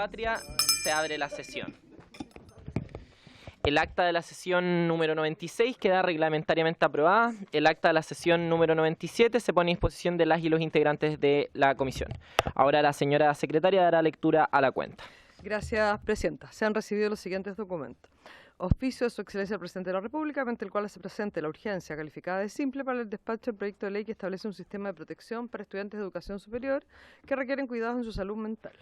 Patria, se abre la sesión. El acta de la sesión número 96 queda reglamentariamente aprobada. El acta de la sesión número 97 se pone a disposición de las y los integrantes de la comisión. Ahora la señora secretaria dará lectura a la cuenta. Gracias, Presidenta. Se han recibido los siguientes documentos. Oficio de Su Excelencia el Presidente de la República, mediante el cual se presente la urgencia calificada de simple para el despacho del proyecto de ley que establece un sistema de protección para estudiantes de educación superior que requieren cuidados en su salud mental.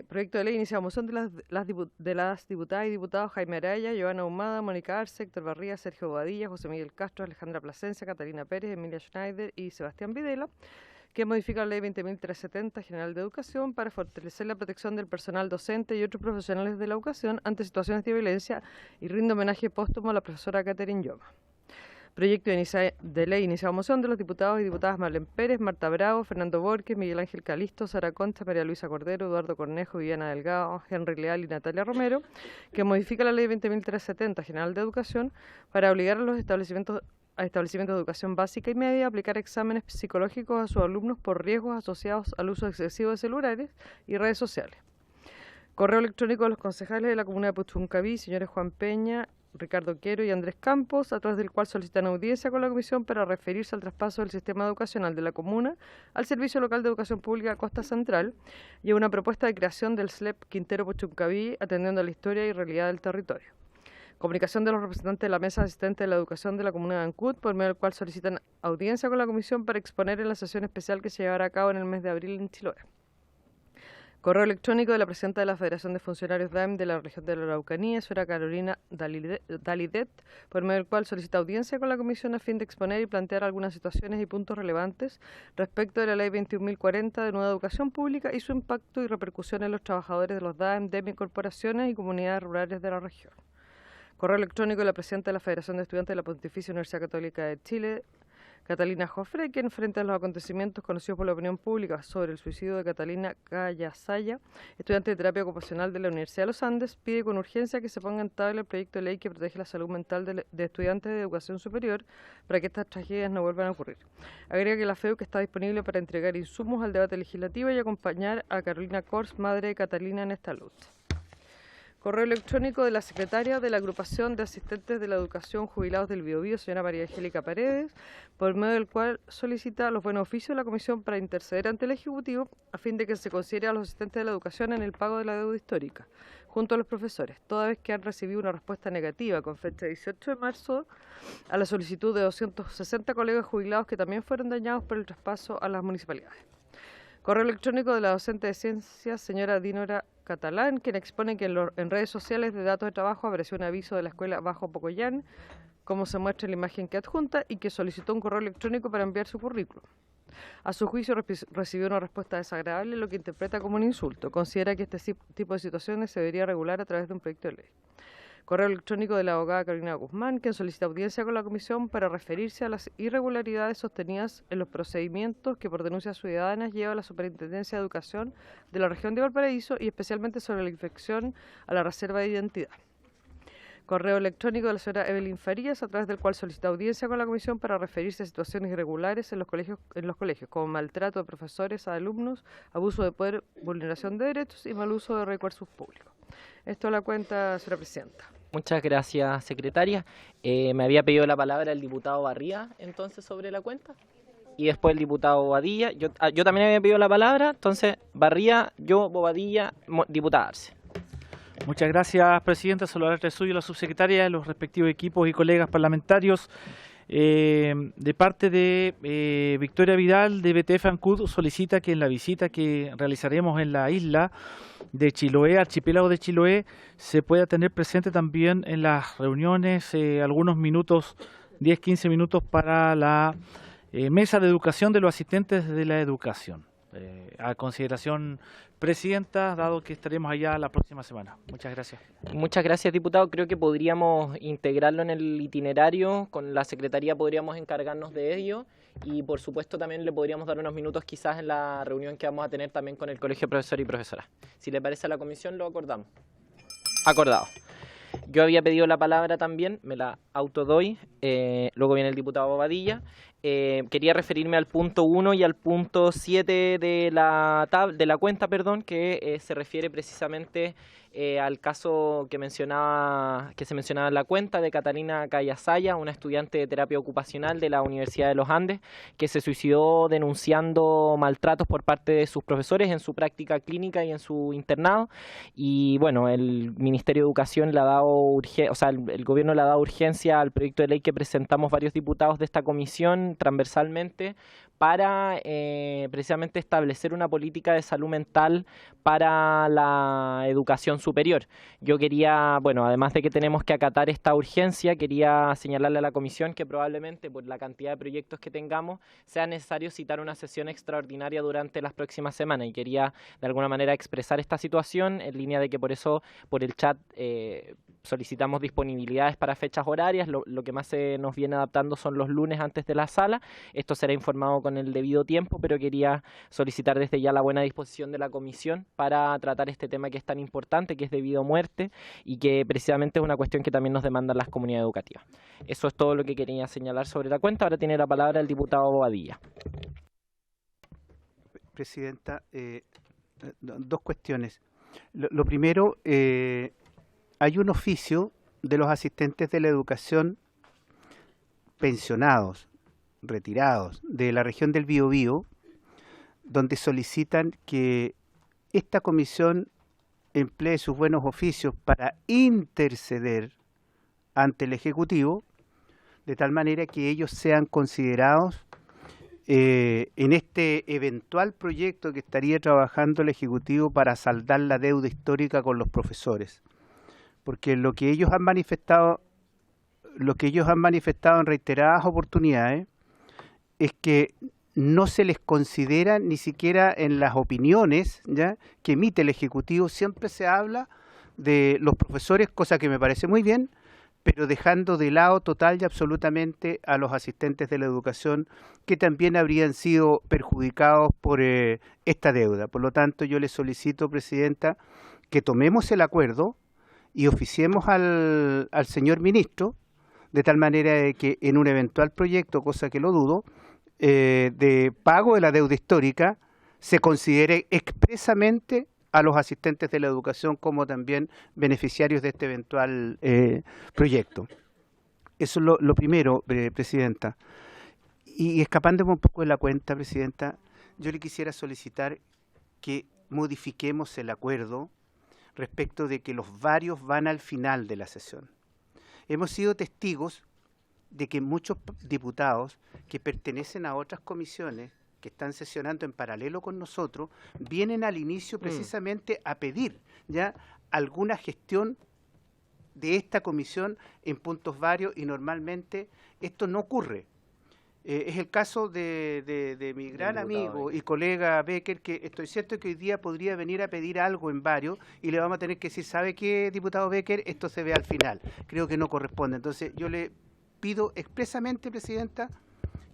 Proyecto de ley inicia moción de las diputadas y diputados Jaime Araya, Giovanna Humada, Mónica Arce, Héctor Barría, Sergio Bobadilla, José Miguel Castro, Alejandra Plasencia, Catalina Pérez, Emilia Schneider y Sebastián Videla, que modifica la ley 20.370 General de Educación para fortalecer la protección del personal docente y otros profesionales de la educación ante situaciones de violencia, y rinde homenaje póstumo a la profesora Catherine Yoma. Proyecto de ley iniciado moción de los diputados y diputadas Marlene Pérez, Marta Bravo, Fernando Borges, Miguel Ángel Calisto, Sara Concha, María Luisa Cordero, Eduardo Cornejo, Viviana Delgado, Henry Leal y Natalia Romero, que modifica la ley 20.370 General de Educación para obligar a los establecimientos de educación básica y media a aplicar exámenes psicológicos a sus alumnos por riesgos asociados al uso excesivo de celulares y redes sociales. Correo electrónico de los concejales de la comuna de Puchuncaví, señores Juan Peña, Ricardo Quero y Andrés Campos, a través del cual solicitan audiencia con la comisión para referirse al traspaso del sistema educacional de la comuna al Servicio Local de Educación Pública Costa Central y a una propuesta de creación del SLEP Quintero Puchuncaví, atendiendo a la historia y realidad del territorio. Comunicación de los representantes de la Mesa Asistente de la Educación de la Comuna de Ancud, por medio del cual solicitan audiencia con la comisión para exponer en la sesión especial que se llevará a cabo en el mes de abril en Chiloé. Correo electrónico de la presidenta de la Federación de Funcionarios DAEM de la región de la Araucanía, señora Carolina Dalidet, por medio del cual solicita audiencia con la comisión a fin de exponer y plantear algunas situaciones y puntos relevantes respecto de la Ley 21.040 de Nueva Educación Pública y su impacto y repercusión en los trabajadores de los DAEM, DEMI, corporaciones y comunidades rurales de la región. Correo electrónico de la presidenta de la Federación de Estudiantes de la Pontificia Universidad Católica de Chile, Catalina Jofre, quien frente a los acontecimientos conocidos por la opinión pública sobre el suicidio de Catalina Callasaya, estudiante de terapia ocupacional de la Universidad de los Andes, pide con urgencia que se ponga en tabla el proyecto de ley que protege la salud mental de estudiantes de educación superior para que estas tragedias no vuelvan a ocurrir. Agrega que la FEUC está disponible para entregar insumos al debate legislativo y acompañar a Carolina Kors, madre de Catalina, en esta lucha. Correo electrónico de la secretaria de la Agrupación de Asistentes de la Educación Jubilados del Biobío, señora María Angélica Paredes, por medio del cual solicita los buenos oficios de la Comisión para interceder ante el Ejecutivo a fin de que se considere a los asistentes de la educación en el pago de la deuda histórica, junto a los profesores, toda vez que han recibido una respuesta negativa con fecha 18 de marzo a la solicitud de 260 colegas jubilados que también fueron dañados por el traspaso a las municipalidades. Correo electrónico de la docente de ciencias, señora Dinora Catalán, quien expone que en redes sociales de datos de trabajo apareció un aviso de la escuela Bajo Pocoyán, como se muestra en la imagen que adjunta, y que solicitó un correo electrónico para enviar su currículum. A su juicio recibió una respuesta desagradable, lo que interpreta como un insulto. Considera que este tipo de situaciones se debería regular a través de un proyecto de ley. Correo electrónico de la abogada Carolina Guzmán, quien solicita audiencia con la comisión para referirse a las irregularidades sostenidas en los procedimientos que por denuncias ciudadanas lleva la Superintendencia de Educación de la región de Valparaíso y especialmente sobre la infección a la reserva de identidad. Correo electrónico de la señora Evelyn Farías, a través del cual solicita audiencia con la comisión para referirse a situaciones irregulares en los colegios como maltrato de profesores a alumnos, abuso de poder, vulneración de derechos y mal uso de recursos públicos. Esto la cuenta, señora presidenta. Muchas gracias, secretaria. Me había pedido la palabra el diputado Barría, entonces, sobre la cuenta. Y después el diputado Bobadilla. Yo también había pedido la palabra, entonces, Barría, yo, Bobadilla, diputada Arce. Muchas gracias, presidenta. Saludar al suyo, la subsecretaria, los respectivos equipos y colegas parlamentarios. De parte de Victoria Vidal de BTF Ancud, solicita que en la visita que realizaremos en la isla de Chiloé, archipiélago de Chiloé, se pueda tener presente también en las reuniones algunos minutos, 10-15 minutos para la mesa de educación de los asistentes de la educación. A consideración, presidenta, dado que estaremos allá la próxima semana. Muchas gracias. Muchas gracias, diputado. Creo que podríamos integrarlo en el itinerario. Con la secretaría podríamos encargarnos de ello. Y, por supuesto, también le podríamos dar unos minutos quizás en la reunión que vamos a tener también con el Colegio de Profesores y Profesoras. Si le parece a la comisión, lo acordamos. Acordado. Yo había pedido la palabra también, me la autodoy, luego viene el diputado Bobadilla. Quería referirme al punto 1 y al punto 7 de la cuenta, perdón, que se refiere precisamente al caso que se mencionaba en la cuenta de Catalina Callasaya, una estudiante de terapia ocupacional de la Universidad de los Andes, que se suicidó denunciando maltratos por parte de sus profesores en su práctica clínica y en su internado. Y bueno, el Ministerio de Educación le ha dado el gobierno le ha dado urgencia al proyecto de ley que presentamos varios diputados de esta comisión transversalmente para precisamente establecer una política de salud mental para la educación superior. Yo quería, bueno, además de que tenemos que acatar esta urgencia, quería señalarle a la comisión que probablemente por la cantidad de proyectos que tengamos sea necesario citar una sesión extraordinaria durante las próximas semanas, y quería de alguna manera expresar esta situación en línea de que por eso por el chat solicitamos disponibilidades para fechas horarias. Lo que más se nos viene adaptando son los lunes antes de la sala. Esto será informado con el debido tiempo, pero quería solicitar desde ya la buena disposición de la comisión para tratar este tema que es tan importante, que es debido a muerte y que precisamente es una cuestión que también nos demandan las comunidades educativas. Eso es todo lo que quería señalar sobre la cuenta. Ahora tiene la palabra el diputado Bobadilla. Presidenta, dos cuestiones. Lo primero, hay un oficio de los asistentes de la educación pensionados, retirados, de la región del Biobío, donde solicitan que esta comisión emplee sus buenos oficios para interceder ante el Ejecutivo, de tal manera que ellos sean considerados en este eventual proyecto que estaría trabajando el Ejecutivo para saldar la deuda histórica con los profesores. Porque lo que ellos han manifestado en reiteradas oportunidades es que no se les considera ni siquiera en las opiniones, ¿ya?, que emite el Ejecutivo. Siempre se habla de los profesores, cosa que me parece muy bien, pero dejando de lado total y absolutamente a los asistentes de la educación, que también habrían sido perjudicados por esta deuda. Por lo tanto, yo le solicito, Presidenta, que tomemos el acuerdo y oficiemos al señor ministro, de tal manera de que en un eventual proyecto, cosa que lo dudo, de pago de la deuda histórica, se considere expresamente a los asistentes de la educación como también beneficiarios de este eventual proyecto. Eso es lo primero, Presidenta. Y escapándome un poco de la cuenta, Presidenta, yo le quisiera solicitar que modifiquemos el acuerdo respecto de que los varios van al final de la sesión. Hemos sido testigos de que muchos diputados que pertenecen a otras comisiones que están sesionando en paralelo con nosotros, vienen al inicio precisamente a pedir ya alguna gestión de esta comisión en puntos varios, y normalmente esto no ocurre. Es el caso de mi gran amigo y colega Becker, que estoy cierto que hoy día podría venir a pedir algo en varios y le vamos a tener que decir, ¿sabe qué, diputado Becker? Esto se ve al final. Creo que no corresponde. Entonces yo le pido expresamente, Presidenta,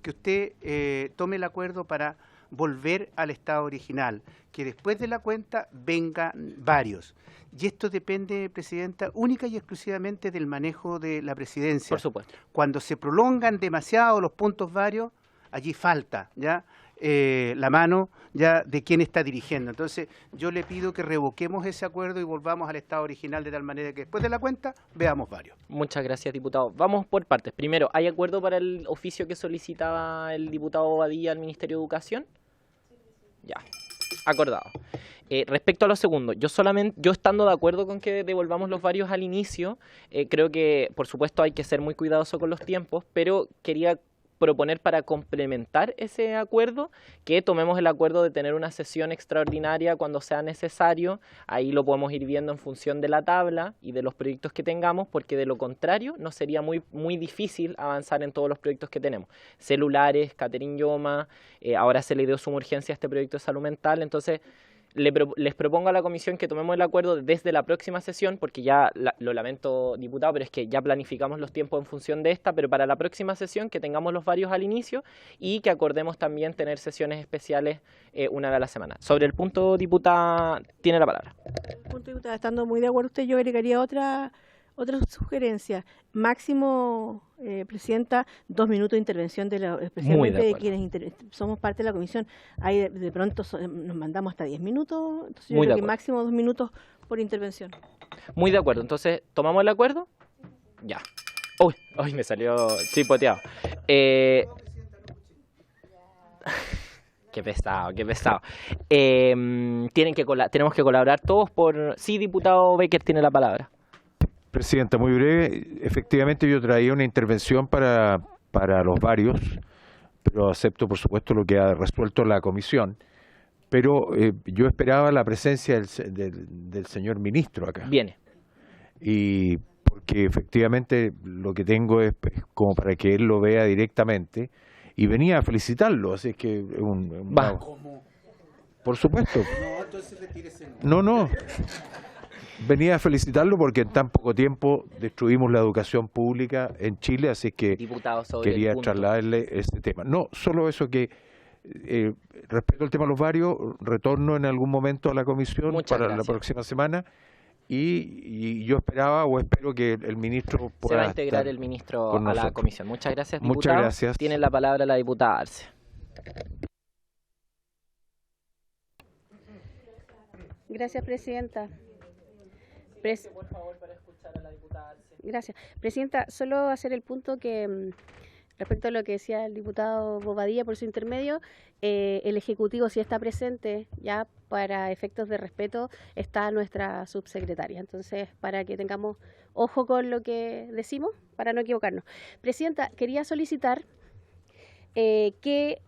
que usted tome el acuerdo para volver al estado original, que después de la cuenta vengan varios. Y esto depende, Presidenta, única y exclusivamente del manejo de la Presidencia. Por supuesto. Cuando se prolongan demasiado los puntos varios, allí falta ya la mano ya de quien está dirigiendo. Entonces, yo le pido que revoquemos ese acuerdo y volvamos al estado original, de tal manera que después de la cuenta veamos varios. Muchas gracias, diputado. Vamos por partes. Primero, ¿hay acuerdo para el oficio que solicitaba el diputado Bobadilla al Ministerio de Educación? Ya, acordado. Respecto a lo segundo, yo estando de acuerdo con que devolvamos los varios al inicio, creo que por supuesto hay que ser muy cuidadoso con los tiempos, pero quería proponer para complementar ese acuerdo que tomemos el acuerdo de tener una sesión extraordinaria cuando sea necesario. Ahí lo podemos ir viendo en función de la tabla y de los proyectos que tengamos, porque de lo contrario nos sería muy difícil avanzar en todos los proyectos que tenemos. Celulares, Catherine Yoma, ahora se le dio suma urgencia a este proyecto de salud mental. Entonces les propongo a la comisión que tomemos el acuerdo desde la próxima sesión, porque ya lo lamento, diputado, pero es que ya planificamos los tiempos en función de esta, pero para la próxima sesión que tengamos los varios al inicio y que acordemos también tener sesiones especiales una vez a la semana. Sobre el punto, diputada, tiene la palabra. El punto, diputada, estando muy de acuerdo usted, yo agregaría otra Otra sugerencia, máximo, Presidenta, 2 minutos de intervención, especialmente de quienes somos parte de la comisión. Hay de pronto nos mandamos hasta 10 minutos, entonces yo creo que máximo 2 minutos por intervención. Muy de acuerdo, entonces, ¿tomamos el acuerdo? Ya. Uy, ay, me salió chipoteado. Qué pesado, qué pesado. Tenemos que colaborar todos por... Sí, diputado Baker tiene la palabra. Presidenta, muy breve. Efectivamente yo traía una intervención para los varios, pero acepto por supuesto lo que ha resuelto la comisión. Pero yo esperaba la presencia del señor ministro acá. Viene. Y porque efectivamente lo que tengo es como para que él lo vea directamente. Y venía a felicitarlo, así que por supuesto. No, entonces retírese. No. Venía a felicitarlo porque en tan poco tiempo destruimos la educación pública en Chile, así que quería trasladarle este tema. No, solo eso que respecto al tema de los varios, retorno en algún momento a la comisión la próxima semana. Y yo esperaba o espero que el ministro pueda. Se va a integrar el ministro a la comisión. Muchas gracias, diputado. Muchas gracias. Tiene la palabra la diputada Arce. Gracias, Presidenta. Por favor, para escuchar a la diputada Arce. Gracias. Presidenta, solo hacer el punto que respecto a lo que decía el diputado Bobadilla por su intermedio, el Ejecutivo sí está presente, ya para efectos de respeto está nuestra subsecretaria. Entonces, para que tengamos ojo con lo que decimos, para no equivocarnos. Presidenta, quería solicitar que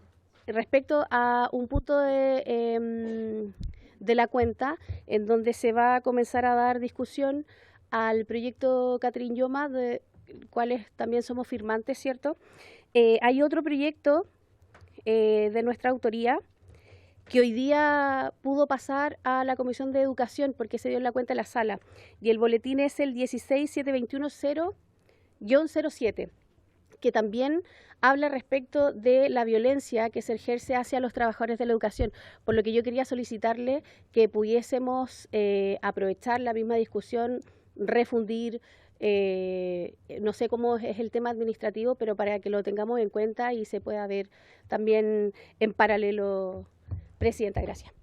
respecto a un punto de la cuenta, en donde se va a comenzar a dar discusión al proyecto Catherine Yoma, de cuales también somos firmantes, ¿cierto? Hay otro proyecto de nuestra autoría que hoy día pudo pasar a la Comisión de Educación porque se dio en la cuenta de la sala, y el boletín es el 16721-0-07, que también habla respecto de la violencia que se ejerce hacia los trabajadores de la educación, por lo que yo quería solicitarle que pudiésemos aprovechar la misma discusión, refundir, no sé cómo es el tema administrativo, pero para que lo tengamos en cuenta y se pueda ver también en paralelo. Presidenta, gracias.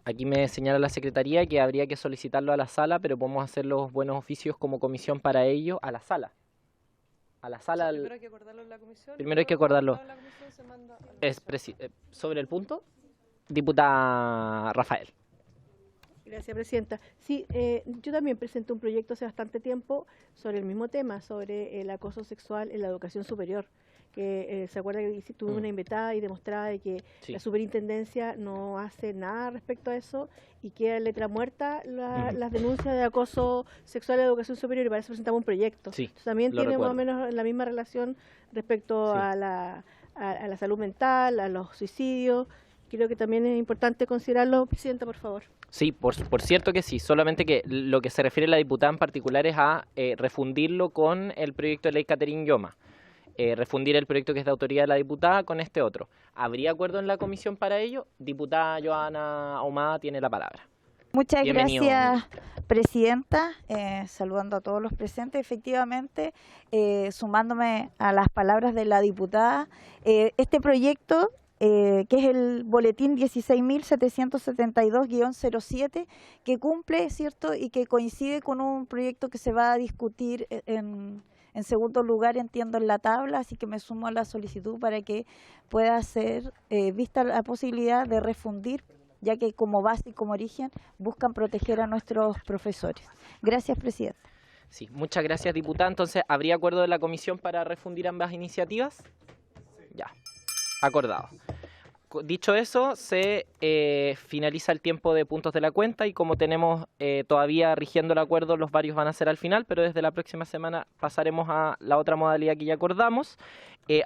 Aquí me señala la Secretaría que habría que solicitarlo a la sala, pero podemos hacer los buenos oficios como comisión para ello a la sala. A la sala. Primero hay que acordarlo en la comisión. Primero hay que acordarlo. Sobre el punto, diputada Rafael. Gracias, Presidenta. Sí, yo también presenté un proyecto hace bastante tiempo sobre el mismo tema, sobre el acoso sexual en la educación superior, que se acuerda que tuve una invitada y demostraba de que la superintendencia no hace nada respecto a eso y queda letra muerta las denuncias de acoso sexual en la educación superior, y para eso presentamos un proyecto. Entonces, también tiene más o menos la misma relación respecto a la salud mental, a los suicidios. Creo que también es importante considerarlo, Presidenta, por favor. Sí, por cierto que sí, solamente que lo que se refiere a la diputada en particular es a refundirlo con el proyecto de ley Catherine Yoma. Refundir el proyecto que es de autoría de la diputada con este otro. ¿Habría acuerdo en la comisión para ello? Diputada Joana Ahumada tiene la palabra. Muchas gracias, Presidenta. Saludando a todos los presentes. Efectivamente, sumándome a las palabras de la diputada, este proyecto, que es el boletín 16.772-07, que cumple, ¿cierto?, y que coincide con un proyecto que se va a discutir en segundo lugar, entiendo, en la tabla, así que me sumo a la solicitud para que pueda ser vista la posibilidad de refundir, ya que como base y como origen buscan proteger a nuestros profesores. Gracias, Presidenta. Sí, muchas gracias, diputada. Entonces, ¿habría acuerdo de la comisión para refundir ambas iniciativas? Ya, acordado. Dicho eso, se finaliza el tiempo de puntos de la cuenta y como tenemos todavía rigiendo el acuerdo, los varios van a ser al final, pero desde la próxima semana pasaremos a la otra modalidad que ya acordamos.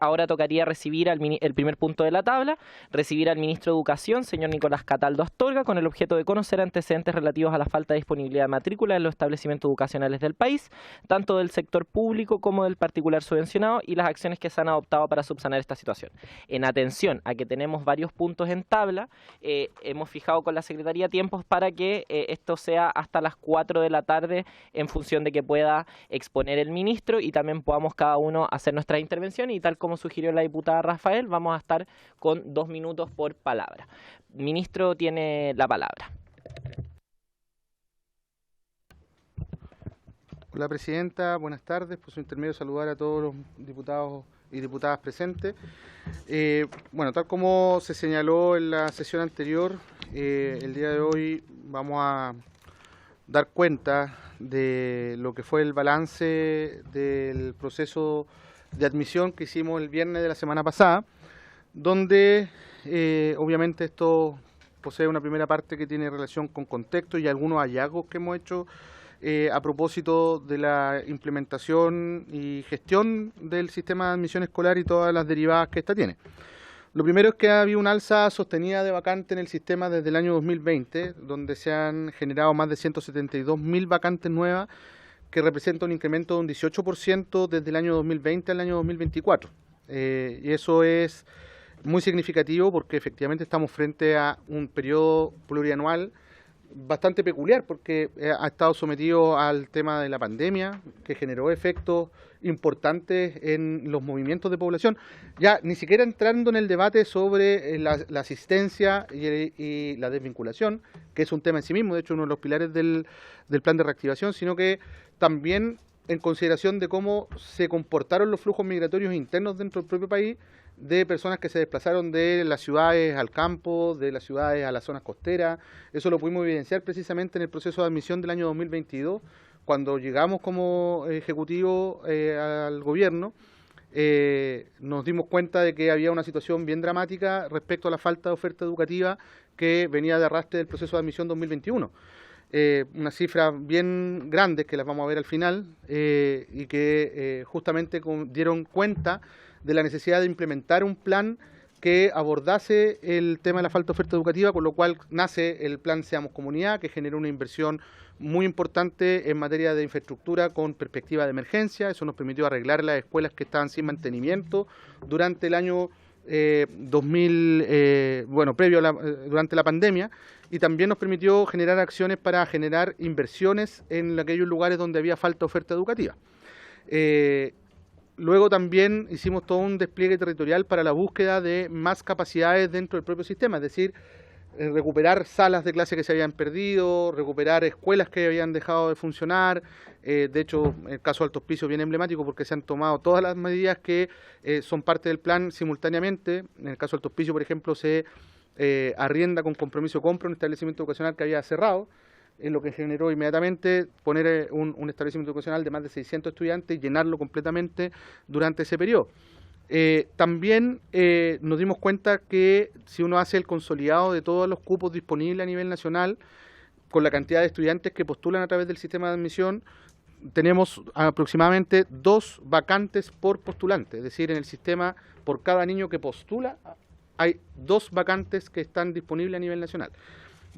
Ahora tocaría recibir el primer punto de la tabla, recibir al ministro de Educación, señor Nicolás Cataldo Astorga, con el objeto de conocer antecedentes relativos a la falta de disponibilidad de matrícula en los establecimientos educacionales del país, tanto del sector público como del particular subvencionado, y las acciones que se han adoptado para subsanar esta situación. En atención a que tenemos varios puntos en tabla, hemos fijado con la Secretaría tiempos para que esto sea hasta las 4 de la tarde, en función de que pueda exponer el ministro y también podamos cada uno hacer nuestra intervención, y tal como sugirió la diputada Rafael, vamos a estar con 2 minutos por palabra. Ministro, tiene la palabra. Hola, Presidenta, buenas tardes. Por su intermedio, saludar a todos los diputados y diputadas presentes. Bueno, tal como se señaló en la sesión anterior, el día de hoy vamos a dar cuenta de lo que fue el balance del proceso de admisión que hicimos el viernes de la semana pasada, donde obviamente esto posee una primera parte que tiene relación con contexto y algunos hallazgos que hemos hecho a propósito de la implementación y gestión del sistema de admisión escolar y todas las derivadas que ésta tiene. Lo primero es que ha habido una alza sostenida de vacantes en el sistema desde el año 2020, donde se han generado más de 172.000 vacantes nuevas, que representa un incremento de un 18% desde el año 2020 al año 2024. Y eso es muy significativo porque efectivamente estamos frente a un periodo plurianual bastante peculiar, porque ha estado sometido al tema de la pandemia, que generó efectos importantes en los movimientos de población, ya ni siquiera entrando en el debate sobre la asistencia y la desvinculación, que es un tema en sí mismo, de hecho uno de los pilares del plan de reactivación, sino que también en consideración de cómo se comportaron los flujos migratorios internos dentro del propio país, de personas que se desplazaron de las ciudades al campo, de las ciudades a las zonas costeras. Eso lo pudimos evidenciar precisamente en el proceso de admisión del año 2022, cuando llegamos como ejecutivo al gobierno. Nos dimos cuenta de que había una situación bien dramática respecto a la falta de oferta educativa que venía de arrastre del proceso de admisión 2021. Unas cifras bien grandes que las vamos a ver al final y que justamente dieron cuenta de la necesidad de implementar un plan que abordase el tema de la falta de oferta educativa, con lo cual nace el plan Seamos Comunidad, que generó una inversión muy importante en materia de infraestructura con perspectiva de emergencia. Eso nos permitió arreglar las escuelas que estaban sin mantenimiento durante el año durante la pandemia, y también nos permitió generar acciones para generar inversiones en aquellos lugares donde había falta de oferta educativa. Luego también hicimos todo un despliegue territorial para la búsqueda de más capacidades dentro del propio sistema, es decir, recuperar salas de clase que se habían perdido, recuperar escuelas que habían dejado de funcionar. De hecho, el caso de Alto Hospicio es bien emblemático porque se han tomado todas las medidas que son parte del plan simultáneamente. En el caso de Alto Hospicio, por ejemplo, se arrienda con compromiso de compra un establecimiento educacional que había cerrado, en lo que generó inmediatamente poner un establecimiento educacional de más de 600 estudiantes y llenarlo completamente durante ese periodo. También nos dimos cuenta que si uno hace el consolidado de todos los cupos disponibles a nivel nacional, con la cantidad de estudiantes que postulan a través del sistema de admisión, tenemos aproximadamente 2 vacantes por postulante, es decir, en el sistema, por cada niño que postula, hay 2 vacantes que están disponibles a nivel nacional.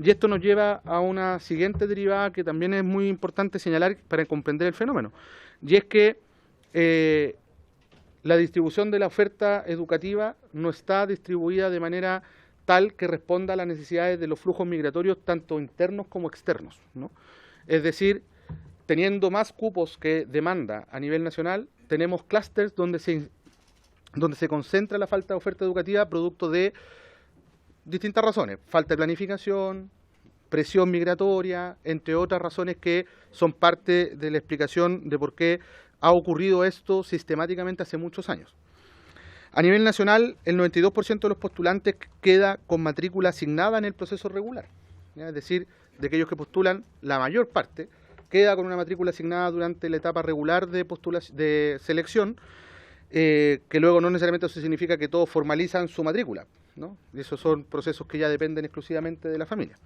Y esto nos lleva a una siguiente derivada que también es muy importante señalar para comprender el fenómeno, y es que la distribución de la oferta educativa no está distribuida de manera tal que responda a las necesidades de los flujos migratorios, tanto internos como externos, ¿no? Es decir, teniendo más cupos que demanda a nivel nacional, tenemos clústeres donde se concentra la falta de oferta educativa producto de distintas razones: falta de planificación, presión migratoria, entre otras razones que son parte de la explicación de por qué ha ocurrido esto sistemáticamente hace muchos años. A nivel nacional, el 92% de los postulantes queda con matrícula asignada en el proceso regular, ¿ya? Es decir, de aquellos que postulan, la mayor parte queda con una matrícula asignada durante la etapa regular de selección, que luego no necesariamente eso significa que todos formalizan su matrícula, ¿no? Esos son procesos que ya dependen exclusivamente de la familia.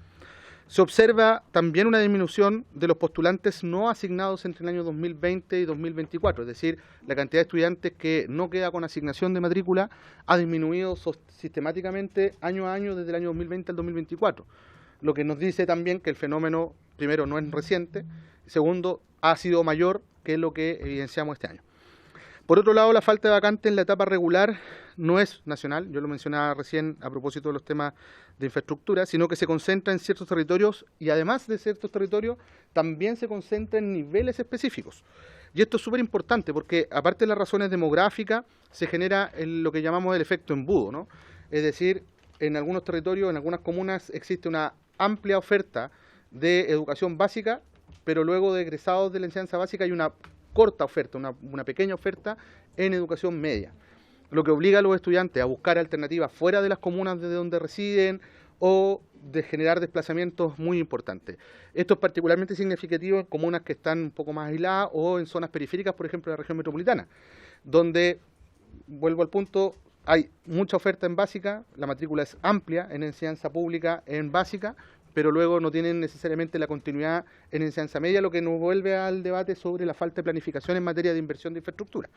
Se observa también una disminución de los postulantes no asignados entre el año 2020 y 2024, es decir, la cantidad de estudiantes que no queda con asignación de matrícula ha disminuido sistemáticamente año a año desde el año 2020 al 2024, lo que nos dice también que el fenómeno, primero, no es reciente, segundo, ha sido mayor que lo que evidenciamos este año. Por otro lado, la falta de vacantes en la etapa regular no es nacional, yo lo mencionaba recién a propósito de los temas de infraestructura, sino que se concentra en ciertos territorios y además de ciertos territorios también se concentra en niveles específicos. Y esto es súper importante porque aparte de las razones demográficas se genera lo que llamamos el efecto embudo, ¿no? Es decir, en algunos territorios, en algunas comunas existe una amplia oferta de educación básica, pero luego de egresados de la enseñanza básica hay una corta oferta, una pequeña oferta en educación media, lo que obliga a los estudiantes a buscar alternativas fuera de las comunas desde donde residen o de generar desplazamientos muy importantes. Esto es particularmente significativo en comunas que están un poco más aisladas o en zonas periféricas, por ejemplo, de la región metropolitana, donde, vuelvo al punto, hay mucha oferta en básica, la matrícula es amplia en enseñanza pública en básica, pero luego no tienen necesariamente la continuidad en enseñanza media, lo que nos vuelve al debate sobre la falta de planificación en materia de inversión de infraestructura.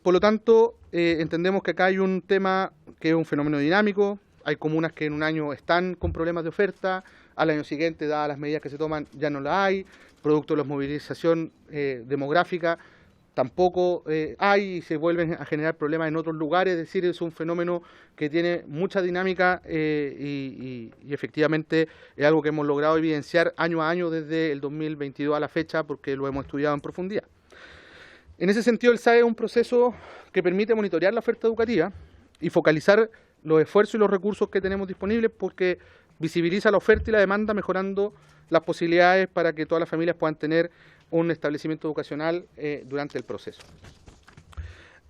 Por lo tanto, entendemos que acá hay un tema que es un fenómeno dinámico, hay comunas que en un año están con problemas de oferta, al año siguiente, dadas las medidas que se toman, ya no la hay, producto de la movilización demográfica, tampoco hay y se vuelven a generar problemas en otros lugares, es decir, es un fenómeno que tiene mucha dinámica y efectivamente es algo que hemos logrado evidenciar año a año desde el 2022 a la fecha porque lo hemos estudiado en profundidad. En ese sentido, el SAE es un proceso que permite monitorear la oferta educativa y focalizar los esfuerzos y los recursos que tenemos disponibles porque visibiliza la oferta y la demanda mejorando las posibilidades para que todas las familias puedan tener un establecimiento educacional durante el proceso.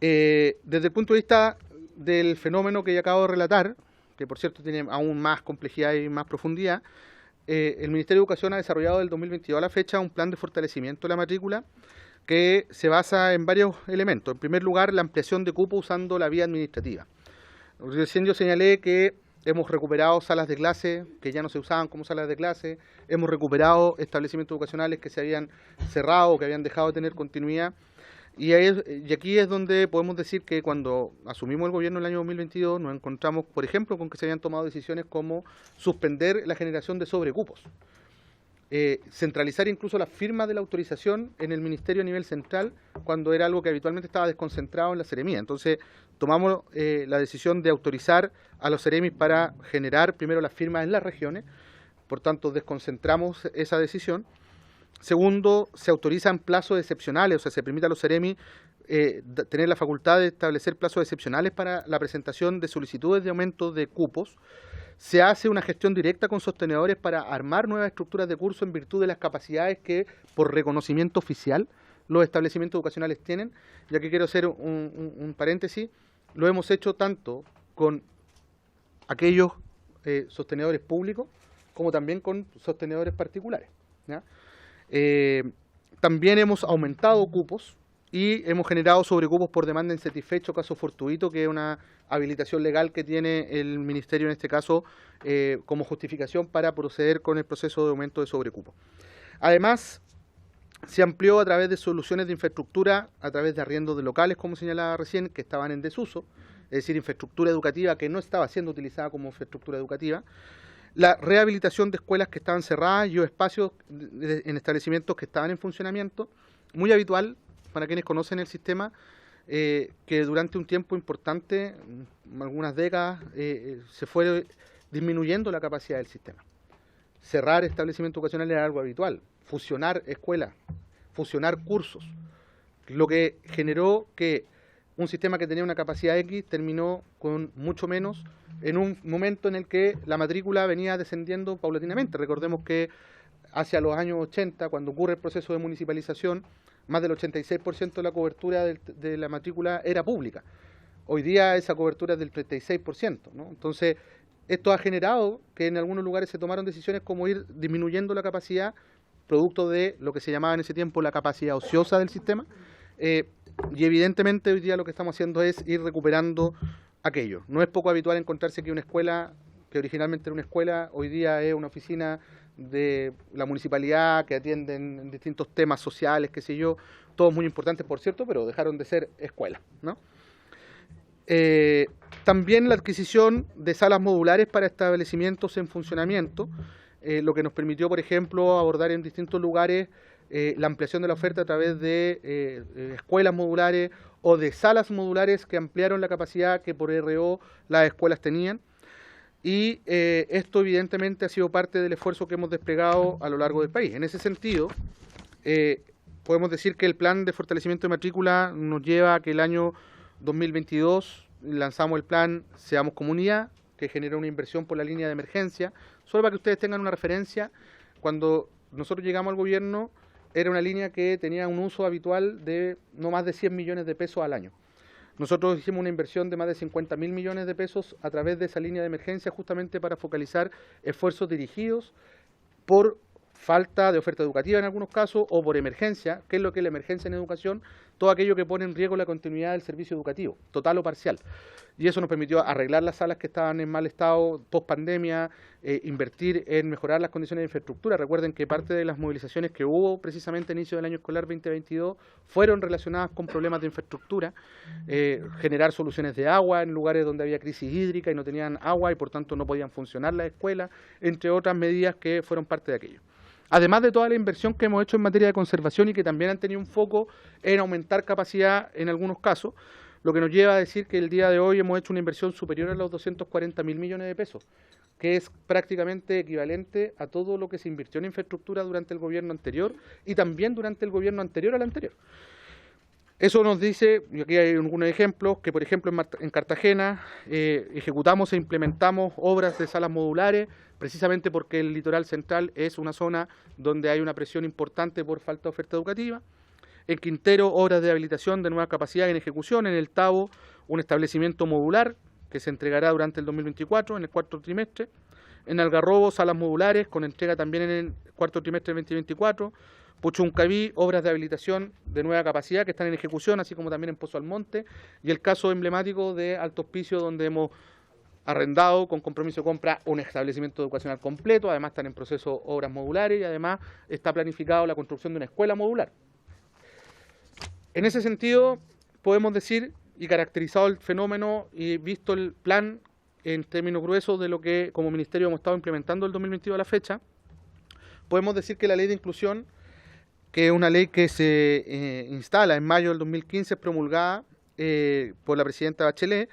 Desde el punto de vista del fenómeno que ya acabo de relatar, que por cierto tiene aún más complejidad y más profundidad, el Ministerio de Educación ha desarrollado del 2022 a la fecha un plan de fortalecimiento de la matrícula que se basa en varios elementos. En primer lugar, la ampliación de cupo usando la vía administrativa. Recién yo señalé que hemos recuperado salas de clase que ya no se usaban como salas de clase, hemos recuperado establecimientos educacionales que se habían cerrado, que habían dejado de tener continuidad, y aquí es donde podemos decir que cuando asumimos el gobierno en el año 2022 nos encontramos, por ejemplo, con que se habían tomado decisiones como suspender la generación de sobrecupos, centralizar incluso la firma de la autorización en el Ministerio a nivel central, cuando era algo que habitualmente estaba desconcentrado en la Seremía. Entonces tomamos la decisión de autorizar a los Seremis para generar primero las firmas en las regiones, por tanto desconcentramos esa decisión. Segundo, se autorizan plazos excepcionales, o sea, se permite a los Seremis tener la facultad de establecer plazos excepcionales para la presentación de solicitudes de aumento de cupos. Se hace una gestión directa con sostenedores para armar nuevas estructuras de curso en virtud de las capacidades que, por reconocimiento oficial, los establecimientos educacionales tienen. Ya que quiero hacer un paréntesis, lo hemos hecho tanto con aquellos sostenedores públicos como también con sostenedores particulares, ¿ya? También hemos aumentado cupos y hemos generado sobrecupos por demanda insatisfecho, caso fortuito, que es una habilitación legal que tiene el Ministerio en este caso como justificación para proceder con el proceso de aumento de sobrecupo. Además, se amplió a través de soluciones de infraestructura, a través de arriendos de locales, como señalaba recién, que estaban en desuso, es decir, infraestructura educativa que no estaba siendo utilizada como infraestructura educativa, la rehabilitación de escuelas que estaban cerradas y o espacios en establecimientos que estaban en funcionamiento, muy habitual para quienes conocen el sistema, que durante un tiempo importante, algunas décadas, se fue disminuyendo la capacidad del sistema. Cerrar establecimientos educacionales era algo habitual, fusionar escuelas, fusionar cursos, lo que generó que un sistema que tenía una capacidad X terminó con mucho menos en un momento en el que la matrícula venía descendiendo paulatinamente. Recordemos que hacia los años 80, cuando ocurre el proceso de municipalización, más del 86% de la cobertura de la matrícula era pública. Hoy día esa cobertura es del 36%, ¿no? Entonces, esto ha generado que en algunos lugares se tomaron decisiones como ir disminuyendo la capacidad, producto de lo que se llamaba en ese tiempo la capacidad ociosa del sistema, y evidentemente hoy día lo que estamos haciendo es ir recuperando aquello. No es poco habitual encontrarse que una escuela que originalmente era una escuela, hoy día es una oficina de la municipalidad que atienden distintos temas sociales, qué sé yo, todos muy importantes, por cierto, pero dejaron de ser escuelas, ¿no? También la adquisición de salas modulares para establecimientos en funcionamiento, lo que nos permitió, por ejemplo, abordar en distintos lugares la ampliación de la oferta a través de escuelas modulares o de salas modulares que ampliaron la capacidad que por RO las escuelas tenían. Y esto evidentemente ha sido parte del esfuerzo que hemos desplegado a lo largo del país. En ese sentido, podemos decir que el plan de fortalecimiento de matrícula nos lleva a que el año 2022 lanzamos el plan Seamos Comunidad, que genera una inversión por la línea de emergencia. Solo para que ustedes tengan una referencia, cuando nosotros llegamos al gobierno era una línea que tenía un uso habitual de no más de 100 millones de pesos al año. Nosotros hicimos una inversión de más de 50.000 millones de pesos a través de esa línea de emergencia justamente para focalizar esfuerzos dirigidos por falta de oferta educativa en algunos casos o por emergencia. ¿Qué es lo que es la emergencia en educación? Todo aquello que pone en riesgo la continuidad del servicio educativo, total o parcial. Y eso nos permitió arreglar las salas que estaban en mal estado post pandemia, invertir en mejorar las condiciones de infraestructura. Recuerden que parte de las movilizaciones que hubo precisamente a inicio del año escolar 2022 fueron relacionadas con problemas de infraestructura, generar soluciones de agua en lugares donde había crisis hídrica y no tenían agua y por tanto no podían funcionar las escuelas, entre otras medidas que fueron parte de aquello. Además de toda la inversión que hemos hecho en materia de conservación y que también han tenido un foco en aumentar capacidad en algunos casos, lo que nos lleva a decir que el día de hoy hemos hecho una inversión superior a los 240.000 millones de pesos, que es prácticamente equivalente a todo lo que se invirtió en infraestructura durante el gobierno anterior y también durante el gobierno anterior al anterior. Eso nos dice, y aquí hay algunos ejemplos, que por ejemplo en Cartagena ejecutamos e implementamos obras de salas modulares, precisamente porque el litoral central es una zona donde hay una presión importante por falta de oferta educativa. En Quintero, obras de habilitación de nueva capacidad en ejecución. En el Tabo, un establecimiento modular que se entregará durante el 2024, en el cuarto trimestre. En Algarrobo, salas modulares, con entrega también en el cuarto trimestre del 2024. Puchuncaví, obras de habilitación de nueva capacidad que están en ejecución, así como también en Pozo Almonte. Y el caso emblemático de Alto Hospicio, donde hemos arrendado con compromiso de compra un establecimiento educacional completo. Además están en proceso obras modulares y además está planificado la construcción de una escuela modular. En ese sentido, podemos decir, y caracterizado el fenómeno y visto el plan en términos gruesos de lo que como Ministerio hemos estado implementando el 2022 a la fecha, podemos decir que la Ley de Inclusión, que es una ley que se instala en mayo del 2015, es promulgada por la presidenta Bachelet,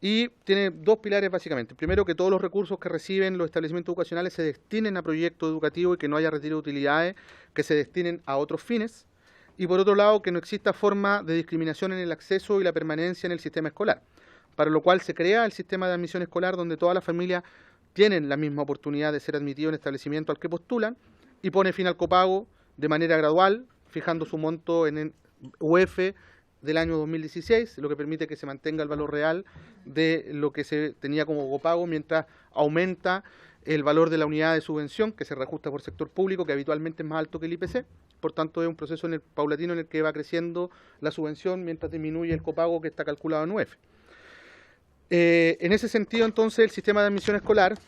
y tiene dos pilares básicamente. Primero, que todos los recursos que reciben los establecimientos educacionales se destinen a proyectos educativos y que no haya retiro de utilidades que se destinen a otros fines. Y por otro lado, que no exista forma de discriminación en el acceso y la permanencia en el sistema escolar, para lo cual se crea el sistema de admisión escolar donde todas las familias tienen la misma oportunidad de ser admitidos en el establecimiento al que postulan y pone fin al copago de manera gradual, fijando su monto en el UF del año 2016, lo que permite que se mantenga el valor real de lo que se tenía como copago mientras aumenta el valor de la unidad de subvención que se reajusta por sector público, que habitualmente es más alto que el IPC. Por tanto, es un proceso paulatino en el que va creciendo la subvención mientras disminuye el copago que está calculado en UF. En ese sentido, entonces, el sistema de admisión escolar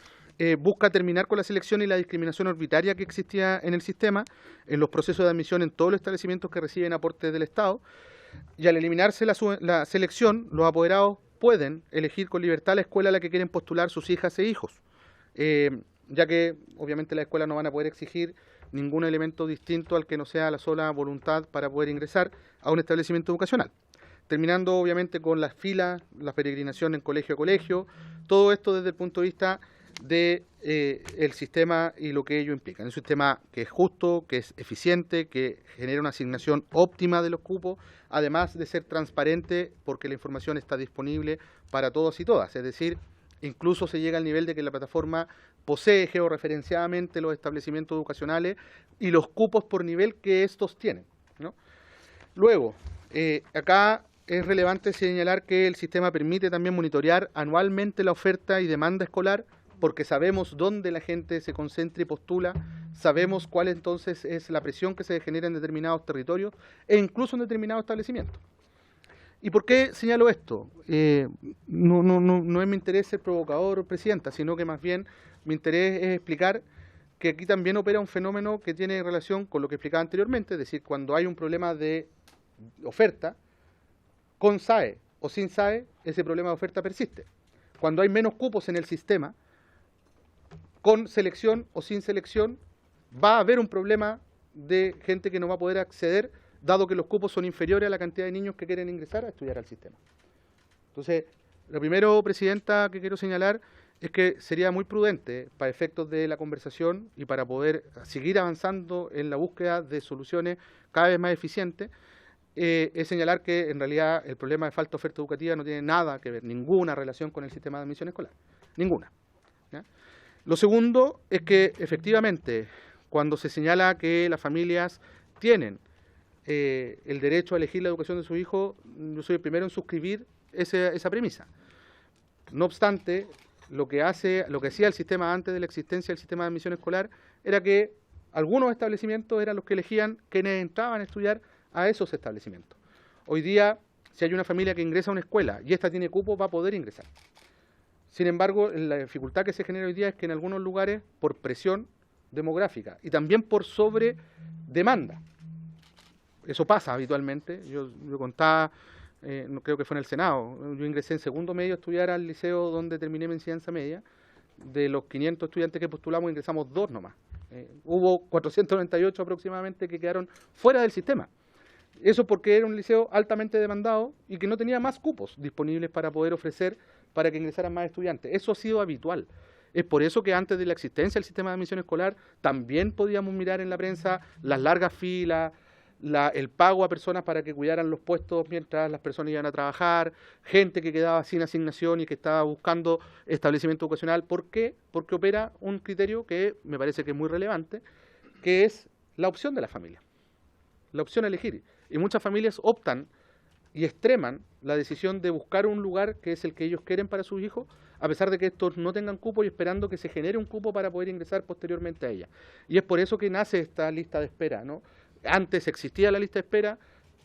busca terminar con la selección y la discriminación arbitraria que existía en el sistema, en los procesos de admisión en todos los establecimientos que reciben aportes del Estado, y al eliminarse la selección, los apoderados pueden elegir con libertad la escuela a la que quieren postular sus hijas e hijos, ya que obviamente las escuelas no van a poder exigir ningún elemento distinto al que no sea la sola voluntad para poder ingresar a un establecimiento educacional. Terminando obviamente con las filas, la peregrinación en colegio a colegio, todo esto desde el punto de vista de el sistema y lo que ello implica. Un sistema que es justo, que es eficiente, que genera una asignación óptima de los cupos, además de ser transparente porque la información está disponible para todos y todas. Es decir, incluso se llega al nivel de que la plataforma posee georreferenciadamente los establecimientos educacionales y los cupos por nivel que estos tienen, ¿no? Luego, acá es relevante señalar que el sistema permite también monitorear anualmente la oferta y demanda escolar, porque sabemos dónde la gente se concentra y postula, sabemos cuál entonces es la presión que se genera en determinados territorios e incluso en determinados establecimientos. ¿Y por qué señalo esto? No es mi interés ser provocador, presidenta, sino que más bien mi interés es explicar que aquí también opera un fenómeno que tiene relación con lo que explicaba anteriormente, es decir, cuando hay un problema de oferta, con SAE o sin SAE, ese problema de oferta persiste. Cuando hay menos cupos en el sistema, con selección o sin selección, va a haber un problema de gente que no va a poder acceder, dado que los cupos son inferiores a la cantidad de niños que quieren ingresar a estudiar al sistema. Entonces, lo primero, presidenta, que quiero señalar es que sería muy prudente, para efectos de la conversación y para poder seguir avanzando en la búsqueda de soluciones cada vez más eficientes, es señalar que en realidad el problema de falta de oferta educativa no tiene nada que ver, ninguna relación con el sistema de admisión escolar, ninguna. ¿Ya? Lo segundo es que efectivamente cuando se señala que las familias tienen el derecho a elegir la educación de su hijo, yo soy el primero en suscribir esa premisa. No obstante, lo que hacía el sistema antes de la existencia del sistema de admisión escolar era que algunos establecimientos eran los que elegían quienes entraban a estudiar a esos establecimientos. Hoy día, si hay una familia que ingresa a una escuela y esta tiene cupo, va a poder ingresar. Sin embargo, la dificultad que se genera hoy día es que en algunos lugares, por presión demográfica y también por sobredemanda, eso pasa habitualmente. Yo contaba, no creo que fue en el Senado, yo ingresé en segundo medio a estudiar al liceo donde terminé mi enseñanza media. De los 500 estudiantes que postulamos, ingresamos 2 nomás. Hubo 498 aproximadamente que quedaron fuera del sistema. Eso porque era un liceo altamente demandado y que no tenía más cupos disponibles para poder ofrecer para que ingresaran más estudiantes. Eso ha sido habitual. Es por eso que antes de la existencia del sistema de admisión escolar también podíamos mirar en la prensa las largas filas, el pago a personas para que cuidaran los puestos mientras las personas iban a trabajar, gente que quedaba sin asignación y que estaba buscando establecimiento educacional. ¿Por qué? Porque opera un criterio que me parece que es muy relevante, que es la opción de la familia, la opción a elegir. Y muchas familias optan y extreman la decisión de buscar un lugar que es el que ellos quieren para sus hijos, a pesar de que estos no tengan cupo y esperando que se genere un cupo para poder ingresar posteriormente a ella. Y es por eso que nace esta lista de espera, ¿no? Antes existía la lista de espera,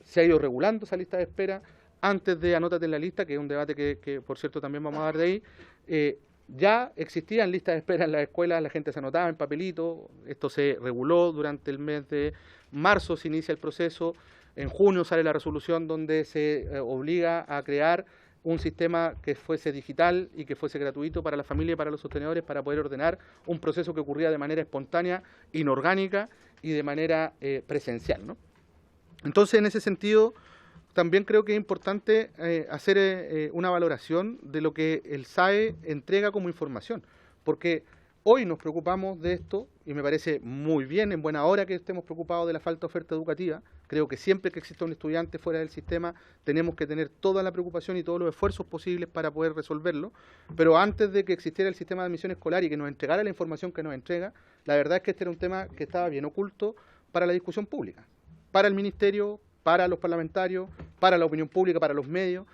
se ha ido regulando esa lista de espera. Antes de Anótate en la lista, que es un debate que por cierto también vamos a dar de ahí, ya existían listas de espera en las escuelas, la gente se anotaba en papelito, esto se reguló durante el mes de marzo, se inicia el proceso, en junio sale la resolución donde se obliga a crear un sistema que fuese digital y que fuese gratuito para la familia y para los sostenedores para poder ordenar un proceso que ocurría de manera espontánea, inorgánica y de manera presencial, ¿no? Entonces, en ese sentido, también creo que es importante hacer una valoración de lo que el SAE entrega como información, porque hoy nos preocupamos de esto y me parece muy bien, en buena hora que estemos preocupados de la falta de oferta educativa. Creo que siempre que exista un estudiante fuera del sistema tenemos que tener toda la preocupación y todos los esfuerzos posibles para poder resolverlo, pero antes de que existiera el sistema de admisión escolar y que nos entregara la información que nos entrega, la verdad es que este era un tema que estaba bien oculto para la discusión pública, para el Ministerio, para los parlamentarios, para la opinión pública, para los medios.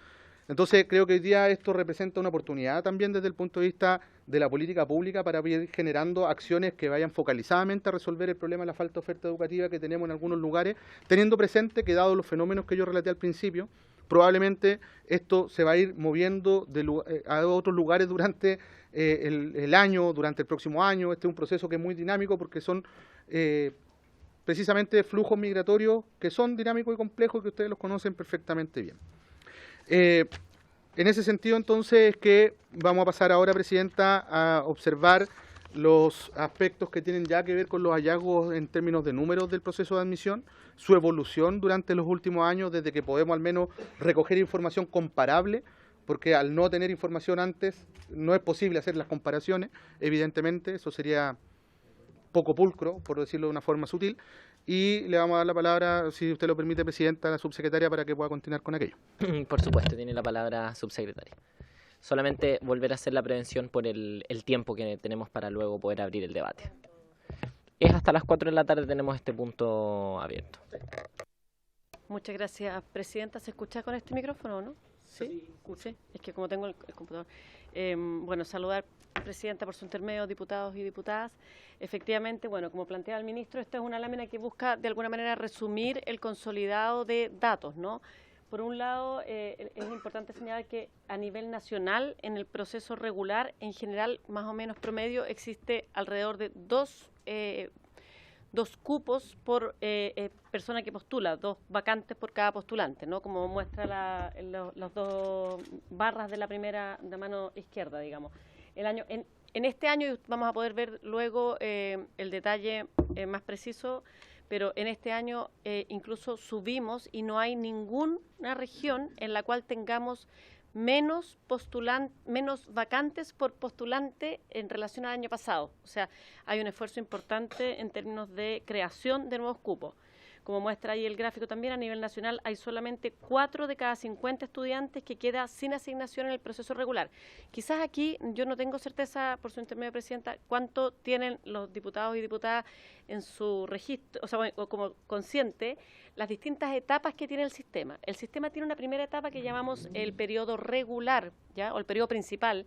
Entonces creo que hoy día esto representa una oportunidad también desde el punto de vista de la política pública para ir generando acciones que vayan focalizadamente a resolver el problema de la falta de oferta educativa que tenemos en algunos lugares, teniendo presente que dado los fenómenos que yo relaté al principio, probablemente esto se va a ir moviendo a otros lugares durante el año, durante el próximo año. Este es un proceso que es muy dinámico porque son precisamente flujos migratorios que son dinámicos y complejos y que ustedes los conocen perfectamente bien. En ese sentido, entonces, es que vamos a pasar ahora, presidenta, a observar los aspectos que tienen ya que ver con los hallazgos en términos de números del proceso de admisión, su evolución durante los últimos años, desde que podemos al menos recoger información comparable, porque al no tener información antes no es posible hacer las comparaciones, evidentemente, eso sería poco pulcro, por decirlo de una forma sutil, y le vamos a dar la palabra, si usted lo permite, presidenta, a la subsecretaria para que pueda continuar con aquello. Por supuesto, tiene la palabra subsecretaria. Solamente volver a hacer la prevención por el tiempo que tenemos para luego poder abrir el debate. Es hasta las 4 de la tarde tenemos este punto abierto. Muchas gracias, presidenta. ¿Se escucha con este micrófono o no? Sí, sí, es que como tengo el computador. Bueno, saludar, presidenta, por su intermedio, diputados y diputadas. Efectivamente, bueno, como planteaba el ministro, esta es una lámina que busca de alguna manera resumir el consolidado de datos, ¿no? Por un lado, es importante señalar que a nivel nacional, en el proceso regular, en general, más o menos promedio, existe alrededor de dos cupos por persona que postula, 2 vacantes por cada postulante, ¿no? Como muestra las 2 barras de la primera de mano izquierda, digamos. En este año, vamos a poder ver luego el detalle más preciso, pero en este año incluso subimos y no hay ninguna región en la cual tengamos menos vacantes por postulante en relación al año pasado. O sea, hay un esfuerzo importante en términos de creación de nuevos cupos. Como muestra ahí el gráfico también, a nivel nacional hay solamente 4 de cada 50 estudiantes que queda sin asignación en el proceso regular. Quizás aquí, yo no tengo certeza, por su intermedio, Presidenta, cuánto tienen los diputados y diputadas en su registro, o sea, o como consciente, las distintas etapas que tiene el sistema. El sistema tiene una primera etapa que llamamos el periodo regular, ¿ya? O el periodo principal,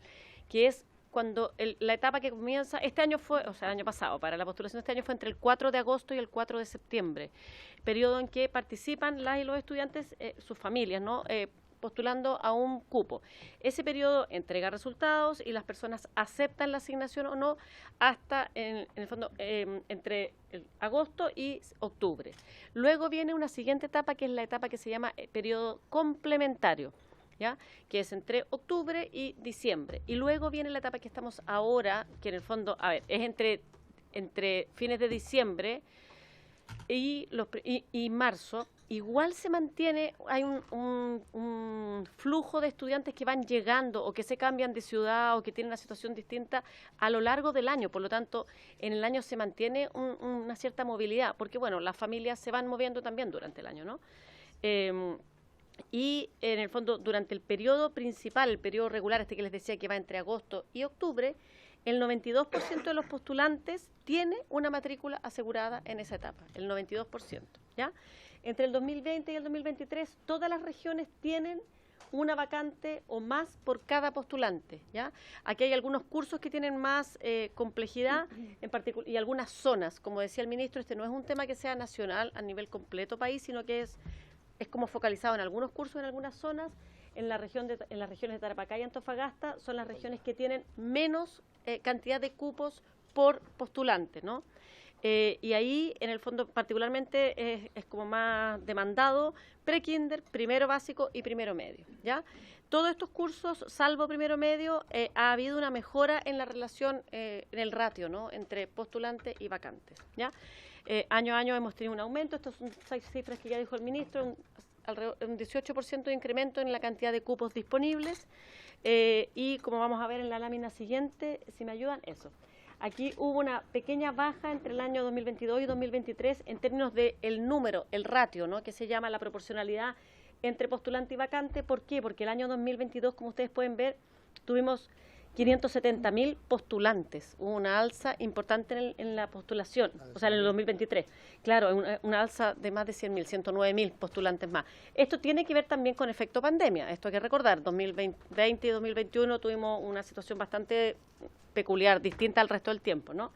que es cuando la etapa que comienza, este año fue, o sea, el año pasado, para la postulación de este año fue entre el 4 de agosto y el 4 de septiembre, periodo en que participan las y los estudiantes, sus familias, ¿no? Postulando a un cupo. Ese periodo entrega resultados y las personas aceptan la asignación o no hasta, en el fondo, entre agosto y octubre. Luego viene una siguiente etapa, que es la etapa que se llama periodo complementario, ¿ya? Que es entre octubre y diciembre. Y luego viene la etapa que estamos ahora, que en el fondo, a ver, es entre fines de diciembre y marzo. Igual se mantiene, hay un flujo de estudiantes que van llegando o que se cambian de ciudad o que tienen una situación distinta a lo largo del año. Por lo tanto, en el año se mantiene una cierta movilidad, porque bueno, las familias se van moviendo también durante el año, ¿no? Y en el fondo, durante el periodo principal, el periodo regular, este que les decía que va entre agosto y octubre, el 92% de los postulantes tiene una matrícula asegurada en esa etapa, el 92%, ¿ya? Entre el 2020 y el 2023, todas las regiones tienen una vacante o más por cada postulante, ¿ya? Aquí hay algunos cursos que tienen más complejidad en particular y algunas zonas. Como decía el ministro, este no es un tema que sea nacional a nivel completo país, sino que es como focalizado en algunos cursos en algunas zonas. En las regiones de Tarapacá y Antofagasta son las regiones que tienen menos cantidad de cupos por postulante, ¿no? Y ahí, en el fondo, particularmente es como más demandado pre-kinder, primero básico y primero medio, ¿ya? Todos estos cursos, salvo primero medio, ha habido una mejora en la relación, en el ratio, ¿no? Entre postulantes y vacantes, ¿ya? Año a año hemos tenido un aumento, estas son 6 cifras que ya dijo el ministro, un 18% de incremento en la cantidad de cupos disponibles, y como vamos a ver en la lámina siguiente, si me ayudan, eso. Aquí hubo una pequeña baja entre el año 2022 y 2023 en términos de el número, el ratio, ¿no? Que se llama la proporcionalidad entre postulante y vacante. ¿Por qué? Porque el año 2022, como ustedes pueden ver, tuvimos 570.000 postulantes. Hubo una alza importante en la postulación, o sea, en el 2023. Claro, una alza de más de 100.000, 109.000 postulantes más. Esto tiene que ver también con efecto pandemia. Esto hay que recordar, 2020 y 2021 tuvimos una situación bastante peculiar, distinta al resto del tiempo, ¿no?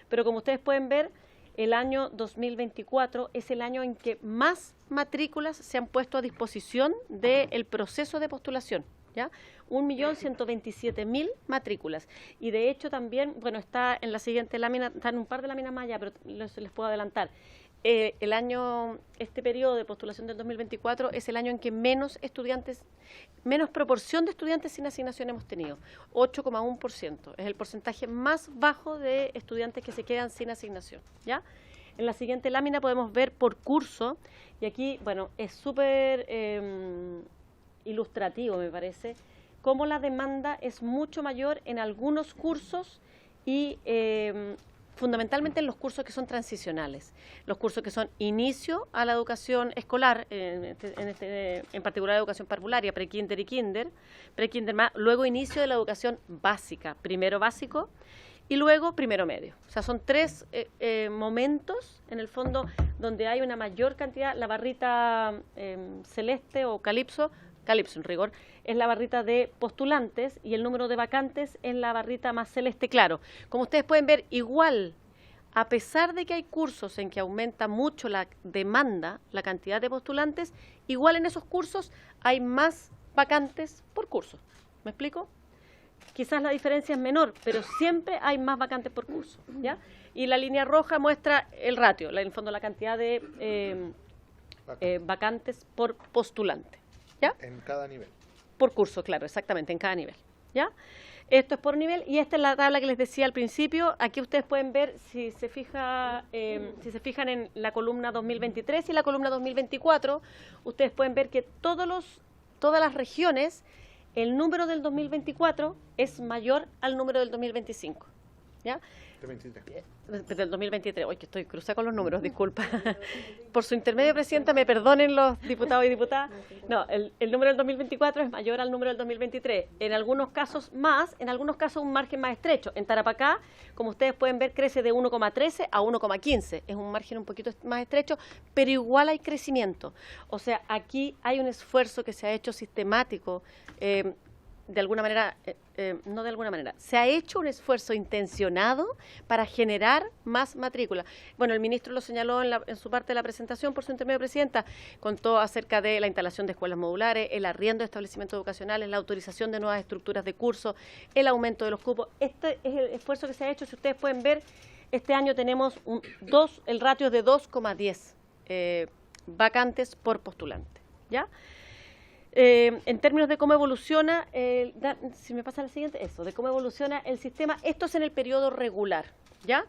Pero como ustedes pueden ver, el año 2024 es el año en que más matrículas se han puesto a disposición del proceso de postulación, ¿ya? 1.127.000 matrículas. Y de hecho también, bueno, está en la siguiente lámina, está en un par de láminas más allá, pero les puedo adelantar. Este periodo de postulación del 2024 es el año en que menos proporción de estudiantes sin asignación hemos tenido, 8,1%. Es el porcentaje más bajo de estudiantes que se quedan sin asignación, ¿ya? En la siguiente lámina podemos ver por curso, y aquí, bueno, es súper ilustrativo, me parece, cómo la demanda es mucho mayor en algunos cursos y fundamentalmente en los cursos que son transicionales, los cursos que son inicio a la educación escolar, en particular educación parvularia, pre-kinder y kinder, más, luego inicio de la educación básica, primero básico y luego primero medio. O sea, son 3 momentos, en el fondo, donde hay una mayor cantidad, la barrita celeste o calipso en rigor, es la barrita de postulantes y el número de vacantes es la barrita más celeste claro. Como ustedes pueden ver, igual a pesar de que hay cursos en que aumenta mucho la demanda, la cantidad de postulantes, igual en esos cursos hay más vacantes por curso. ¿Me explico? Quizás la diferencia es menor, pero siempre hay más vacantes por curso, ¿ya? Y la línea roja muestra el ratio, en el fondo la cantidad de vacantes por postulante, ¿ya? En cada nivel. Por curso, claro, exactamente, en cada nivel, ¿ya? Esto es por nivel y esta es la tabla que les decía al principio. Aquí ustedes pueden ver, si se fijan en la columna 2023 y la columna 2024, ustedes pueden ver que todas las regiones, el número del 2024 es mayor al número del 2025, ¿ya? Del 2023, hoy que estoy cruzada con los números, disculpa. Por su intermedio, Presidenta, me perdonen los diputados y diputadas. No, el número del 2024 es mayor al número del 2023. En algunos casos más, en algunos casos un margen más estrecho. En Tarapacá, como ustedes pueden ver, crece de 1,13 a 1,15. Es un margen un poquito más estrecho, pero igual hay crecimiento. O sea, aquí hay un esfuerzo que se ha hecho sistemático, de alguna manera, no de alguna manera, se ha hecho un esfuerzo intencionado para generar más matrícula. Bueno, el ministro lo señaló en su parte de la presentación, por su intermedio, Presidenta, contó acerca de la instalación de escuelas modulares, el arriendo de establecimientos educacionales, la autorización de nuevas estructuras de curso, el aumento de los cupos. Este es el esfuerzo que se ha hecho. Si ustedes pueden ver, este año tenemos el ratio es de 2,10 vacantes por postulante, ¿ya? En términos de cómo evoluciona, si me pasa la siguiente, de cómo evoluciona el sistema, esto es en el periodo regular, ¿ya?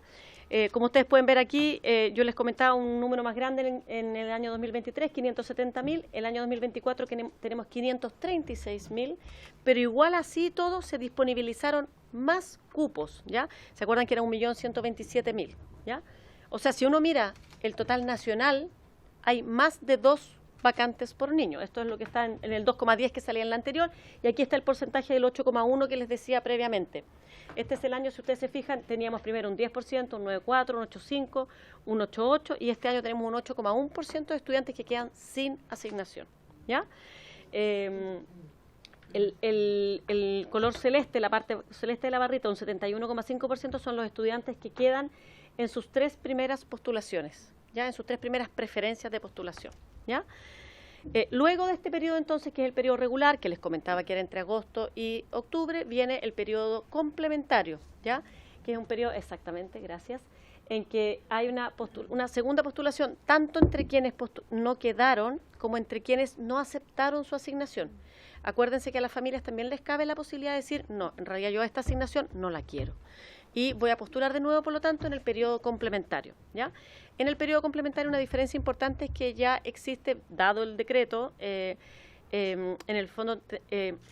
Como ustedes pueden ver aquí, yo les comentaba un número más grande en el año 2023, 570.000, el año 2024 tenemos 536.000, pero igual así todo se disponibilizaron más cupos, ¿ya? ¿Se acuerdan que era 1.127.000, ¿ya? O sea, si uno mira el total nacional, hay más de 2 vacantes por niño. Esto es lo que está en el 2,10 que salía en la anterior, y aquí está el porcentaje del 8,1 que les decía previamente. Este es el año, si ustedes se fijan, teníamos primero un 10%, un 9,4, un 8,5, un 8,8, y este año tenemos un 8,1% de estudiantes que quedan sin asignación, ¿ya? El color celeste, la parte celeste de la barrita, un 71,5% son los estudiantes que quedan en sus 3 primeras postulaciones, ¿ya? En sus 3 primeras preferencias de postulación, ¿ya? Luego de este periodo, entonces, que es el periodo regular, que les comentaba que era entre agosto y octubre, viene el periodo complementario, ¿ya? Que es un periodo, exactamente, gracias, en que hay una segunda postulación, tanto entre quienes no quedaron como entre quienes no aceptaron su asignación. Acuérdense que a las familias también les cabe la posibilidad de decir, no, en realidad yo esta asignación no la quiero. Y voy a postular de nuevo, por lo tanto, en el periodo complementario, ¿ya? En el periodo complementario una diferencia importante es que ya existe, dado el decreto, en el fondo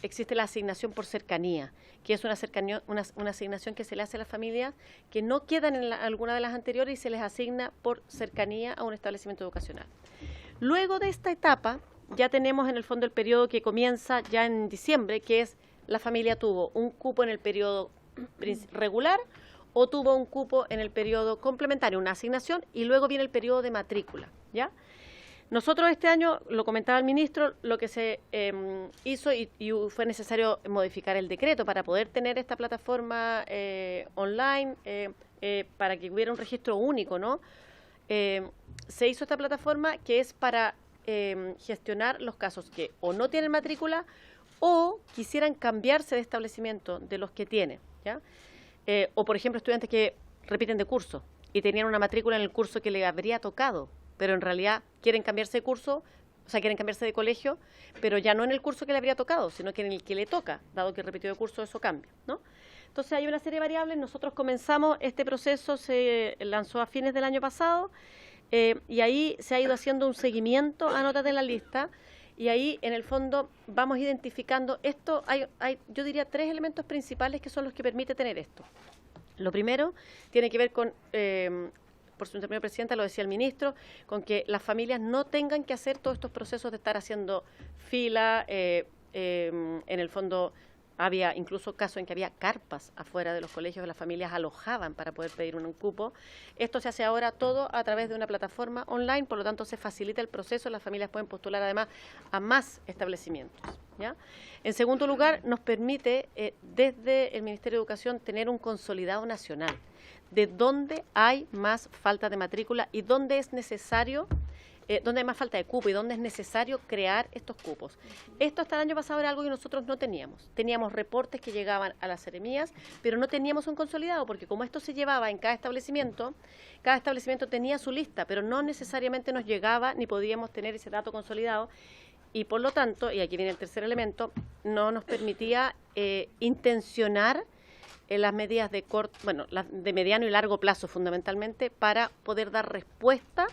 existe la asignación por cercanía, que es una asignación que se le hace a las familias que no quedan en alguna de las anteriores y se les asigna por cercanía a un establecimiento educacional. Luego de esta etapa, ya tenemos en el fondo el periodo que comienza ya en diciembre, que es la familia tuvo un cupo en el periodo regular o tuvo un cupo en el periodo complementario, una asignación, y luego viene el periodo de matrícula, ¿ya? Nosotros este año, lo comentaba el ministro, lo que se hizo y fue necesario modificar el decreto para poder tener esta plataforma online, para que hubiera un registro único, ¿no? Se hizo esta plataforma que es para gestionar los casos que o no tienen matrícula o quisieran cambiarse de establecimiento de los que tienen, ¿ya? O, por ejemplo, estudiantes que repiten de curso y tenían una matrícula en el curso que le habría tocado, pero en realidad quieren cambiarse de curso, o sea, quieren cambiarse de colegio, pero ya no en el curso que le habría tocado, sino que en el que le toca, dado que repitió de curso, eso cambia, ¿no? Entonces hay una serie de variables. Nosotros comenzamos este proceso, se lanzó a fines del año pasado, y ahí se ha ido haciendo un seguimiento, anótate en la lista, y ahí en el fondo vamos identificando esto. Hay yo diría 3 elementos principales que son los que permite tener esto. Lo primero tiene que ver con, por su intermedio, Presidenta, lo decía el ministro, con que las familias no tengan que hacer todos estos procesos de estar haciendo fila. En el fondo había incluso casos en que había carpas afuera de los colegios, las familias alojaban para poder pedir un cupo. Esto se hace ahora todo a través de una plataforma online, por lo tanto se facilita el proceso, las familias pueden postular además a más establecimientos, ¿ya? En segundo lugar, nos permite desde el Ministerio de Educación tener un consolidado nacional de dónde hay más falta de matrícula y dónde es necesario, dónde hay más falta de cupo y dónde es necesario crear estos cupos. Esto hasta el año pasado era algo que nosotros no teníamos. Teníamos reportes que llegaban a las seremías, pero no teníamos un consolidado, porque como esto se llevaba en cada establecimiento tenía su lista, pero no necesariamente nos llegaba ni podíamos tener ese dato consolidado. Y por lo tanto, y aquí viene el tercer elemento, no nos permitía intencionar las medidas de de mediano y largo plazo fundamentalmente, para poder dar respuesta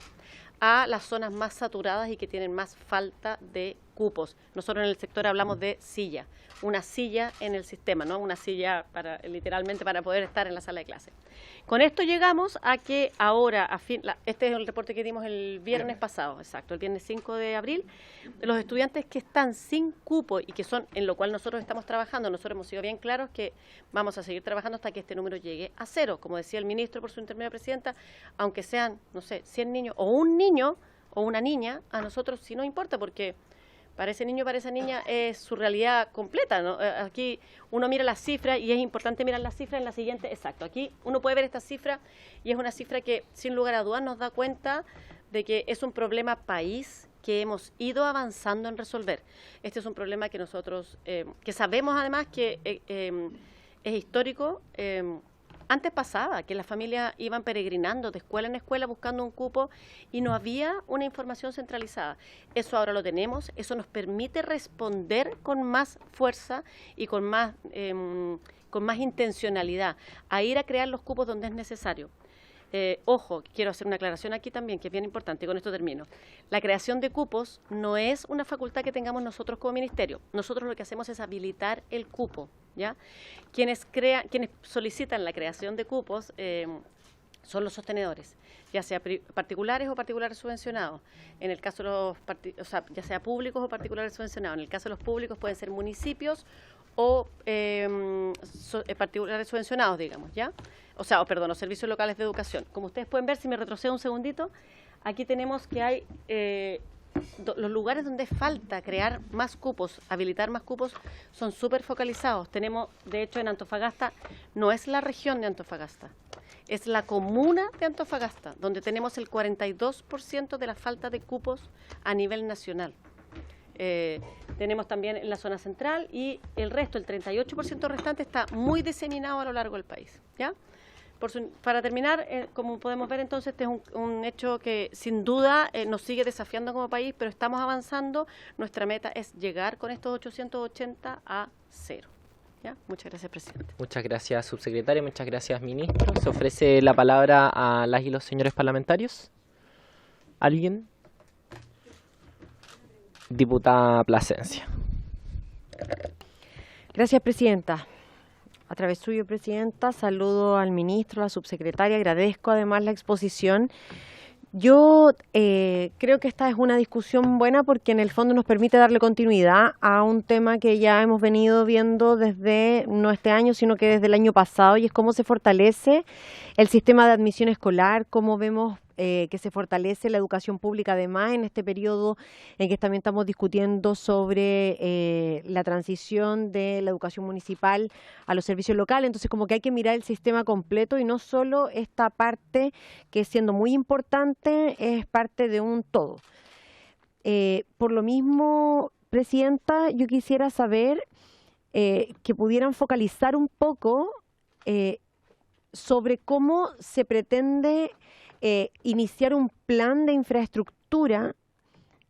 a las zonas más saturadas y que tienen más falta de cupos. Nosotros en el sector hablamos de silla, una silla en el sistema, ¿no? Una silla literalmente para poder estar en la sala de clase. Con esto llegamos a que ahora, este es el reporte que dimos el viernes pasado, exacto, el viernes 5 de abril, los estudiantes que están sin cupo y que son en lo cual nosotros estamos trabajando, nosotros hemos sido bien claros que vamos a seguir trabajando hasta que este número llegue a 0, como decía el ministro por su intermedio, presidenta, aunque sean, no sé, 100 niños o un niño o una niña, a nosotros sí nos importa, porque para ese niño, para esa niña, es su realidad completa, ¿no? Aquí uno mira las cifras y es importante mirar las cifras en la siguiente, exacto. Aquí uno puede ver esta cifra y es una cifra que, sin lugar a dudas, nos da cuenta de que es un problema país que hemos ido avanzando en resolver. Este es un problema que nosotros, que sabemos además que es histórico. Antes pasaba que las familias iban peregrinando de escuela en escuela buscando un cupo y no había una información centralizada. Eso ahora lo tenemos, eso nos permite responder con más fuerza y con más intencionalidad a ir a crear los cupos donde es necesario. Ojo, quiero hacer una aclaración aquí también, que es bien importante, y con esto termino. La creación de cupos no es una facultad que tengamos nosotros como ministerio. Nosotros lo que hacemos es habilitar el cupo, ¿ya? Quienes solicitan la creación de cupos son los sostenedores, ya sea particulares o particulares subvencionados. En el caso de los ya sea públicos o particulares subvencionados. En el caso de los públicos pueden ser municipios o particulares subvencionados, digamos, ¿ya? Los servicios locales de educación. Como ustedes pueden ver, si me retrocedo un segundito, aquí tenemos que hay los lugares donde falta crear más cupos, habilitar más cupos, son súper focalizados. Tenemos, de hecho, en Antofagasta, no es la región de Antofagasta, es la comuna de Antofagasta, donde tenemos el 42% de la falta de cupos a nivel nacional. Tenemos también en la zona central y el resto, el 38% restante, está muy diseminado a lo largo del país, ¿ya? Para terminar, como podemos ver entonces, este es un hecho que sin duda nos sigue desafiando como país, pero estamos avanzando. Nuestra meta es llegar con estos 880 a 0. ¿Ya? Muchas gracias, presidente. Muchas gracias, subsecretaria. Muchas gracias, ministro. Se ofrece la palabra a las y los señores parlamentarios. ¿Alguien? Diputada Plasencia. Gracias, presidenta. A través suyo, presidenta, saludo al ministro, a la subsecretaria, agradezco además la exposición. Yo creo que esta es una discusión buena porque en el fondo nos permite darle continuidad a un tema que ya hemos venido viendo desde no este año, sino que desde el año pasado, y es cómo se fortalece el sistema de admisión escolar, cómo vemos que se fortalece la educación pública además en este periodo en que también estamos discutiendo sobre la transición de la educación municipal a los servicios locales. Entonces como que hay que mirar el sistema completo y no solo esta parte que, siendo muy importante, es parte de un todo. Por lo mismo, presidenta, yo quisiera saber que pudieran focalizar un poco sobre cómo se pretende iniciar un plan de infraestructura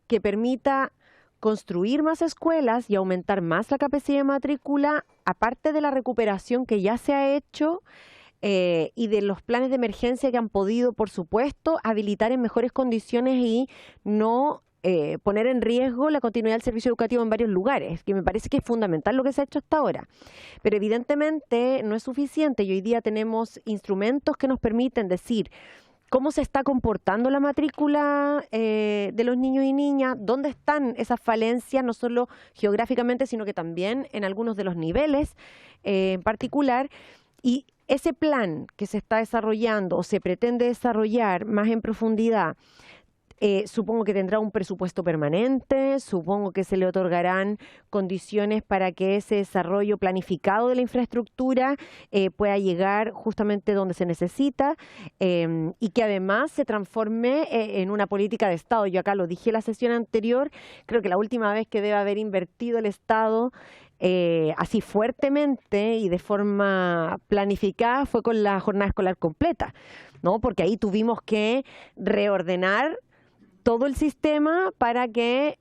que permita construir más escuelas y aumentar más la capacidad de matrícula, aparte de la recuperación que ya se ha hecho y de los planes de emergencia que han podido, por supuesto, habilitar en mejores condiciones y no poner en riesgo la continuidad del servicio educativo en varios lugares, que me parece que es fundamental lo que se ha hecho hasta ahora. Pero evidentemente no es suficiente y hoy día tenemos instrumentos que nos permiten decir cómo se está comportando la matrícula de los niños y niñas, dónde están esas falencias, no solo geográficamente, sino que también en algunos de los niveles en particular. Y ese plan que se está desarrollando o se pretende desarrollar más en profundidad, Supongo que tendrá un presupuesto permanente, supongo que se le otorgarán condiciones para que ese desarrollo planificado de la infraestructura pueda llegar justamente donde se necesita y que además se transforme en una política de Estado. Yo acá lo dije en la sesión anterior, creo que la última vez que debe haber invertido el Estado así fuertemente y de forma planificada fue con la jornada escolar completa, ¿no? Porque ahí tuvimos que reordenar todo el sistema para que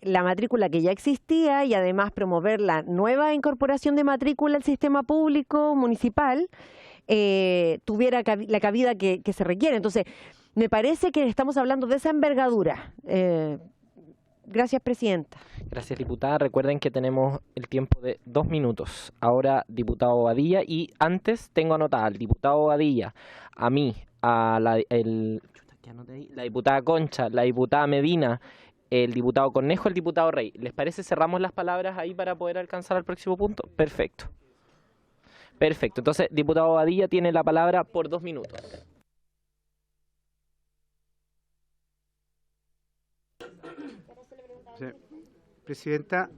la matrícula que ya existía y además promover la nueva incorporación de matrícula al sistema público municipal tuviera la cabida que se requiere. Entonces, me parece que estamos hablando de esa envergadura. Gracias, presidenta. Gracias, diputada. Recuerden que tenemos el tiempo de 2 minutos. Ahora, diputado Bobadilla, y antes tengo anotada al diputado Bobadilla, a mí, a la diputada Concha, la diputada Medina, el diputado Cornejo, el diputado Rey. ¿Les parece cerramos las palabras ahí para poder alcanzar al próximo punto? Perfecto. Perfecto. Entonces, diputado Bobadilla tiene la palabra por 2 minutos. Sí. Presidenta.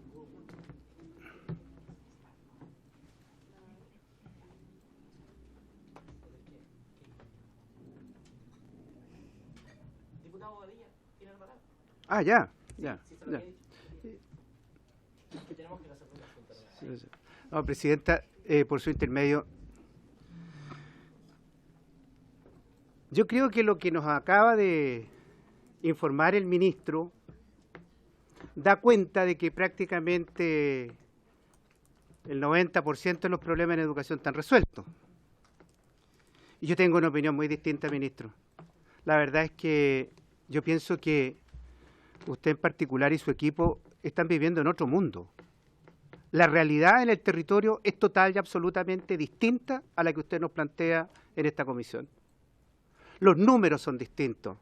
Ah, ya. No, presidenta, por su intermedio. Yo creo que lo que nos acaba de informar el ministro da cuenta de que prácticamente el 90% de los problemas en educación están resueltos. Y yo tengo una opinión muy distinta, ministro. La verdad es que yo pienso que usted en particular y su equipo están viviendo en otro mundo. La realidad en el territorio es total y absolutamente distinta a la que usted nos plantea en esta comisión. Los números son distintos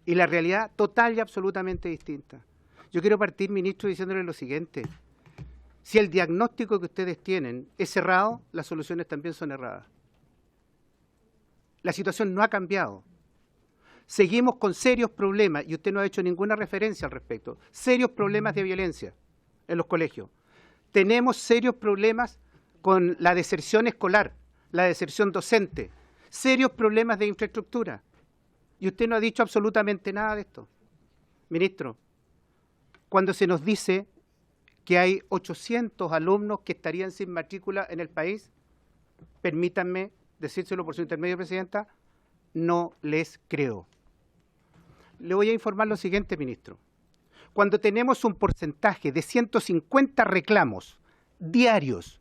y la realidad total y absolutamente distinta. Yo quiero partir, ministro, diciéndole lo siguiente. Si el diagnóstico que ustedes tienen es errado, las soluciones también son erradas. La situación no ha cambiado. Seguimos con serios problemas, y usted no ha hecho ninguna referencia al respecto, serios problemas de violencia en los colegios. Tenemos serios problemas con la deserción escolar, la deserción docente, serios problemas de infraestructura. Y usted no ha dicho absolutamente nada de esto. Ministro, cuando se nos dice que hay 800 alumnos que estarían sin matrícula en el país, permítanme decírselo por su intermedio, presidenta, no les creo. Le voy a informar lo siguiente, ministro. Cuando tenemos un porcentaje de 150 reclamos diarios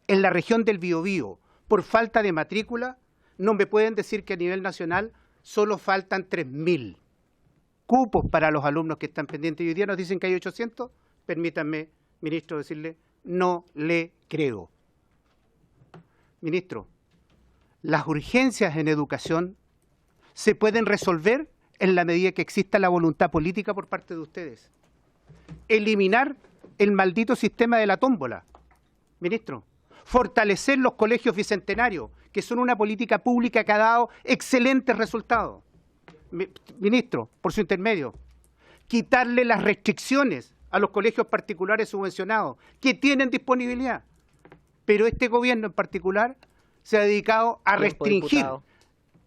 en la región del Biobío por falta de matrícula, no me pueden decir que a nivel nacional solo faltan 3.000 cupos para los alumnos que están pendientes. Y hoy día nos dicen que hay 800. Permítanme, ministro, decirle, no le creo. Ministro, las urgencias en educación se pueden resolver en la medida que exista la voluntad política por parte de ustedes. Eliminar el maldito sistema de la tómbola. Ministro, fortalecer los colegios bicentenarios, que son una política pública que ha dado excelentes resultados. Ministro, por su intermedio, quitarle las restricciones a los colegios particulares subvencionados, que tienen disponibilidad. Pero este gobierno en particular se ha dedicado a restringir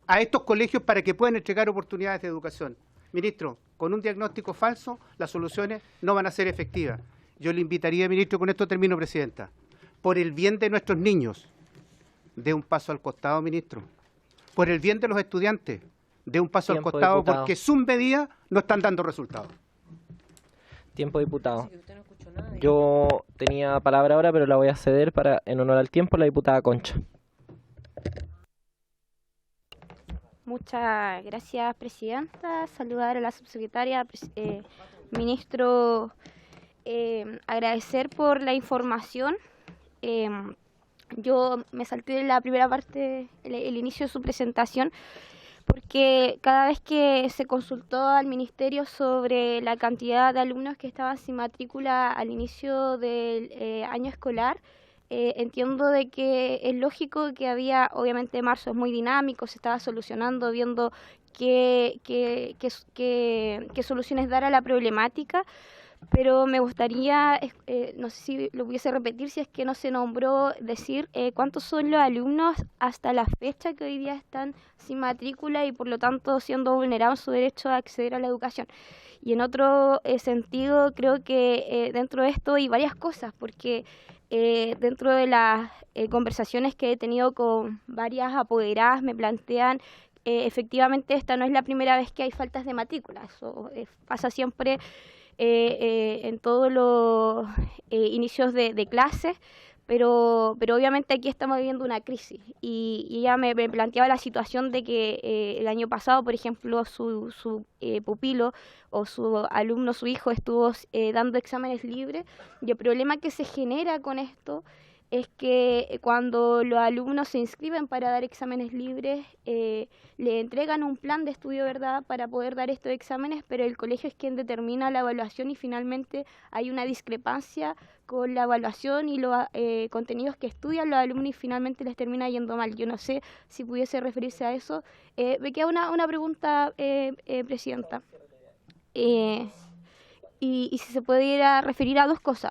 a estos colegios para que puedan entregar oportunidades de educación. Ministro, con un diagnóstico falso, las soluciones no van a ser efectivas. Yo le invitaría, ministro, con esto termino, presidenta, por el bien de nuestros niños, dé un paso al costado, ministro. Por el bien de los estudiantes, dé un paso al costado, diputado, porque sus medidas no están dando resultados. Tiempo, diputado. Yo tenía palabra ahora, pero la voy a ceder para, en honor al tiempo, la diputada Concha. Muchas gracias, presidenta. Saludar a la subsecretaria, ministro, agradecer por la información. Yo me salté en la primera parte, el inicio de su presentación, porque cada vez que se consultó al ministerio sobre la cantidad de alumnos que estaban sin matrícula al inicio del año escolar, entiendo de que es lógico que había, obviamente marzo es muy dinámico, se estaba solucionando, viendo qué soluciones dar a la problemática, pero me gustaría, no sé si lo pudiese repetir, si es que no se nombró, decir cuántos son los alumnos hasta la fecha que hoy día están sin matrícula y por lo tanto siendo vulnerados su derecho a acceder a la educación. Y en otro sentido, creo que dentro de esto hay varias cosas, porque dentro de las conversaciones que he tenido con varias apoderadas me plantean efectivamente esta no es la primera vez que hay faltas de matrícula, eso pasa siempre en todos los inicios de clases, pero obviamente aquí estamos viviendo una crisis y ella me planteaba la situación de que el año pasado, por ejemplo, su pupilo o su alumno, su hijo, estuvo dando exámenes libres y el problema que se genera con esto es que cuando los alumnos se inscriben para dar exámenes libres, le entregan un plan de estudio, ¿verdad?, para poder dar estos exámenes, pero el colegio es quien determina la evaluación y finalmente hay una discrepancia con la evaluación y los contenidos que estudian los alumnos y finalmente les termina yendo mal. Yo no sé si pudiese referirse a eso. Me queda una pregunta, Presidenta. Y si se pudiera referir a dos cosas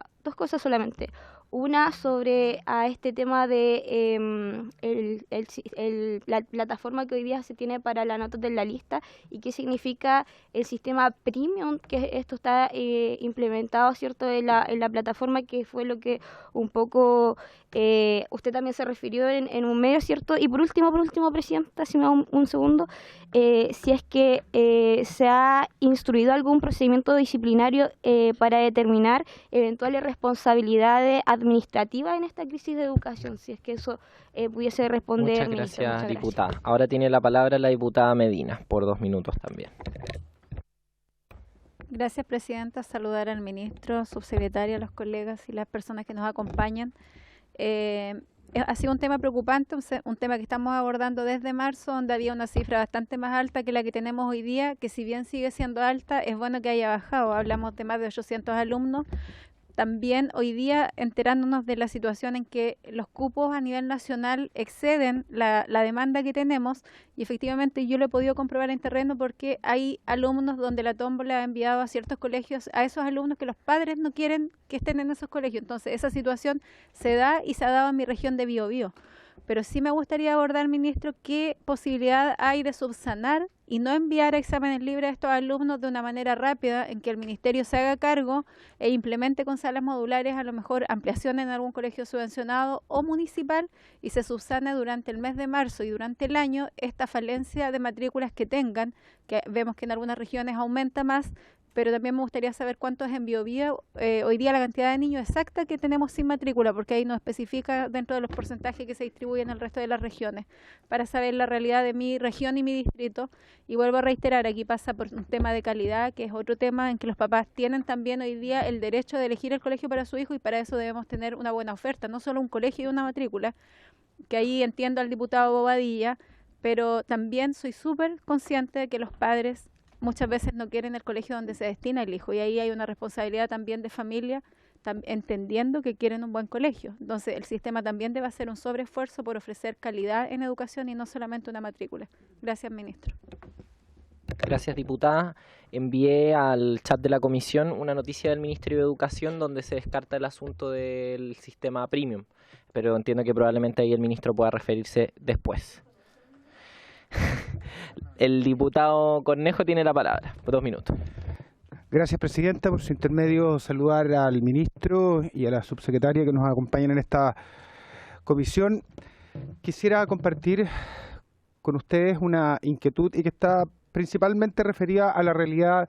solamente. Una sobre a este tema de la plataforma que hoy día se tiene para la nota de la lista y qué significa el sistema premium, que esto está implementado, ¿cierto?, en la plataforma, que fue lo que un poco usted también se refirió en un medio, ¿cierto? Y por último, Presidenta, si me da un segundo, si es que se ha instruido algún procedimiento disciplinario para determinar eventuales responsabilidades administrativas en esta crisis de educación, si es que eso pudiese responder. Muchas gracias, diputada. Ahora tiene la palabra la diputada Medina, por 2 minutos también. Gracias, Presidenta. Saludar al ministro, subsecretario, a los colegas y las personas que nos acompañan. Ha sido un tema preocupante, un tema que estamos abordando desde marzo, donde había una cifra bastante más alta que la que tenemos hoy día, que si bien sigue siendo alta, es bueno que haya bajado. Hablamos de más de 800 alumnos. También hoy día enterándonos de la situación en que los cupos a nivel nacional exceden la demanda que tenemos, y efectivamente yo lo he podido comprobar en terreno porque hay alumnos donde la tómbola ha enviado a ciertos colegios a esos alumnos que los padres no quieren que estén en esos colegios. Entonces esa situación se da y se ha dado en mi región de Biobío. Pero sí me gustaría abordar, ministro, qué posibilidad hay de subsanar y no enviar a exámenes libres a estos alumnos de una manera rápida, en que el ministerio se haga cargo e implemente con salas modulares, a lo mejor ampliación en algún colegio subvencionado o municipal, y se subsane durante el mes de marzo y durante el año esta falencia de matrículas que tengan, que vemos que en algunas regiones aumenta más, pero también me gustaría saber cuánto es en Biobío hoy día la cantidad de niños exacta que tenemos sin matrícula, porque ahí no especifica dentro de los porcentajes que se distribuyen en el resto de las regiones, para saber la realidad de mi región y mi distrito. Y vuelvo a reiterar, aquí pasa por un tema de calidad, que es otro tema en que los papás tienen también hoy día el derecho de elegir el colegio para su hijo, y para eso debemos tener una buena oferta, no solo un colegio y una matrícula, que ahí entiendo al diputado Bobadilla, pero también soy súper consciente de que los padres muchas veces no quieren el colegio donde se destina el hijo, y ahí hay una responsabilidad también de familia, entendiendo que quieren un buen colegio. Entonces el sistema también debe hacer un sobreesfuerzo por ofrecer calidad en educación y no solamente una matrícula. Gracias, ministro. Gracias, diputada. Envié al chat de la comisión una noticia del Ministerio de Educación donde se descarta el asunto del sistema premium, pero entiendo que probablemente ahí el ministro pueda referirse después. El diputado Cornejo tiene la palabra, por 2 minutos. Gracias, Presidenta. Por su intermedio, saludar al ministro y a la subsecretaria que nos acompañan en esta comisión. Quisiera compartir con ustedes una inquietud y que está principalmente referida a la realidad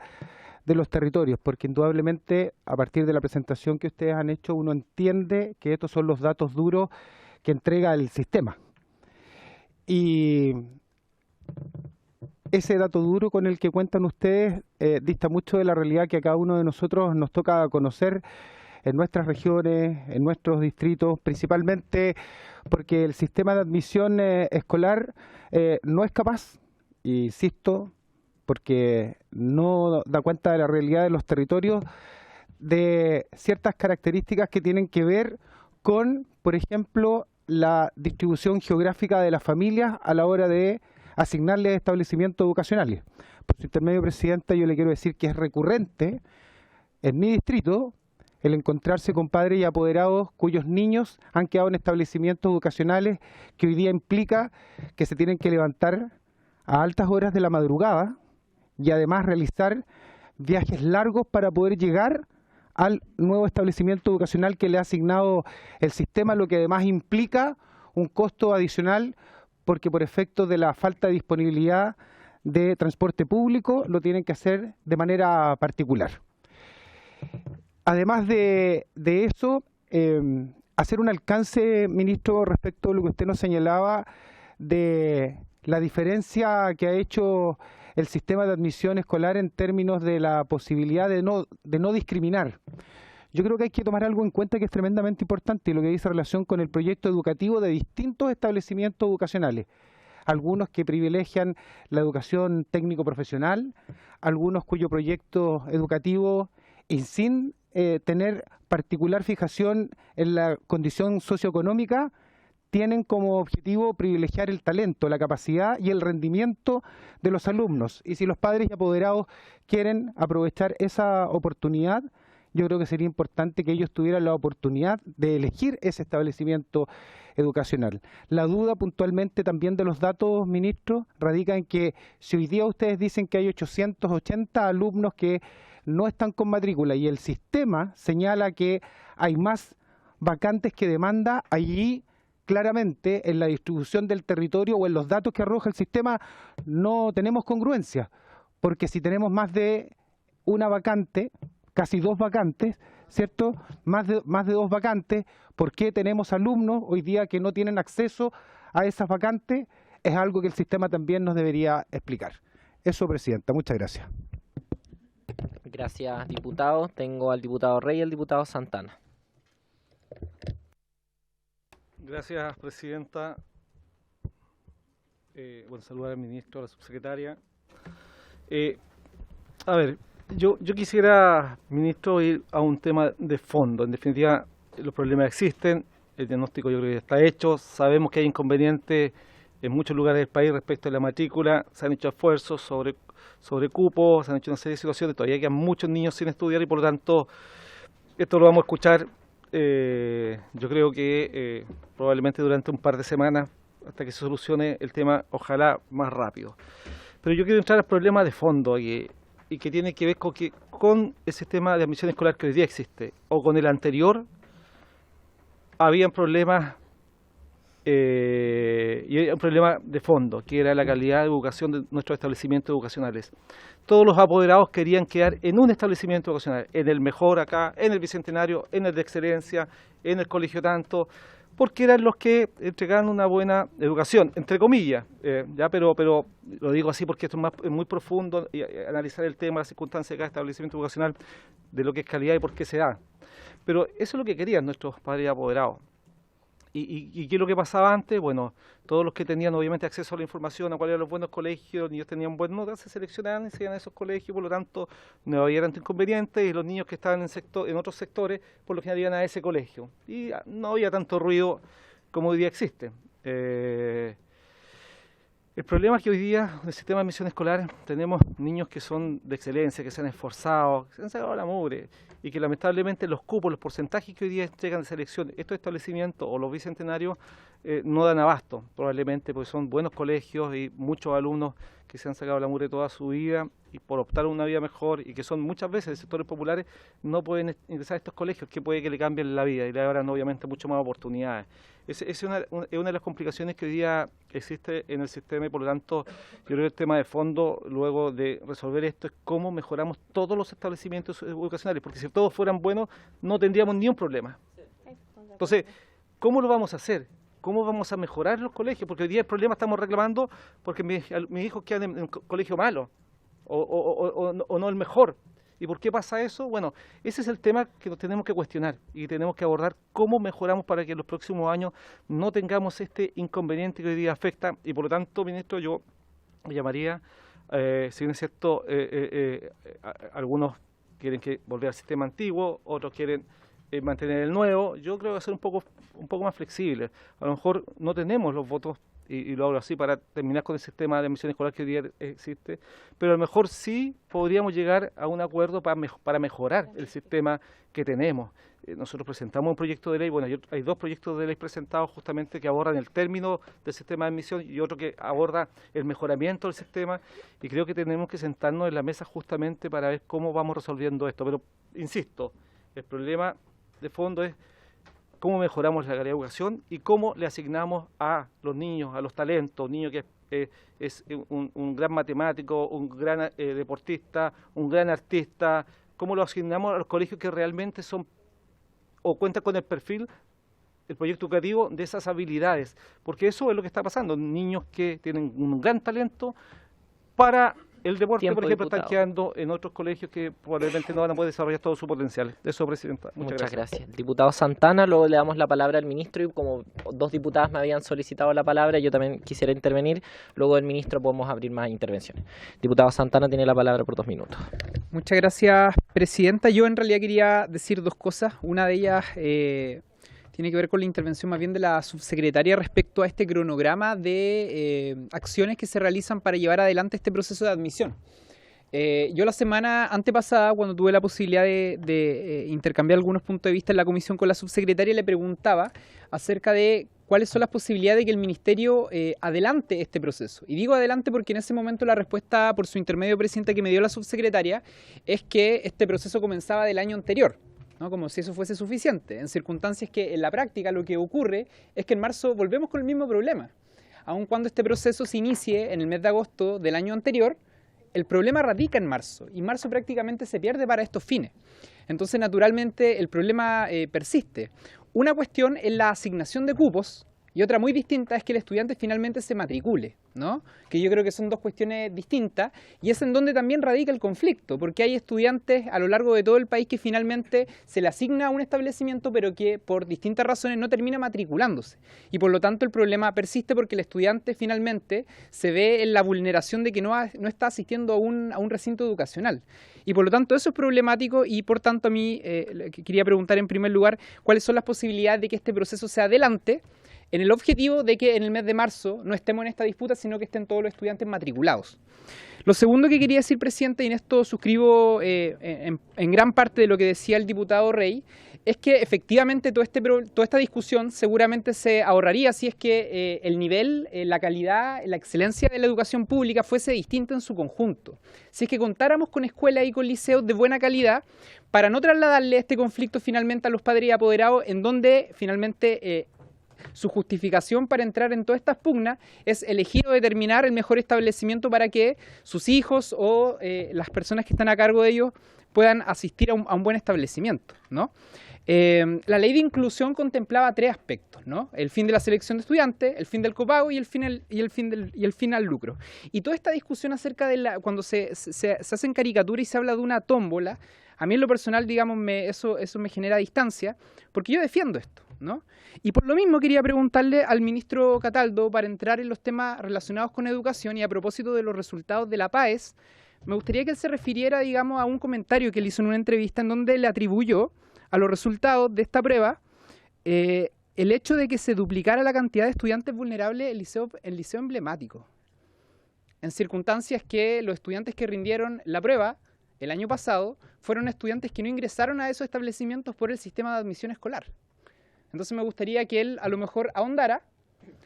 de los territorios, porque indudablemente a partir de la presentación que ustedes han hecho uno entiende que estos son los datos duros que entrega el sistema. Y ese dato duro con el que cuentan ustedes dista mucho de la realidad que a cada uno de nosotros nos toca conocer en nuestras regiones, en nuestros distritos, principalmente porque el sistema de admisión escolar no es capaz, insisto, porque no da cuenta de la realidad de los territorios, de ciertas características que tienen que ver con, por ejemplo, la distribución geográfica de las familias a la hora de asignarle a establecimientos educacionales. Por su intermedio, Presidenta, yo le quiero decir que es recurrente en mi distrito el encontrarse con padres y apoderados cuyos niños han quedado en establecimientos educacionales que hoy día implica que se tienen que levantar a altas horas de la madrugada y además realizar viajes largos para poder llegar al nuevo establecimiento educacional que le ha asignado el sistema, lo que además implica un costo adicional porque por efecto de la falta de disponibilidad de transporte público lo tienen que hacer de manera particular. Además de eso, hacer un alcance, ministro, respecto a lo que usted nos señalaba de la diferencia que ha hecho el sistema de admisión escolar en términos de la posibilidad de no discriminar. Yo creo que hay que tomar algo en cuenta que es tremendamente importante y lo que dice relación con el proyecto educativo de distintos establecimientos educacionales. Algunos que privilegian la educación técnico-profesional, algunos cuyo proyecto educativo y sin tener particular fijación en la condición socioeconómica, tienen como objetivo privilegiar el talento, la capacidad y el rendimiento de los alumnos. Y si los padres y apoderados quieren aprovechar esa oportunidad, yo creo que sería importante que ellos tuvieran la oportunidad de elegir ese establecimiento educacional. La duda puntualmente también de los datos, ministro, radica en que si hoy día ustedes dicen que hay 880 alumnos que no están con matrícula y el sistema señala que hay más vacantes que demanda, allí claramente en la distribución del territorio o en los datos que arroja el sistema no tenemos congruencia, porque si tenemos más de una vacante, casi 2 vacantes, ¿cierto? Más de 2 vacantes, ¿por qué tenemos alumnos hoy día que no tienen acceso a esas vacantes? Es algo que el sistema también nos debería explicar. Eso, Presidenta. Muchas gracias. Gracias, diputado. Tengo al diputado Rey y al diputado Santana. Gracias, Presidenta. Bueno, saludar al ministro, a la subsecretaria. A ver, yo quisiera, ministro, ir a un tema de fondo. En definitiva, los problemas existen, el diagnóstico yo creo que está hecho, sabemos que hay inconvenientes en muchos lugares del país respecto a la matrícula, se han hecho esfuerzos sobre cupos, se han hecho una serie de situaciones, todavía quedan muchos niños sin estudiar y por lo tanto esto lo vamos a escuchar yo creo que probablemente durante un par de semanas hasta que se solucione el tema, ojalá más rápido. Pero yo quiero entrar al problema de fondo y que tiene que ver con el sistema de admisión escolar que hoy día existe o con el anterior habían problemas y hay un problema de fondo, que era la calidad de educación de nuestros establecimientos educacionales. Todos los apoderados querían quedar en un establecimiento educacional, en el mejor acá, en el Bicentenario, en el de excelencia, en el Colegio Tanto, porque eran los que entregaban una buena educación, entre comillas, ya, pero lo digo así porque esto es muy profundo, y analizar el tema, las circunstancias de cada establecimiento educacional, de lo que es calidad y por qué se da. Pero eso es lo que querían nuestros padres y apoderados. ¿Y qué es lo que pasaba antes? Bueno, todos los que tenían obviamente acceso a la información, a cuáles eran los buenos colegios, los niños tenían buenas notas, se seleccionaban y se iban a esos colegios, por lo tanto no había tanto inconveniente y los niños que estaban en otros sectores, por lo general iban a ese colegio. Y no había tanto ruido como hoy día existe. El problema es que hoy día en el sistema de admisión escolar tenemos niños que son de excelencia, que se han esforzado, que se han sacado la mugre y que lamentablemente los cupos, los porcentajes que hoy día entregan de selección estos establecimientos o los bicentenarios no dan abasto, probablemente porque son buenos colegios y muchos alumnos que se han sacado la mugre toda su vida y por optar a una vida mejor y que son muchas veces de sectores populares no pueden ingresar a estos colegios que puede que le cambien la vida y le abran obviamente mucho más oportunidades. Es una de las complicaciones que hoy día existe en el sistema y por lo tanto yo creo que el tema de fondo luego de resolver esto es cómo mejoramos todos los establecimientos educacionales, porque si todos fueran buenos no tendríamos ni un problema. Entonces, ¿cómo lo vamos a hacer? ¿Cómo vamos a mejorar los colegios? Porque hoy día el problema estamos reclamando porque mis hijos quedan en un colegio malo o no el mejor. ¿Y por qué pasa eso? Bueno, ese es el tema que nos tenemos que cuestionar y tenemos que abordar cómo mejoramos para que en los próximos años no tengamos este inconveniente que hoy día afecta. Y por lo tanto, ministro, yo llamaría, si bien es cierto, algunos quieren que volver al sistema antiguo, otros quieren mantener el nuevo, yo creo que va a ser un poco más flexible. A lo mejor no tenemos los votos y lo hablo así para terminar con el sistema de admisión escolar que hoy día existe, pero a lo mejor sí podríamos llegar a un acuerdo para mejorar el sistema que tenemos. Nosotros presentamos un proyecto de ley, bueno, hay 2 proyectos de ley presentados justamente que abordan el término del sistema de admisión y otro que aborda el mejoramiento del sistema, y creo que tenemos que sentarnos en la mesa justamente para ver cómo vamos resolviendo esto. Pero, insisto, el problema de fondo es cómo mejoramos la calidad de educación y cómo le asignamos a los niños, a los talentos, niño que es un gran matemático, un gran deportista, un gran artista, cómo lo asignamos a los colegios que realmente son o cuentan con el perfil, el proyecto educativo de esas habilidades, porque eso es lo que está pasando, niños que tienen un gran talento para el deporte, por ejemplo, están quedando en otros colegios que probablemente no van a poder desarrollar todo su potencial. Eso, Presidenta. Muchas gracias. Diputado Santana, luego le damos la palabra al ministro y como 2 diputadas me habían solicitado la palabra, yo también quisiera intervenir, luego del ministro podemos abrir más intervenciones. Diputado Santana tiene la palabra por 2 minutos. Muchas gracias, Presidenta. Yo en realidad quería decir 2 cosas. Una de ellas tiene que ver con la intervención más bien de la subsecretaria respecto a este cronograma de acciones que se realizan para llevar adelante este proceso de admisión. Yo la semana antepasada, cuando tuve la posibilidad de intercambiar algunos puntos de vista en la comisión con la subsecretaria, le preguntaba acerca de cuáles son las posibilidades de que el Ministerio adelante este proceso. Y digo adelante porque en ese momento la respuesta por su intermedio, Presidenta, que me dio la subsecretaria es que este proceso comenzaba del año anterior, ¿no? Como si eso fuese suficiente, en circunstancias que en la práctica lo que ocurre es que en marzo volvemos con el mismo problema. Aun cuando este proceso se inicie en el mes de agosto del año anterior, el problema radica en marzo, y marzo prácticamente se pierde para estos fines. Entonces, naturalmente, el problema persiste. Una cuestión es la asignación de cupos, y otra muy distinta es que el estudiante finalmente se matricule, ¿no? Que yo creo que son 2 cuestiones distintas, y es en donde también radica el conflicto, porque hay estudiantes a lo largo de todo el país que finalmente se le asigna a un establecimiento, pero que por distintas razones no termina matriculándose. Y por lo tanto el problema persiste porque el estudiante finalmente se ve en la vulneración de que no está asistiendo a un recinto educacional. Y por lo tanto eso es problemático, y por tanto a mí quería preguntar en primer lugar cuáles son las posibilidades de que este proceso se adelante, en el objetivo de que en el mes de marzo no estemos en esta disputa, sino que estén todos los estudiantes matriculados. Lo segundo que quería decir, Presidente, y en esto suscribo en gran parte de lo que decía el diputado Rey, es que efectivamente toda esta discusión seguramente se ahorraría si es que el nivel, la calidad, la excelencia de la educación pública fuese distinta en su conjunto. Si es que contáramos con escuelas y con liceos de buena calidad, para no trasladarle este conflicto finalmente a los padres y apoderados, en donde finalmente su justificación para entrar en todas estas pugnas es elegir o determinar el mejor establecimiento para que sus hijos o las personas que están a cargo de ellos puedan asistir a un buen establecimiento, ¿no? La ley de inclusión contemplaba 3 aspectos, ¿no? El fin de la selección de estudiantes, el fin del copago y el fin al lucro. Y toda esta discusión acerca de cuando se hacen caricaturas y se habla de una tómbola, a mí en lo personal, digamos, eso me genera distancia, porque yo defiendo esto, ¿no? Y por lo mismo quería preguntarle al ministro Cataldo, para entrar en los temas relacionados con educación y a propósito de los resultados de la PAES, me gustaría que él se refiriera, digamos, a un comentario que él hizo en una entrevista en donde le atribuyó a los resultados de esta prueba el hecho de que se duplicara la cantidad de estudiantes vulnerables en liceo emblemático, en circunstancias que los estudiantes que rindieron la prueba el año pasado fueron estudiantes que no ingresaron a esos establecimientos por el sistema de admisión escolar. Entonces me gustaría que él a lo mejor ahondara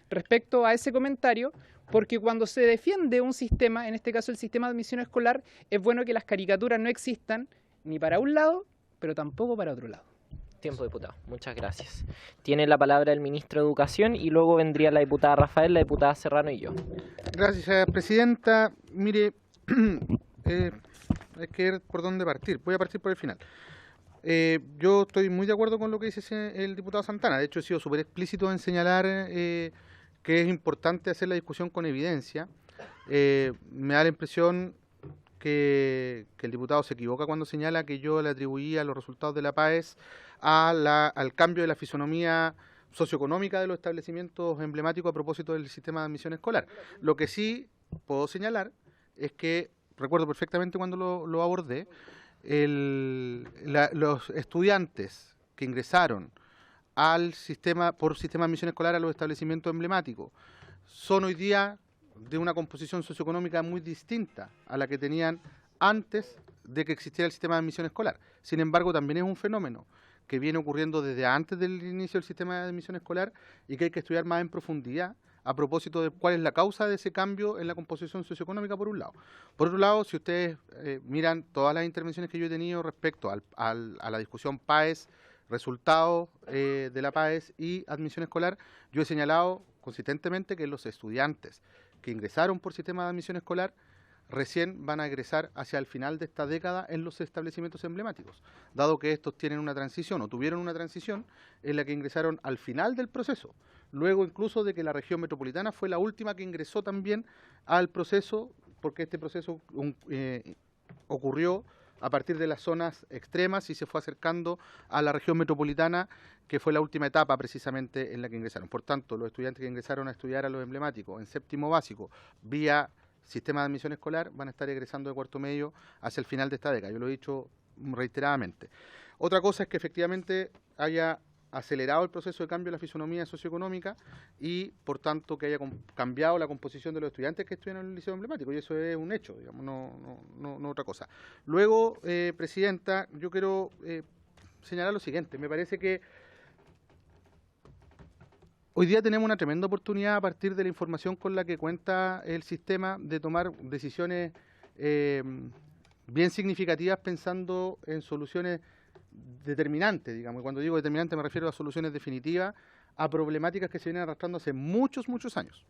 respecto a ese comentario, porque cuando se defiende un sistema, en este caso el sistema de admisión escolar, es bueno que las caricaturas no existan ni para un lado, pero tampoco para otro lado. Tiempo, diputado. Muchas gracias. Tiene la palabra el ministro de Educación y luego vendría la diputada Rafael, la diputada Serrano y yo. Gracias, Presidenta. Mire, hay que ver por dónde partir. Voy a partir por el final. Yo estoy muy de acuerdo con lo que dice el diputado Santana. De hecho, he sido súper explícito en señalar que es importante hacer la discusión con evidencia. Me da la impresión que el diputado se equivoca cuando señala que yo le atribuía los resultados de la PAES al cambio de la fisonomía socioeconómica de los establecimientos emblemáticos a propósito del sistema de admisión escolar. Lo que sí puedo señalar es que, recuerdo perfectamente cuando lo abordé, los estudiantes que ingresaron al sistema de admisión escolar a los establecimientos emblemáticos son hoy día de una composición socioeconómica muy distinta a la que tenían antes de que existiera el sistema de admisión escolar. Sin embargo, también es un fenómeno que viene ocurriendo desde antes del inicio del sistema de admisión escolar y que hay que estudiar más en profundidad a propósito de cuál es la causa de ese cambio en la composición socioeconómica, por un lado. Por otro lado, si ustedes miran todas las intervenciones que yo he tenido respecto a la discusión PAES, resultados de la PAES y admisión escolar, yo he señalado consistentemente que los estudiantes que ingresaron por sistema de admisión escolar recién van a egresar hacia el final de esta década en los establecimientos emblemáticos, dado que estos tienen una transición o tuvieron una transición en la que ingresaron al final del proceso, luego incluso de que la región metropolitana fue la última que ingresó también al proceso, porque este proceso ocurrió a partir de las zonas extremas y se fue acercando a la región metropolitana, que fue la última etapa precisamente en la que ingresaron. Por tanto, los estudiantes que ingresaron a estudiar a los emblemáticos en séptimo básico vía sistema de admisión escolar van a estar egresando de cuarto medio hacia el final de esta década. Yo lo he dicho reiteradamente. Otra cosa es que efectivamente haya acelerado el proceso de cambio de la fisonomía socioeconómica y, por tanto, que haya cambiado la composición de los estudiantes que estudian en el liceo emblemático, y eso es un hecho, digamos, no otra cosa. Luego, Presidenta, yo quiero señalar lo siguiente. Me parece que hoy día tenemos una tremenda oportunidad a partir de la información con la que cuenta el sistema de tomar decisiones bien significativas pensando en soluciones determinantes, digamos. Y cuando digo determinante me refiero a soluciones definitivas a problemáticas que se vienen arrastrando hace muchos años.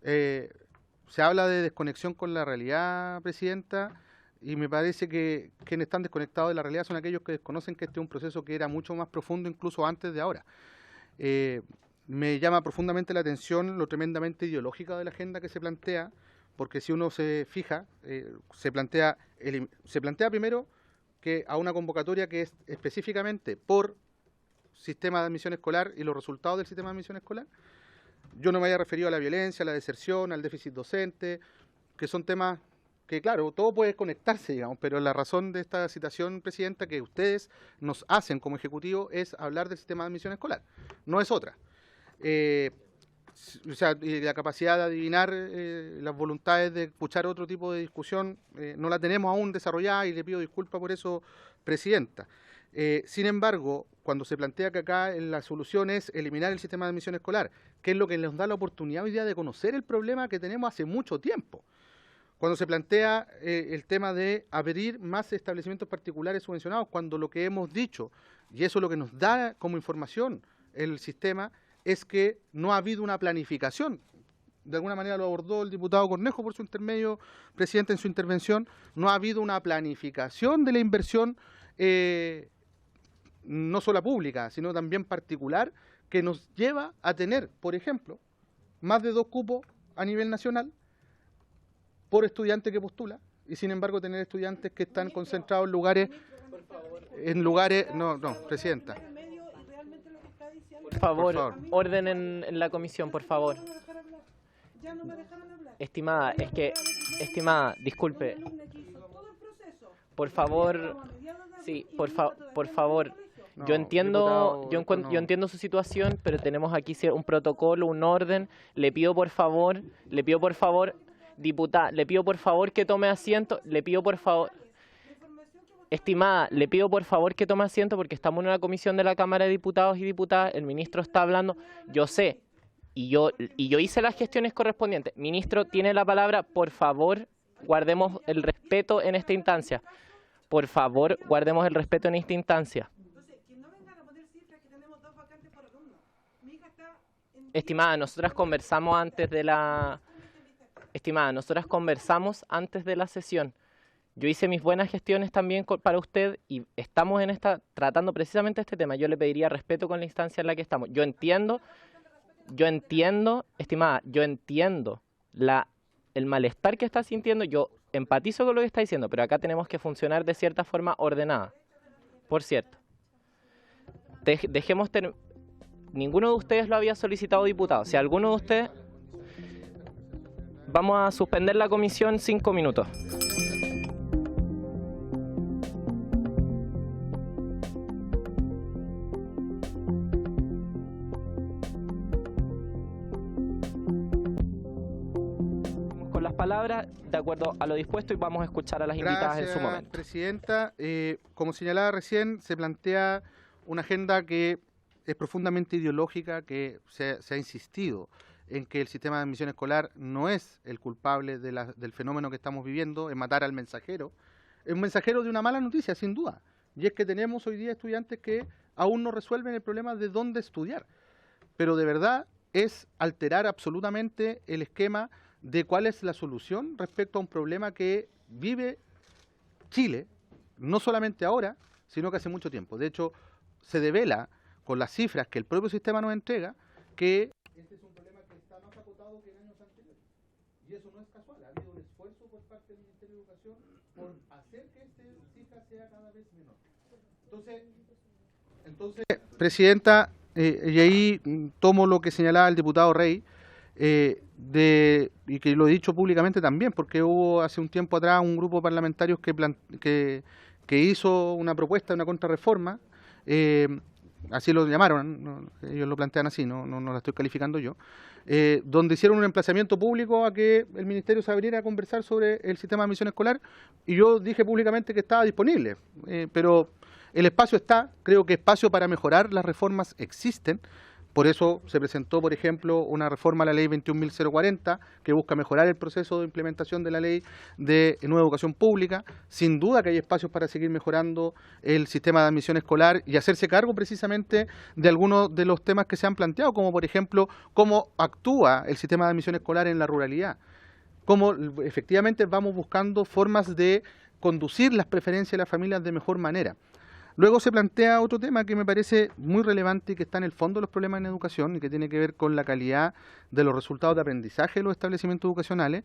Se habla de desconexión con la realidad, Presidenta, y me parece que quienes están desconectados de la realidad son aquellos que desconocen que este es un proceso que era mucho más profundo incluso antes de ahora. Me llama profundamente la atención lo tremendamente ideológica de la agenda que se plantea, porque si uno se fija, se plantea primero que a una convocatoria que es específicamente por sistema de admisión escolar y los resultados del sistema de admisión escolar. Yo no me había referido a la violencia, a la deserción, al déficit docente, que son temas que, claro, todo puede conectarse, digamos, pero la razón de esta citación, Presidenta, que ustedes nos hacen como Ejecutivo es hablar del sistema de admisión escolar, no es otra. O sea, la capacidad de adivinar las voluntades de escuchar otro tipo de discusión no la tenemos aún desarrollada y le pido disculpas por eso, Presidenta. Sin embargo, cuando se plantea que acá la solución es eliminar el sistema de admisión escolar, que es lo que nos da la oportunidad hoy día de conocer el problema que tenemos hace mucho tiempo, cuando se plantea el tema de abrir más establecimientos particulares subvencionados, cuando lo que hemos dicho, y eso es lo que nos da como información el sistema, es que no ha habido una planificación. De alguna manera lo abordó el diputado Cornejo por su intermedio, Presidente, en su intervención. No ha habido una planificación de la inversión, no solo pública, sino también particular, que nos lleva a tener, por ejemplo, más de 2 cupos a nivel nacional por estudiante que postula, y sin embargo tener estudiantes que están concentrados en lugares... No, Presidenta. Por favor, orden en la comisión, por favor. Estimada, disculpe. Por favor, sí, por favor. Yo entiendo, yo entiendo su situación, pero tenemos aquí un protocolo, un orden. Le pido por favor, diputada, le pido por favor que tome asiento, Estimada, le pido por favor que tome asiento porque estamos en una comisión de la Cámara de Diputados y Diputadas, el ministro está hablando, yo sé, y yo hice las gestiones correspondientes. Ministro, tiene la palabra, por favor, guardemos el respeto en esta instancia. Por favor, guardemos el respeto en esta instancia. Estimada, nosotras conversamos antes de la sesión. Yo hice mis buenas gestiones también para usted y estamos tratando precisamente este tema. Yo le pediría respeto con la instancia en la que estamos. Yo entiendo, estimada, yo entiendo el malestar que está sintiendo, yo empatizo con lo que está diciendo, pero acá tenemos que funcionar de cierta forma ordenada. Por cierto, ninguno de ustedes lo había solicitado, diputado. Si alguno de ustedes... Vamos a suspender la comisión 5 minutos. palabra de acuerdo a lo dispuesto y vamos a escuchar a las invitadas en su momento. Gracias, presidenta. Como señalaba recién, se plantea una agenda que es profundamente ideológica, que se ha insistido en que el sistema de admisión escolar no es el culpable del fenómeno que estamos viviendo, en matar al mensajero. Es un mensajero de una mala noticia, sin duda. Y es que tenemos hoy día estudiantes que aún no resuelven el problema de dónde estudiar. Pero de verdad es alterar absolutamente el esquema de cuál es la solución respecto a un problema que vive Chile, no solamente ahora, sino que hace mucho tiempo. De hecho, se devela con las cifras que el propio sistema nos entrega que este es un problema que está más acotado que en años anteriores. Y eso no es casual, ha habido un esfuerzo por parte del Ministerio de Educación por hacer que esta cifra sea cada vez menor. Entonces presidenta, y ahí tomo lo que señalaba el diputado Rey, y que lo he dicho públicamente también, porque hubo hace un tiempo atrás un grupo de parlamentarios que hizo una propuesta de una contrarreforma, así lo llamaron, ¿no? Ellos lo plantean así, no la estoy calificando yo, donde hicieron un emplazamiento público a que el Ministerio se abriera a conversar sobre el sistema de admisión escolar, y yo dije públicamente que estaba disponible, pero el espacio está, creo que espacio para mejorar las reformas existen. Por eso se presentó, por ejemplo, una reforma a la ley 21.040 que busca mejorar el proceso de implementación de la ley de nueva educación pública. Sin duda que hay espacios para seguir mejorando el sistema de admisión escolar y hacerse cargo precisamente de algunos de los temas que se han planteado, como por ejemplo, cómo actúa el sistema de admisión escolar en la ruralidad, cómo efectivamente vamos buscando formas de conducir las preferencias de las familias de mejor manera. Luego se plantea otro tema que me parece muy relevante y que está en el fondo de los problemas en educación y que tiene que ver con la calidad de los resultados de aprendizaje de los establecimientos educacionales.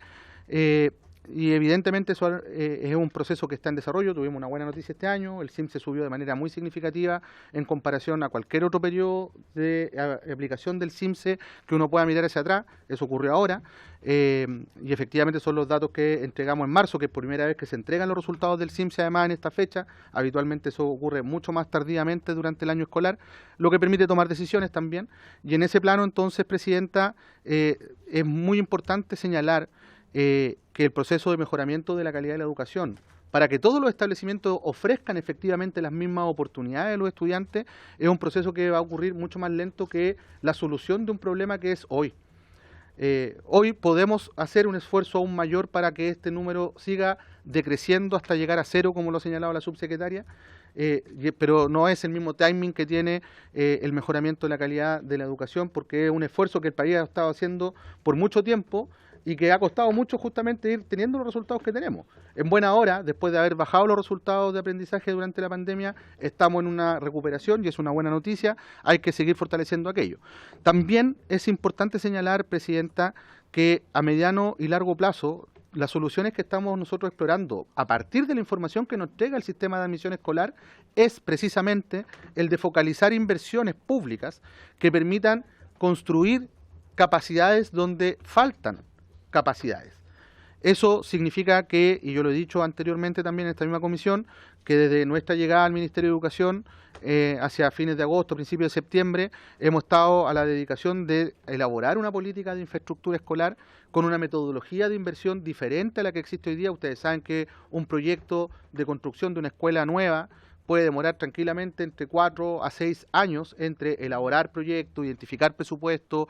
Y evidentemente eso es un proceso que está en desarrollo. Tuvimos una buena noticia este año, el CIMSE subió de manera muy significativa en comparación a cualquier otro periodo de aplicación del CIMSE que uno pueda mirar hacia atrás. Eso ocurrió ahora, y efectivamente son los datos que entregamos en marzo, que es por primera vez que se entregan los resultados del CIMSE además en esta fecha. Habitualmente eso ocurre mucho más tardíamente durante el año escolar, lo que permite tomar decisiones también. Y en ese plano entonces, presidenta, es muy importante señalar que el proceso de mejoramiento de la calidad de la educación, para que todos los establecimientos ofrezcan efectivamente las mismas oportunidades a los estudiantes, es un proceso que va a ocurrir mucho más lento que la solución de un problema que es hoy. Hoy podemos hacer un esfuerzo aún mayor para que este número siga decreciendo hasta llegar a cero, como lo ha señalado la subsecretaria, pero no es el mismo timing que tiene el mejoramiento de la calidad de la educación, porque es un esfuerzo que el país ha estado haciendo por mucho tiempo y que ha costado mucho justamente ir teniendo los resultados que tenemos. En buena hora, después de haber bajado los resultados de aprendizaje durante la pandemia, estamos en una recuperación y es una buena noticia, hay que seguir fortaleciendo aquello. También es importante señalar, presidenta, que a mediano y largo plazo, las soluciones que estamos nosotros explorando a partir de la información que nos entrega el sistema de admisión escolar es precisamente el de focalizar inversiones públicas que permitan construir capacidades donde faltan capacidades. Eso significa que, y yo lo he dicho anteriormente también en esta misma comisión, que desde nuestra llegada al Ministerio de Educación hacia fines de agosto, principios de septiembre, hemos estado a la dedicación de elaborar una política de infraestructura escolar con una metodología de inversión diferente a la que existe hoy día. Ustedes saben que un proyecto de construcción de una escuela nueva puede demorar tranquilamente entre 4 a 6 años entre elaborar proyectos, identificar presupuesto,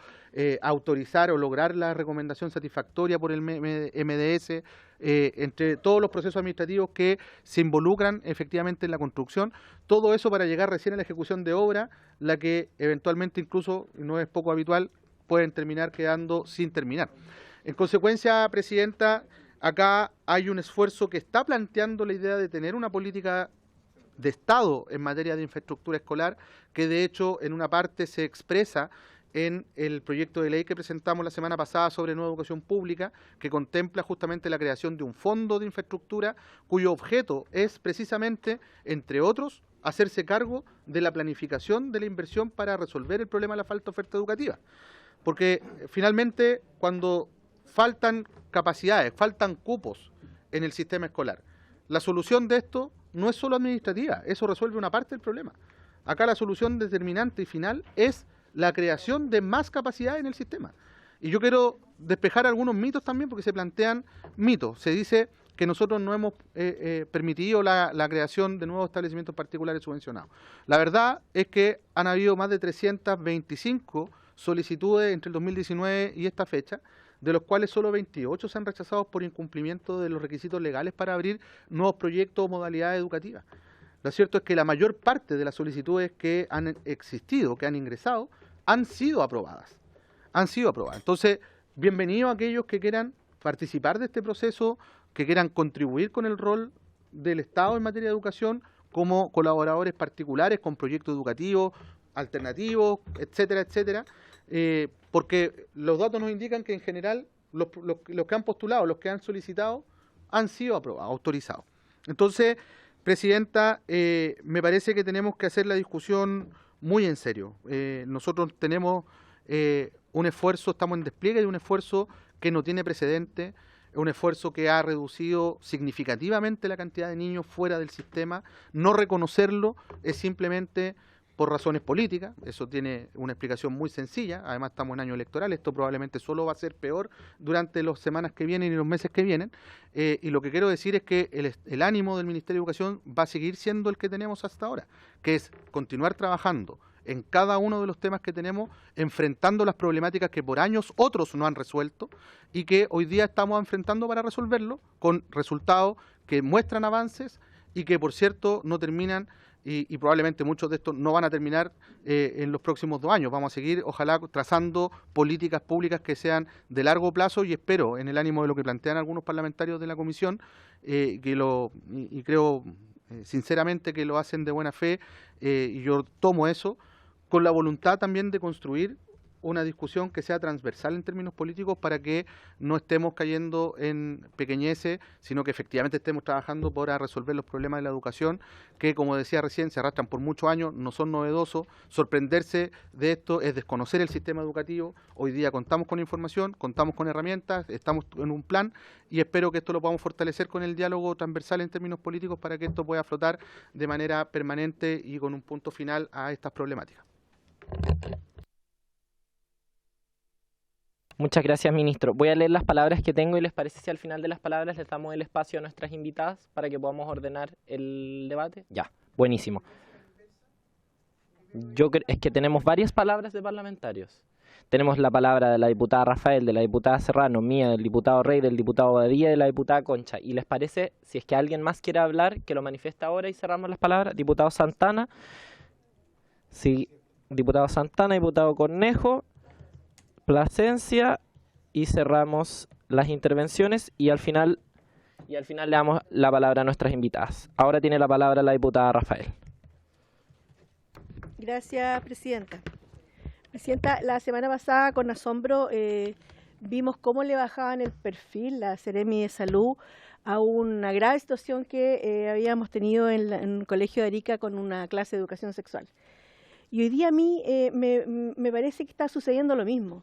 autorizar o lograr la recomendación satisfactoria por el MDS, entre todos los procesos administrativos que se involucran efectivamente en la construcción, todo eso para llegar recién a la ejecución de obra, la que eventualmente incluso, no es poco habitual, pueden terminar quedando sin terminar. En consecuencia, presidenta, acá hay un esfuerzo que está planteando la idea de tener una política de Estado en materia de infraestructura escolar, que de hecho en una parte se expresa en el proyecto de ley que presentamos la semana pasada sobre nueva educación pública, que contempla justamente la creación de un fondo de infraestructura cuyo objeto es precisamente, entre otros, hacerse cargo de la planificación de la inversión para resolver el problema de la falta de oferta educativa. Porque finalmente, cuando faltan capacidades, faltan cupos en el sistema escolar, la solución de esto no es solo administrativa, eso resuelve una parte del problema. Acá la solución determinante y final es la creación de más capacidad en el sistema. Y yo quiero despejar algunos mitos también, porque se plantean mitos. Se dice que nosotros no hemos permitido la creación de nuevos establecimientos particulares subvencionados. La verdad es que han habido más de 325 solicitudes entre el 2019 y esta fecha, de los cuales solo 28 se han rechazado por incumplimiento de los requisitos legales para abrir nuevos proyectos o modalidades educativas. Lo cierto es que la mayor parte de las solicitudes que han existido, que han ingresado, han sido aprobadas. Entonces, bienvenidos a aquellos que quieran participar de este proceso, que quieran contribuir con el rol del Estado en materia de educación como colaboradores particulares con proyectos educativos, alternativos, etcétera, etcétera, porque los datos nos indican que en general los que han postulado, los que han solicitado, han sido aprobados, autorizados. Entonces, Presidenta, me parece que tenemos que hacer la discusión muy en serio. Nosotros tenemos un esfuerzo, estamos en despliegue de un esfuerzo que no tiene precedente, un esfuerzo que ha reducido significativamente la cantidad de niños fuera del sistema. No reconocerlo es simplemente por razones políticas, eso tiene una explicación muy sencilla, además estamos en año electoral, esto probablemente solo va a ser peor durante las semanas que vienen y los meses que vienen, y lo que quiero decir es que el ánimo del Ministerio de Educación va a seguir siendo el que tenemos hasta ahora, que es continuar trabajando en cada uno de los temas que tenemos, enfrentando las problemáticas que por años otros no han resuelto y que hoy día estamos enfrentando para resolverlo con resultados que muestran avances y que, por cierto, no terminan y probablemente muchos de estos no van a terminar en los próximos 2 años. Vamos a seguir, ojalá, trazando políticas públicas que sean de largo plazo y espero, en el ánimo de lo que plantean algunos parlamentarios de la Comisión, y creo sinceramente que lo hacen de buena fe, y yo tomo eso, con la voluntad también de construir una discusión que sea transversal en términos políticos para que no estemos cayendo en pequeñeces, sino que efectivamente estemos trabajando para resolver los problemas de la educación, que, como decía recién, se arrastran por muchos años, no son novedosos. Sorprenderse de esto es desconocer el sistema educativo. Hoy día contamos con información, contamos con herramientas, estamos en un plan y espero que esto lo podamos fortalecer con el diálogo transversal en términos políticos para que esto pueda flotar de manera permanente y con un punto final a estas problemáticas. Muchas gracias, ministro. Voy a leer las palabras que tengo y les parece si al final de las palabras les damos el espacio a nuestras invitadas para que podamos ordenar el debate. Ya, buenísimo. Es que tenemos varias palabras de parlamentarios. Tenemos la palabra de la diputada Rafael, de la diputada Serrano, mía, del diputado Rey, del diputado Badilla y de la diputada Concha. Y les parece, si es que alguien más quiere hablar, que lo manifieste ahora y cerramos las palabras. Diputado Santana. Sí, diputado Santana, diputado Cornejo, Plasencia, y cerramos las intervenciones y al final le damos la palabra a nuestras invitadas. Ahora tiene la palabra la diputada Rafael. Gracias, Presidenta. Presidenta, la semana pasada con asombro vimos cómo le bajaban el perfil la Seremi de Salud a una grave situación que habíamos tenido en un colegio de Arica con una clase de educación sexual. Y hoy día a mí me parece que está sucediendo lo mismo.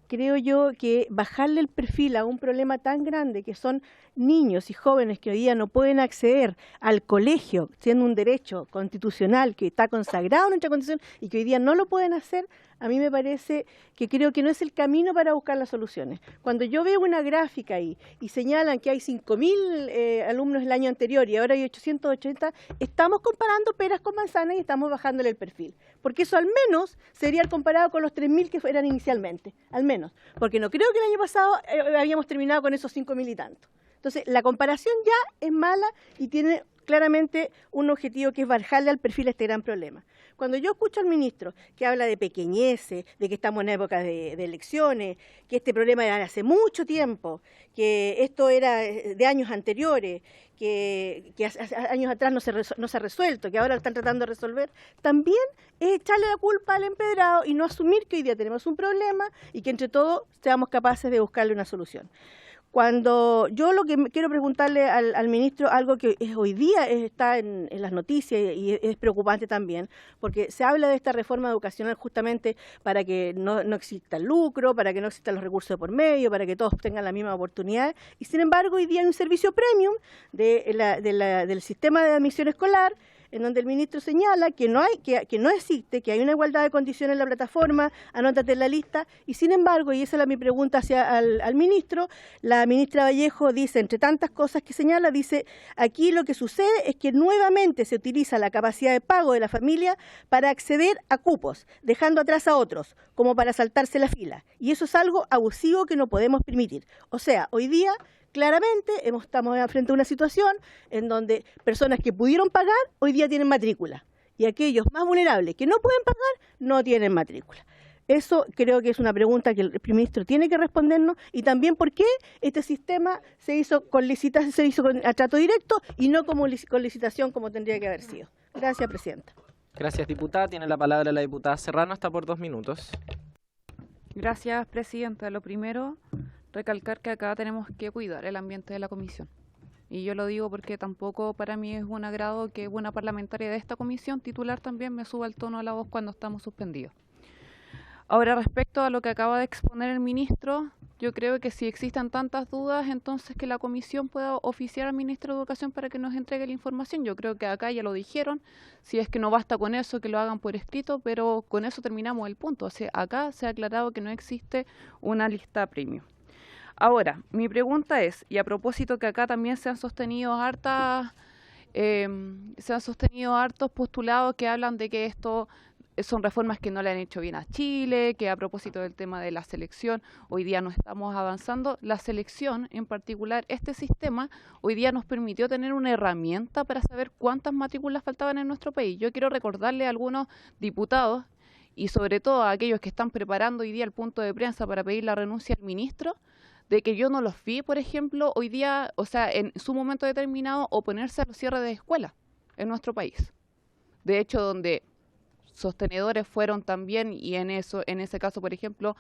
Creo yo que bajarle el perfil a un problema tan grande que son niños y jóvenes que hoy día no pueden acceder al colegio, siendo un derecho constitucional que está consagrado en nuestra Constitución y que hoy día no lo pueden hacer, a mí me parece que creo que no es el camino para buscar las soluciones. Cuando yo veo una gráfica ahí y señalan que hay 5.000 alumnos el año anterior y ahora hay 880, estamos comparando peras con manzanas y estamos bajándole el perfil. Porque eso al menos sería comparado con los 3.000 que eran inicialmente, al menos. Porque no creo que el año pasado habíamos terminado con esos 5.000 y tanto. Entonces, la comparación ya es mala y tiene claramente un objetivo que es bajarle al perfil a este gran problema. Cuando yo escucho al ministro que habla de pequeñeces, de que estamos en época de elecciones, que este problema era de hace mucho tiempo, que esto era de años anteriores, que hace años atrás no se ha resuelto, que ahora lo están tratando de resolver, también es echarle la culpa al empedrado y no asumir que hoy día tenemos un problema y que entre todos seamos capaces de buscarle una solución. Cuando yo lo que quiero preguntarle al ministro, algo que hoy día está en las noticias y es preocupante también, porque se habla de esta reforma educacional justamente para que no exista el lucro, para que no existan los recursos de por medio, para que todos tengan la misma oportunidad, y sin embargo hoy día hay un servicio premium del sistema de admisión escolar en donde el ministro señala que no existe, que hay una igualdad de condiciones en la plataforma, anótate en la lista, y sin embargo, y esa es mi pregunta al ministro, la ministra Vallejo dice, entre tantas cosas que señala, dice, aquí lo que sucede es que nuevamente se utiliza la capacidad de pago de la familia para acceder a cupos, dejando atrás a otros, como para saltarse la fila, y eso es algo abusivo que no podemos permitir. O sea, hoy día claramente estamos frente a una situación en donde personas que pudieron pagar hoy día tienen matrícula y aquellos más vulnerables que no pueden pagar no tienen matrícula. Eso creo que es una pregunta que el ministro tiene que respondernos, y también por qué este sistema se hizo a trato directo y no con licitación como tendría que haber sido. Gracias, presidenta. Gracias, diputada. Tiene la palabra la diputada Serrano, hasta por 2 minutos. Gracias, presidenta. Lo primero, recalcar que acá tenemos que cuidar el ambiente de la comisión. Y yo lo digo porque tampoco para mí es un agrado que una parlamentaria de esta comisión titular también me suba el tono de la voz cuando estamos suspendidos. Ahora, respecto a lo que acaba de exponer el ministro, yo creo que si existen tantas dudas, entonces que la comisión pueda oficiar al ministro de Educación para que nos entregue la información. Yo creo que acá ya lo dijeron, si es que no basta con eso, que lo hagan por escrito, pero con eso terminamos el punto. O sea, acá se ha aclarado que no existe una lista premium. Ahora, mi pregunta es, y a propósito que acá también se han sostenido hartos postulados que hablan de que esto son reformas que no le han hecho bien a Chile, que a propósito del tema de la selección, hoy día no estamos avanzando. La selección, en particular, este sistema, hoy día nos permitió tener una herramienta para saber cuántas matrículas faltaban en nuestro país. Yo quiero recordarle a algunos diputados, y sobre todo a aquellos que están preparando hoy día el punto de prensa para pedir la renuncia al ministro, de que yo no los vi, por ejemplo, hoy día, o sea, en su momento determinado, oponerse a los cierres de escuelas en nuestro país. De hecho, donde sostenedores fueron también, y en ese caso, por ejemplo,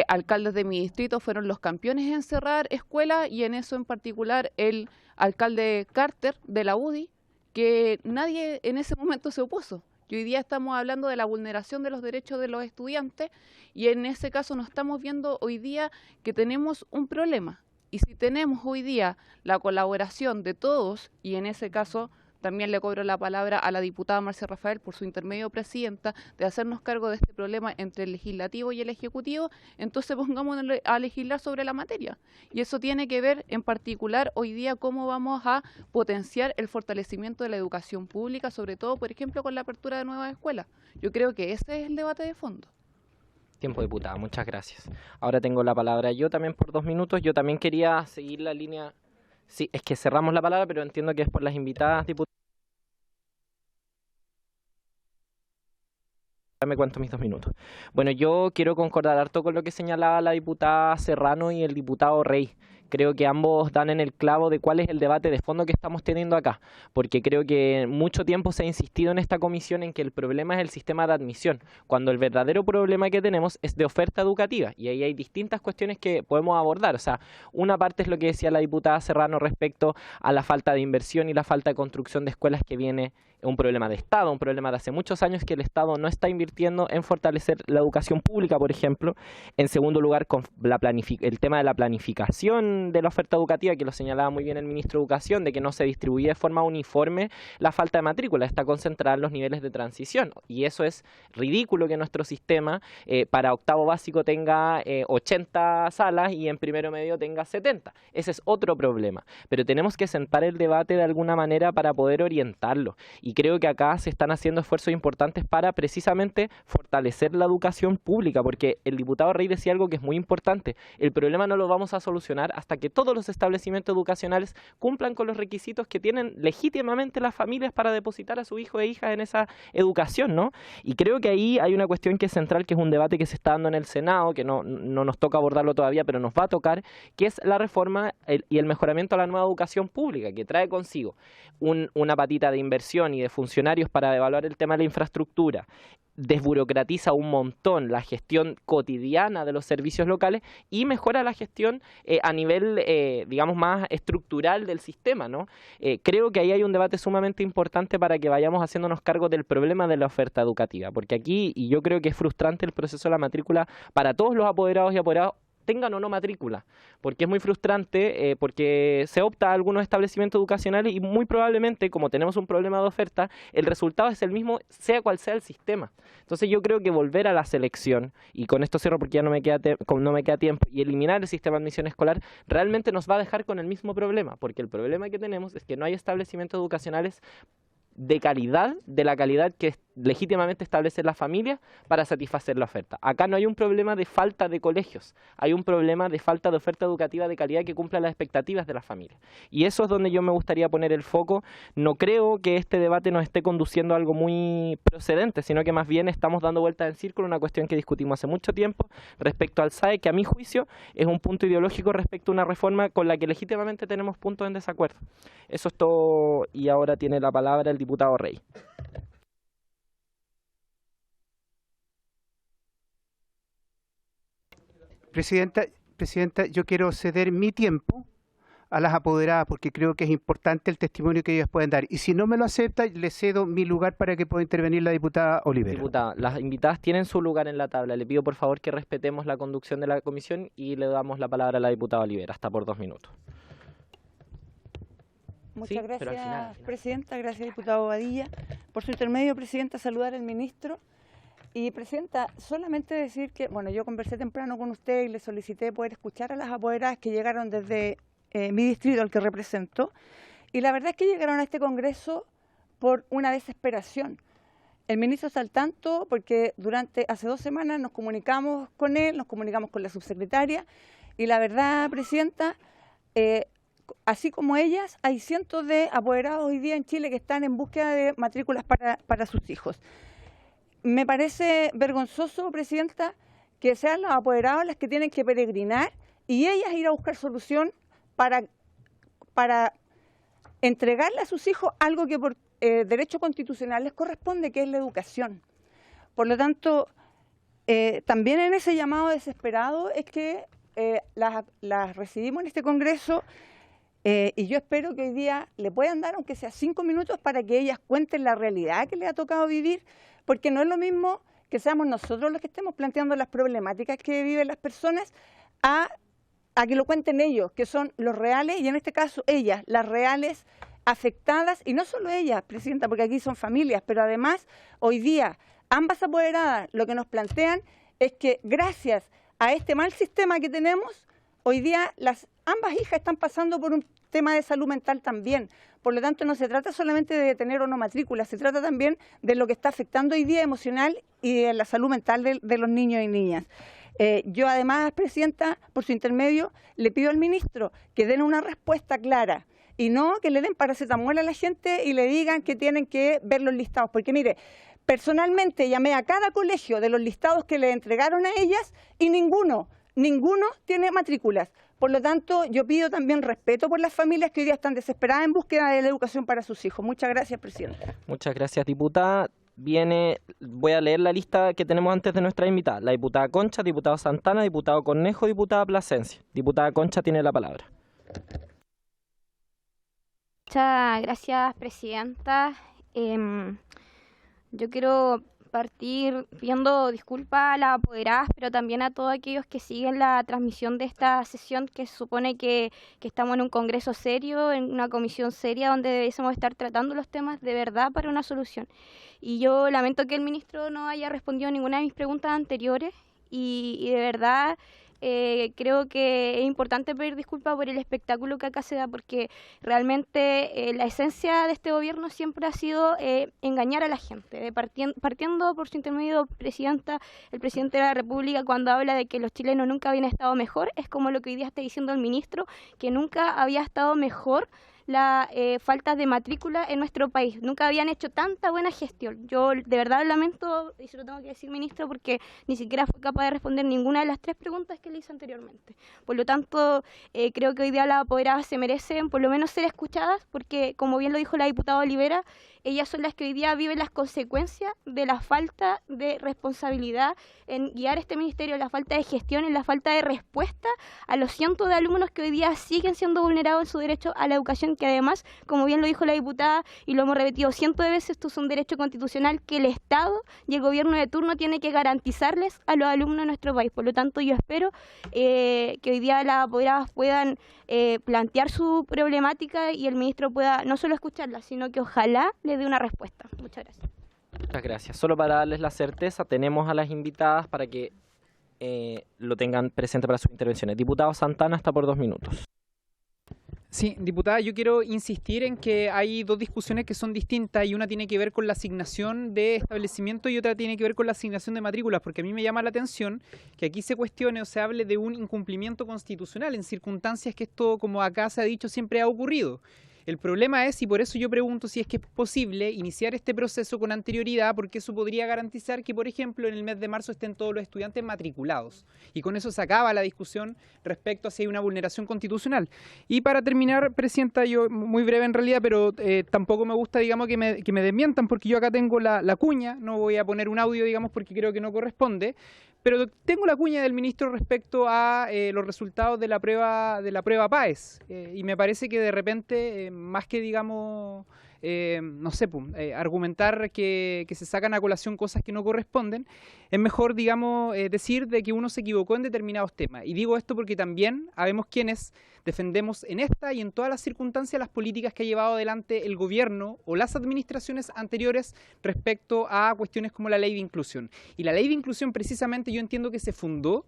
alcaldes de mi distrito fueron los campeones en cerrar escuelas, y en eso en particular el alcalde Carter de la UDI, que nadie en ese momento se opuso. Y hoy día estamos hablando de la vulneración de los derechos de los estudiantes, y en ese caso nos estamos viendo hoy día que tenemos un problema. Y si tenemos hoy día la colaboración de todos, y en ese caso también le cobro la palabra a la diputada Marcia Rafael por su intermedio, presidenta, de hacernos cargo de este problema entre el legislativo y el ejecutivo, entonces pongámonos a legislar sobre la materia. Y eso tiene que ver en particular hoy día cómo vamos a potenciar el fortalecimiento de la educación pública, sobre todo, por ejemplo, con la apertura de nuevas escuelas. Yo creo que ese es el debate de fondo. Tiempo, diputada. Muchas gracias. Ahora tengo la palabra yo también por 2 minutos. Yo también quería seguir la línea. Sí, es que cerramos la palabra, pero entiendo que es por las invitadas diputadas. Me cuento mis 2 minutos. Bueno, yo quiero concordar harto con lo que señalaba la diputada Serrano y el diputado Rey. Creo que ambos dan en el clavo de cuál es el debate de fondo que estamos teniendo acá, porque creo que mucho tiempo se ha insistido en esta comisión en que el problema es el sistema de admisión, cuando el verdadero problema que tenemos es de oferta educativa, y ahí hay distintas cuestiones que podemos abordar. O sea, una parte es lo que decía la diputada Serrano respecto a la falta de inversión y la falta de construcción de escuelas, que viene un problema de Estado, un problema de hace muchos años que el Estado no está invirtiendo en fortalecer la educación pública, por ejemplo. En segundo lugar, con el tema de la planificación de la oferta educativa, que lo señalaba muy bien el ministro de Educación, de que no se distribuye de forma uniforme la falta de matrícula, está concentrada en los niveles de transición, y eso es ridículo, que nuestro sistema para octavo básico tenga 80 salas y en primero medio tenga 70. Ese es otro problema, pero tenemos que sentar el debate de alguna manera para poder orientarlo. Y creo que acá se están haciendo esfuerzos importantes para precisamente fortalecer la educación pública, porque el diputado Rey decía algo que es muy importante. El problema no lo vamos a solucionar hasta que todos los establecimientos educacionales cumplan con los requisitos que tienen legítimamente las familias para depositar a su hijo e hija en esa educación, ¿no? Y creo que ahí hay una cuestión que es central, que es un debate que se está dando en el Senado, que no nos toca abordarlo todavía, pero nos va a tocar, que es la reforma y el mejoramiento a la nueva educación pública, que trae consigo una patita de inversión y de funcionarios para evaluar el tema de la infraestructura, desburocratiza un montón la gestión cotidiana de los servicios locales y mejora la gestión a nivel, digamos, más estructural del sistema, ¿no? Creo que ahí hay un debate sumamente importante para que vayamos haciéndonos cargo del problema de la oferta educativa, porque aquí, y yo creo que es frustrante el proceso de la matrícula para todos los apoderados y apoderadas, tengan o no matrícula, porque es muy frustrante, porque se opta a algunos establecimientos educacionales y muy probablemente, como tenemos un problema de oferta, el resultado es el mismo, sea cual sea el sistema. Entonces yo creo que volver a la selección, y con esto cierro porque ya no me queda tiempo, y eliminar el sistema de admisión escolar, realmente nos va a dejar con el mismo problema, porque el problema que tenemos es que no hay establecimientos educacionales de calidad, de la calidad que legítimamente establecen las familias para satisfacer la oferta. Acá no hay un problema de falta de colegios, hay un problema de falta de oferta educativa de calidad que cumpla las expectativas de las familias. Y eso es donde yo me gustaría poner el foco. No creo que este debate nos esté conduciendo a algo muy procedente, sino que más bien estamos dando vueltas en círculo, una cuestión que discutimos hace mucho tiempo respecto al SAE, que a mi juicio es un punto ideológico respecto a una reforma con la que legítimamente tenemos puntos en desacuerdo. Eso es todo, y ahora tiene la palabra el diputado Rey. Presidenta, yo quiero ceder mi tiempo a las apoderadas porque creo que es importante el testimonio que ellas pueden dar. Y si no me lo acepta, le cedo mi lugar para que pueda intervenir la diputada Olivera. Diputada, las invitadas tienen su lugar en la tabla. Le pido por favor que respetemos la conducción de la comisión y le damos la palabra a la diputada Olivera. Hasta por 2 minutos. Muchas gracias, Presidenta. Gracias, diputado Bobadilla. Por su intermedio, Presidenta, saludar al ministro. Y, Presidenta, solamente decir que, bueno, yo conversé temprano con usted y le solicité poder escuchar a las apoderadas que llegaron desde mi distrito, al que represento. Y la verdad es que llegaron a este Congreso por una desesperación. El ministro está al tanto porque hace 2 semanas nos comunicamos con él, nos comunicamos con la subsecretaria. Y la verdad, Presidenta, así como ellas, hay cientos de apoderados hoy día en Chile que están en búsqueda de matrículas para sus hijos. Me parece vergonzoso, Presidenta, que sean los apoderados las que tienen que peregrinar y ellas ir a buscar solución para entregarle a sus hijos algo que por derecho constitucional les corresponde, que es la educación. Por lo tanto, también en ese llamado desesperado es que las recibimos en este Congreso. Y yo espero que hoy día le puedan dar, aunque sea 5 minutos, para que ellas cuenten la realidad que les ha tocado vivir, porque no es lo mismo que seamos nosotros los que estemos planteando las problemáticas que viven las personas a que lo cuenten ellos, que son los reales, y en este caso ellas, las reales afectadas, y no solo ellas, Presidenta, porque aquí son familias, pero además hoy día ambas apoderadas lo que nos plantean es que gracias a este mal sistema que tenemos, hoy día ambas hijas están pasando por un tema de salud mental también. Por lo tanto, no se trata solamente de tener o no matrícula, se trata también de lo que está afectando hoy día emocional y de la salud mental de los niños y niñas. Yo además, Presidenta, por su intermedio, le pido al ministro que den una respuesta clara y no que le den paracetamol a la gente y le digan que tienen que ver los listados. Porque mire, personalmente llamé a cada colegio de los listados que le entregaron a ellas y ninguno tiene matrículas. Por lo tanto, yo pido también respeto por las familias que hoy día están desesperadas en búsqueda de la educación para sus hijos. Muchas gracias, Presidenta. Muchas gracias, diputada. Voy a leer la lista que tenemos antes de nuestra invitada. La diputada Concha, diputado Santana, diputado Cornejo, diputada Plasencia. Diputada Concha tiene la palabra. Muchas gracias, Presidenta. Yo quiero partir pidiendo disculpas a las apoderadas, pero también a todos aquellos que siguen la transmisión de esta sesión, que se supone que estamos en un congreso serio, en una comisión seria, donde debiésemos estar tratando los temas de verdad para una solución. Y yo lamento que el ministro no haya respondido a ninguna de mis preguntas anteriores y de verdad creo que es importante pedir disculpas por el espectáculo que acá se da, porque realmente la esencia de este gobierno siempre ha sido engañar a la gente, partiendo por su intermedio, Presidenta, el presidente de la República, cuando habla de que los chilenos nunca habían estado mejor, es como lo que hoy día está diciendo el ministro, que nunca había estado mejor la falta de matrícula en nuestro país. Nunca habían hecho tanta buena gestión. Yo de verdad lamento, y se lo tengo que decir, ministro, porque ni siquiera fue capaz de responder ninguna de las 3 preguntas que le hice anteriormente. Por lo tanto, creo que hoy día las apoderadas se merecen por lo menos ser escuchadas, porque como bien lo dijo la diputada Olivera, ellas son las que hoy día viven las consecuencias de la falta de responsabilidad en guiar este ministerio, la falta de gestión, en la falta de respuesta a los cientos de alumnos que hoy día siguen siendo vulnerados en su derecho a la educación, que además, como bien lo dijo la diputada, y lo hemos repetido cientos de veces, esto es un derecho constitucional que el Estado y el gobierno de turno tiene que garantizarles a los alumnos de nuestro país. Por lo tanto, yo espero que hoy día las apoderadas puedan plantear su problemática y el ministro pueda no solo escucharla, sino que ojalá le dé una respuesta. Muchas gracias. Muchas gracias. Solo para darles la certeza, tenemos a las invitadas para que lo tengan presente para sus intervenciones. Diputado Santana, está por 2 minutos. Sí, diputada, yo quiero insistir en que hay dos discusiones que son distintas y una tiene que ver con la asignación de establecimiento y otra tiene que ver con la asignación de matrículas, porque a mí me llama la atención que aquí se cuestione o se hable de un incumplimiento constitucional en circunstancias que esto, como acá se ha dicho, siempre ha ocurrido. El problema es, y por eso yo pregunto si es que es posible iniciar este proceso con anterioridad, porque eso podría garantizar que, por ejemplo, en el mes de marzo estén todos los estudiantes matriculados. Y con eso se acaba la discusión respecto a si hay una vulneración constitucional. Y para terminar, Presidenta, yo muy breve en realidad, pero tampoco me gusta, digamos, que me desmientan, porque yo acá tengo la cuña, no voy a poner un audio, digamos, porque creo que no corresponde, pero tengo la cuña del ministro respecto a los resultados de la prueba PAES, y me parece que de repente, más que, digamos, no sé, argumentar que se sacan a colación cosas que no corresponden, es mejor, digamos, decir de que uno se equivocó en determinados temas. Y digo esto porque también habemos quienes defendemos en esta y en todas las circunstancias las políticas que ha llevado adelante el gobierno o las administraciones anteriores respecto a cuestiones como la ley de inclusión. Y la ley de inclusión, precisamente, yo entiendo que se fundó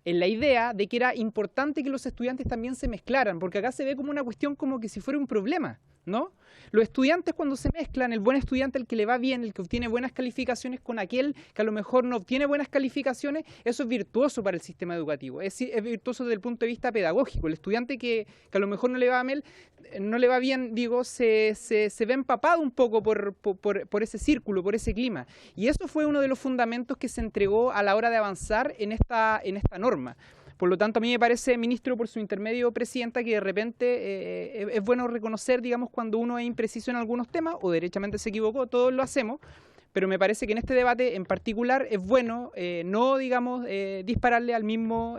en la idea de que era importante que los estudiantes también se mezclaran, porque acá se ve como una cuestión como que si fuera un problema, ¿no? Los estudiantes, cuando se mezclan, el buen estudiante, el que le va bien, el que obtiene buenas calificaciones, con aquel que a lo mejor no obtiene buenas calificaciones, eso es virtuoso para el sistema educativo, es virtuoso desde el punto de vista pedagógico. El estudiante que a lo mejor no le va bien, digo, se ve empapado un poco por ese círculo, por ese clima. Y eso fue uno de los fundamentos que se entregó a la hora de avanzar en esta norma. Por lo tanto, a mí me parece, ministro, por su intermedio, Presidenta, que de repente es bueno reconocer, digamos, cuando uno es impreciso en algunos temas o derechamente se equivocó, todos lo hacemos, pero me parece que en este debate en particular es bueno no, digamos, dispararle a la misma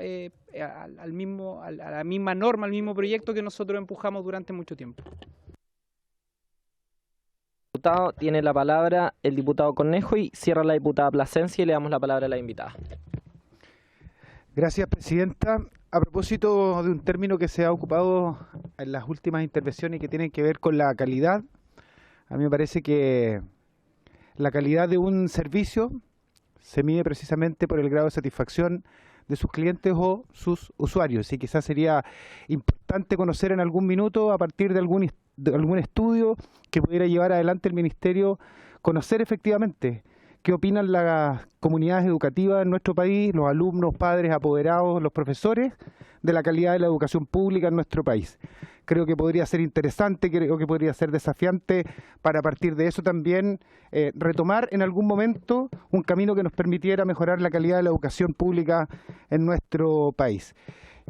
norma, al mismo proyecto que nosotros empujamos durante mucho tiempo. Diputado, tiene la palabra el diputado Cornejo y cierra la diputada Plasencia y le damos la palabra a la invitada. Gracias, Presidenta. A propósito de un término que se ha ocupado en las últimas intervenciones y que tiene que ver con la calidad, a mí me parece que la calidad de un servicio se mide precisamente por el grado de satisfacción de sus clientes o sus usuarios. Y quizás sería importante conocer en algún minuto, a partir de algún estudio que pudiera llevar adelante el Ministerio, conocer efectivamente qué opinan las comunidades educativas en nuestro país, los alumnos, padres, apoderados, los profesores, de la calidad de la educación pública en nuestro país. Creo que podría ser interesante, creo que podría ser desafiante para, a partir de eso también retomar en algún momento un camino que nos permitiera mejorar la calidad de la educación pública en nuestro país.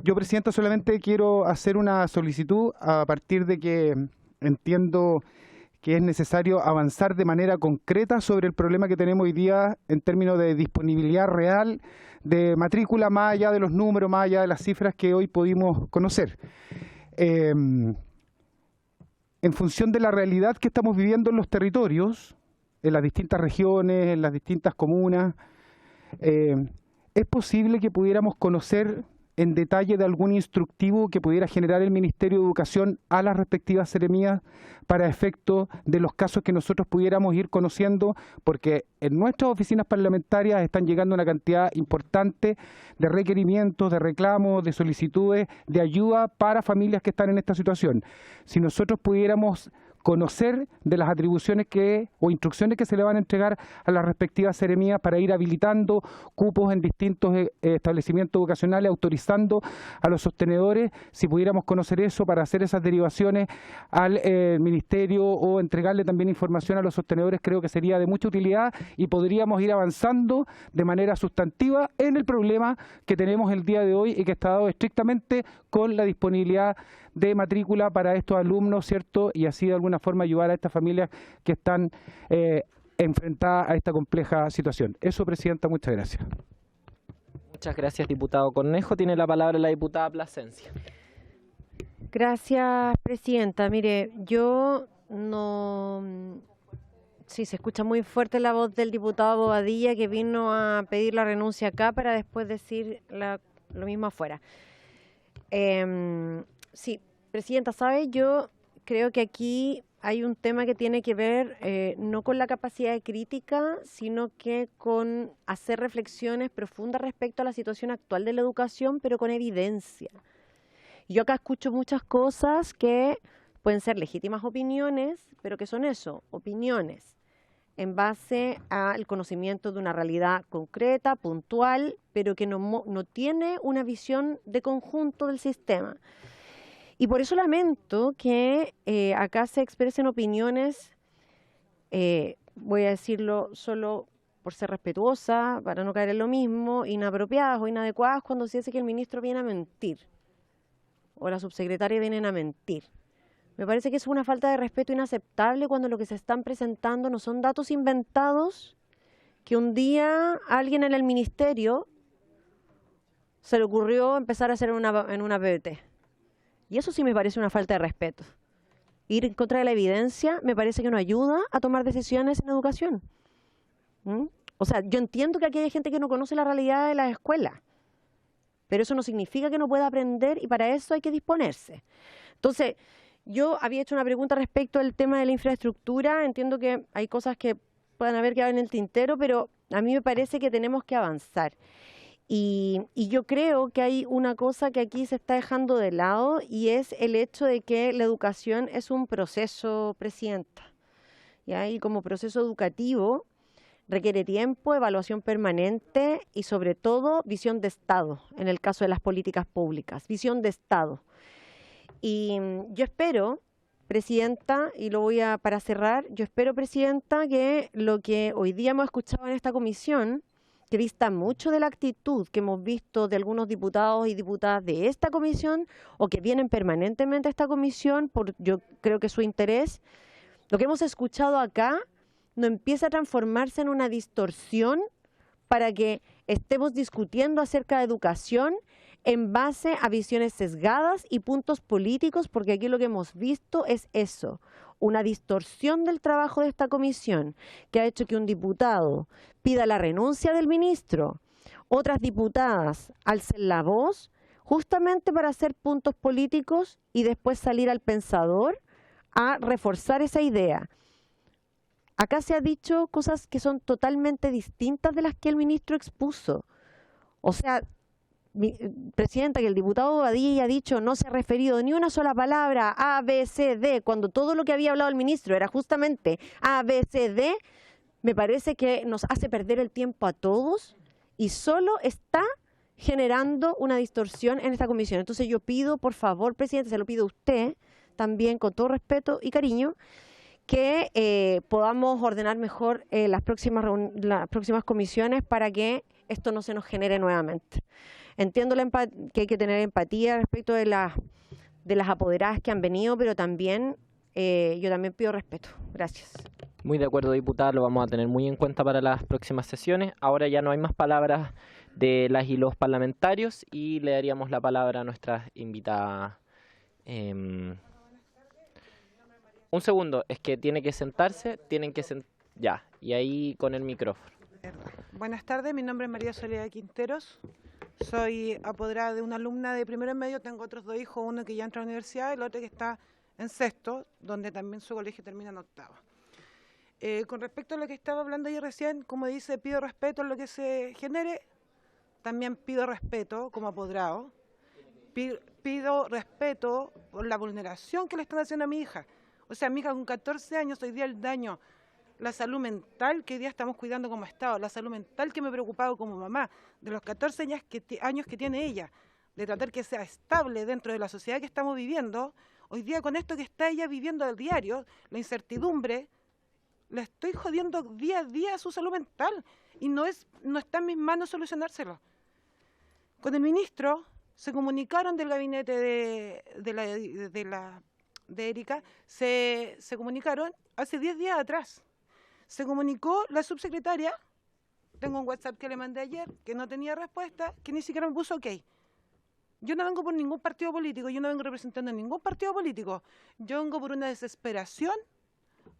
Yo, Presidenta, solamente quiero hacer una solicitud a partir de que entiendo que es necesario avanzar de manera concreta sobre el problema que tenemos hoy día en términos de disponibilidad real de matrícula, más allá de los números, más allá de las cifras que hoy pudimos conocer. En función de la realidad que estamos viviendo en los territorios, en las distintas regiones, en las distintas comunas, es posible que pudiéramos conocer en detalle de algún instructivo que pudiera generar el Ministerio de Educación a las respectivas seremías para efecto de los casos que nosotros pudiéramos ir conociendo, porque en nuestras oficinas parlamentarias están llegando una cantidad importante de requerimientos, de reclamos, de solicitudes, de ayuda para familias que están en esta situación. Si nosotros pudiéramos conocer de las atribuciones o instrucciones que se le van a entregar a las respectivas seremías para ir habilitando cupos en distintos establecimientos educacionales, autorizando a los sostenedores, si pudiéramos conocer eso para hacer esas derivaciones al Ministerio o entregarle también información a los sostenedores, creo que sería de mucha utilidad y podríamos ir avanzando de manera sustantiva en el problema que tenemos el día de hoy y que está dado estrictamente con la disponibilidad de matrícula para estos alumnos, ¿cierto? Y así de alguna forma ayudar a estas familias que están enfrentadas a esta compleja situación. Eso, Presidenta, muchas gracias. Muchas gracias, diputado Cornejo. Tiene la palabra la diputada Plasencia. Gracias, Presidenta. Mire, yo no... Sí, se escucha muy fuerte la voz del diputado Bobadilla, que vino a pedir la renuncia acá para después decir lo mismo afuera. Sí, Presidenta, ¿sabe? Yo creo que aquí hay un tema que tiene que ver no con la capacidad de crítica, sino que con hacer reflexiones profundas respecto a la situación actual de la educación, pero con evidencia. Yo acá escucho muchas cosas que pueden ser legítimas opiniones, pero que son eso, opiniones, en base al conocimiento de una realidad concreta, puntual, pero que no tiene una visión de conjunto del sistema. Y por eso lamento que acá se expresen opiniones, voy a decirlo solo por ser respetuosa, para no caer en lo mismo, inapropiadas o inadecuadas cuando se dice que el ministro viene a mentir o la subsecretaria vienen a mentir. Me parece que es una falta de respeto inaceptable cuando lo que se están presentando no son datos inventados que un día alguien en el ministerio se le ocurrió empezar a hacer en una PPT. Y eso sí me parece una falta de respeto. Ir en contra de la evidencia me parece que no ayuda a tomar decisiones en educación. O sea, yo entiendo que aquí hay gente que no conoce la realidad de las escuelas, pero eso no significa que no pueda aprender y para eso hay que disponerse. Entonces, yo había hecho una pregunta respecto al tema de la infraestructura. Entiendo que hay cosas que puedan haber quedado en el tintero, pero a mí me parece que tenemos que avanzar. Y yo creo que hay una cosa que aquí se está dejando de lado y es el hecho de que la educación es un proceso, Presidenta. ¿Ya? Y como proceso educativo requiere tiempo, evaluación permanente y sobre todo visión de Estado, en el caso de las políticas públicas, visión de Estado. Y yo espero, Presidenta, y para cerrar, yo espero, Presidenta, que lo que hoy día hemos escuchado en esta comisión, que dista mucho de la actitud que hemos visto de algunos diputados y diputadas de esta comisión o que vienen permanentemente a esta comisión por, yo creo que su interés, lo que hemos escuchado acá no empieza a transformarse en una distorsión para que estemos discutiendo acerca de educación en base a visiones sesgadas y puntos políticos, porque aquí lo que hemos visto es eso, una distorsión del trabajo de esta comisión que ha hecho que un diputado pida la renuncia del ministro, otras diputadas alcen la voz justamente para hacer puntos políticos y después salir al pensador a reforzar esa idea. Acá se ha dicho cosas que son totalmente distintas de las que el ministro expuso. O sea, Presidenta, que el diputado Bobadilla ha dicho no se ha referido ni una sola palabra A, B, C, D, cuando todo lo que había hablado el ministro era justamente A, B, C, D, me parece que nos hace perder el tiempo a todos y solo está generando una distorsión en esta comisión. Entonces yo pido, por favor, Presidente, se lo pido a usted también con todo respeto y cariño, que podamos ordenar mejor las próximas comisiones para que esto no se nos genere nuevamente. Entiendo que hay que tener empatía respecto de las apoderadas que han venido, pero también yo también pido respeto. Gracias. Muy de acuerdo, diputada, lo vamos a tener muy en cuenta para las próximas sesiones. Ahora ya no hay más palabras de las y los parlamentarios y le daríamos la palabra a nuestras invitadas. Un segundo, es que tiene que sentarse, ya, y ahí con el micrófono. Buenas tardes, mi nombre es María Soledad Quinteros, soy apoderada de una alumna de primero en medio, tengo otros dos hijos, uno que ya entra a la universidad y el otro que está en sexto, donde también su colegio termina en octavo. Con respecto a lo que estaba hablando yo recién, como dice, pido respeto en lo que se genere, también pido respeto como apoderado, pido respeto por la vulneración que le están haciendo a mi hija. O sea, mi hija con 14 años, hoy día el daño, la salud mental que hoy día estamos cuidando como Estado, la salud mental que me he preocupado como mamá, de los 14 años que tiene ella, de tratar que sea estable dentro de la sociedad que estamos viviendo, hoy día con esto que está ella viviendo al diario, la incertidumbre, le estoy jodiendo día a día su salud mental y no está en mis manos solucionárselo. Con el ministro se comunicaron del gabinete de Erika, se comunicaron hace 10 días atrás. Se comunicó la subsecretaria, tengo un WhatsApp que le mandé ayer, que no tenía respuesta, que ni siquiera me puso ok. Yo no vengo por ningún partido político, yo no vengo representando a ningún partido político. Yo vengo por una desesperación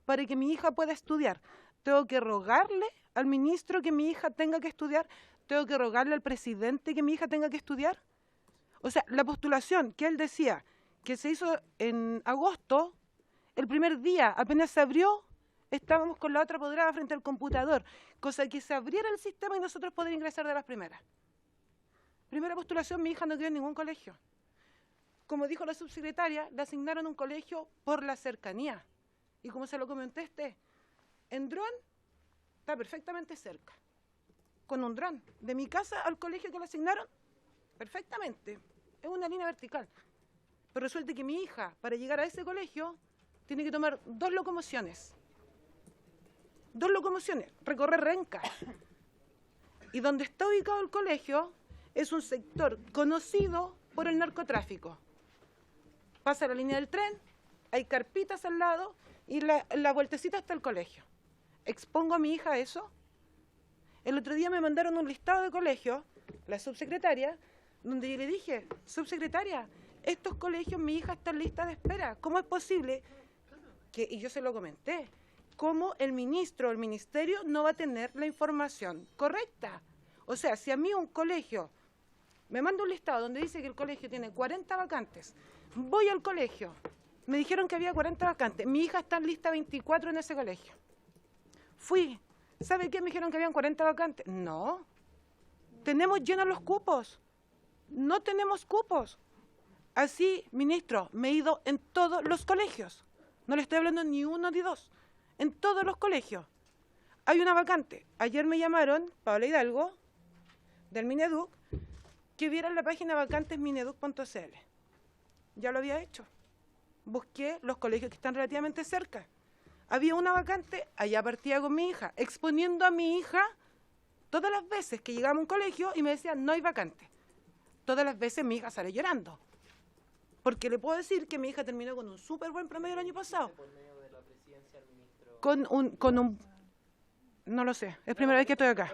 para que mi hija pueda estudiar. Tengo que rogarle al ministro que mi hija tenga que estudiar, tengo que rogarle al presidente que mi hija tenga que estudiar. O sea, la postulación que él decía que se hizo en agosto, el primer día, apenas se abrió, estábamos con la otra apoderada frente al computador, cosa que se abriera el sistema y nosotros poder ingresar de las primeras. Primera postulación, mi hija no quedó en ningún colegio. Como dijo la subsecretaria, le asignaron un colegio por la cercanía. Y como se lo comenté, en dron está perfectamente cerca. Con un dron, de mi casa al colegio que le asignaron, perfectamente. Es una línea vertical. Pero resulta que mi hija, para llegar a ese colegio, tiene que tomar 2 locomociones. 2 locomociones, recorrer Renca. Y donde está ubicado el colegio es un sector conocido por el narcotráfico. Pasa la línea del tren, hay carpitas al lado y la vueltecita hasta el colegio. ¿Expongo a mi hija a eso? El otro día me mandaron un listado de colegios, la subsecretaria, donde yo le dije, subsecretaria, estos colegios mi hija está en lista de espera. ¿Cómo es posible que, y yo se lo comenté, cómo el ministro o el ministerio no va a tener la información correcta? O sea, si a mí un colegio me manda un listado donde dice que el colegio tiene 40 vacantes, voy al colegio, me dijeron que había 40 vacantes, mi hija está en lista 24 en ese colegio. Fui, ¿sabe qué? Me dijeron que habían 40 vacantes. No, tenemos llenos los cupos, no tenemos cupos. Así, ministro, me he ido en todos los colegios, no le estoy hablando ni uno ni dos, en todos los colegios. Hay una vacante. Ayer me llamaron, Paola Hidalgo, del Mineduc, que vieran la página vacantesmineduc.cl. Ya lo había hecho. Busqué los colegios que están relativamente cerca. Había una vacante, allá partía con mi hija, exponiendo a mi hija todas las veces que llegaba a un colegio y me decían, no hay vacante. Todas las veces mi hija sale llorando. Porque le puedo decir que mi hija terminó con un súper buen promedio el año pasado. Con un... No lo sé, es primera vez que estoy acá.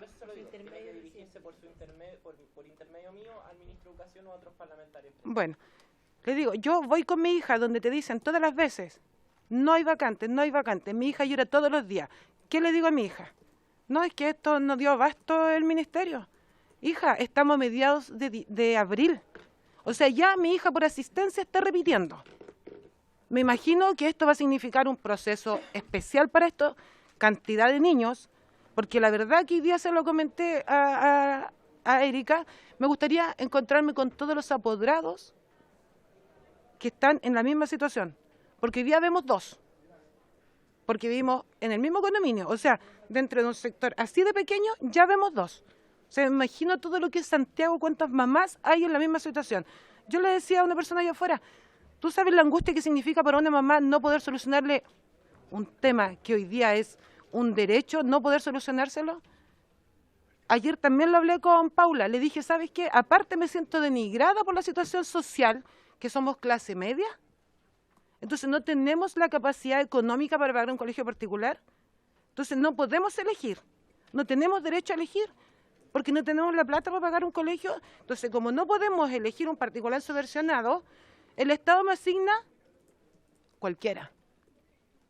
Por intermedio mío al ministro de Educación o a otros parlamentarios. Bueno, le digo, yo voy con mi hija donde te dicen todas las veces, no hay vacantes, no hay vacantes. Mi hija llora todos los días. ¿Qué le digo a mi hija? No, es que esto no dio abasto el ministerio. Hija, estamos a mediados de abril. O sea, ya mi hija por asistencia está repitiendo. Me imagino que esto va a significar un proceso especial para esto, cantidad de niños, porque la verdad que hoy día se lo comenté a Erika, me gustaría encontrarme con todos los apoderados que están en la misma situación, porque hoy día vemos 2, porque vivimos en el mismo condominio, o sea, dentro de un sector así de pequeño ya vemos 2. O sea, me imagino todo lo que es Santiago, cuántas mamás hay en la misma situación. Yo le decía a una persona allá afuera, ¿tú sabes la angustia que significa para una mamá no poder solucionarle un tema que hoy día es un derecho, no poder solucionárselo? Ayer también lo hablé con Paula, le dije, ¿sabes qué? Aparte me siento denigrada por la situación social, que somos clase media, entonces no tenemos la capacidad económica para pagar un colegio particular, entonces no podemos elegir, no tenemos derecho a elegir, porque no tenemos la plata para pagar un colegio, entonces como no podemos elegir un particular subvencionado, el Estado me asigna cualquiera.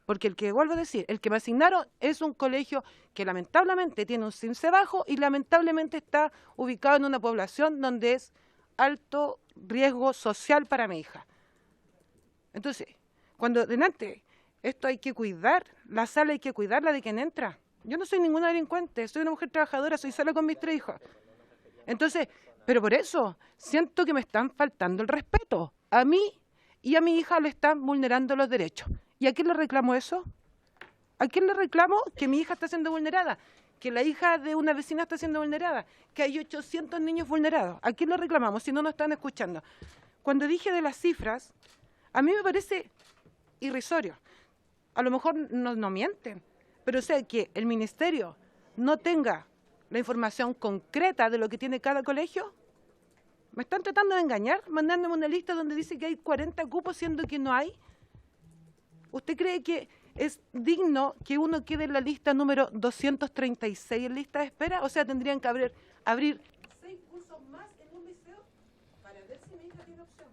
Porque el que, vuelvo a decir, el que me asignaron es un colegio que lamentablemente tiene un CIMSE bajo y lamentablemente está ubicado en una población donde es alto riesgo social para mi hija. Entonces, cuando delante, esto hay que cuidar, la sala hay que cuidarla de quien entra. Yo no soy ninguna delincuente, soy una mujer trabajadora, soy sola con mis 3 hijos. Entonces, pero por eso, siento que me están faltando el respeto. A mí y a mi hija le están vulnerando los derechos. ¿Y a quién le reclamo eso? ¿A quién le reclamo que mi hija está siendo vulnerada? Que la hija de una vecina está siendo vulnerada, que hay 800 niños vulnerados. ¿A quién le reclamamos si no nos están escuchando? Cuando dije de las cifras, a mí me parece irrisorio. A lo mejor no mienten, pero o sea que el ministerio no tenga la información concreta de lo que tiene cada colegio, Me están tratando de engañar, mandándome una lista donde dice que hay 40 cupos, siendo que no hay. ¿Usted cree que es digno que uno quede en la lista número 236 en lista de espera? O sea, tendrían que abrir 6 cursos más en un liceo para ver si mi hija tiene opción.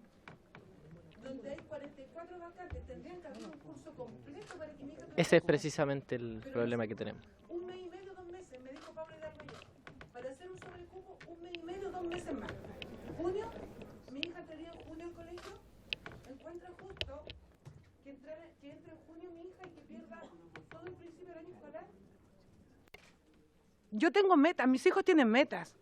Donde hay 44 vacantes, tendrían que abrir un curso completo para que mi hija tenga Ese es precisamente el problema que tenemos. un mes y medio, 2 meses, me dijo Pablo Hidalgo ayer. Para hacer un sobrecupo, un mes y medio, 2 meses más. Junio, mi hija entraría en junio al colegio, encuentra justo que entre en junio mi hija y que pierda todo el principio del año escolar. Yo tengo metas, mis hijos tienen metas.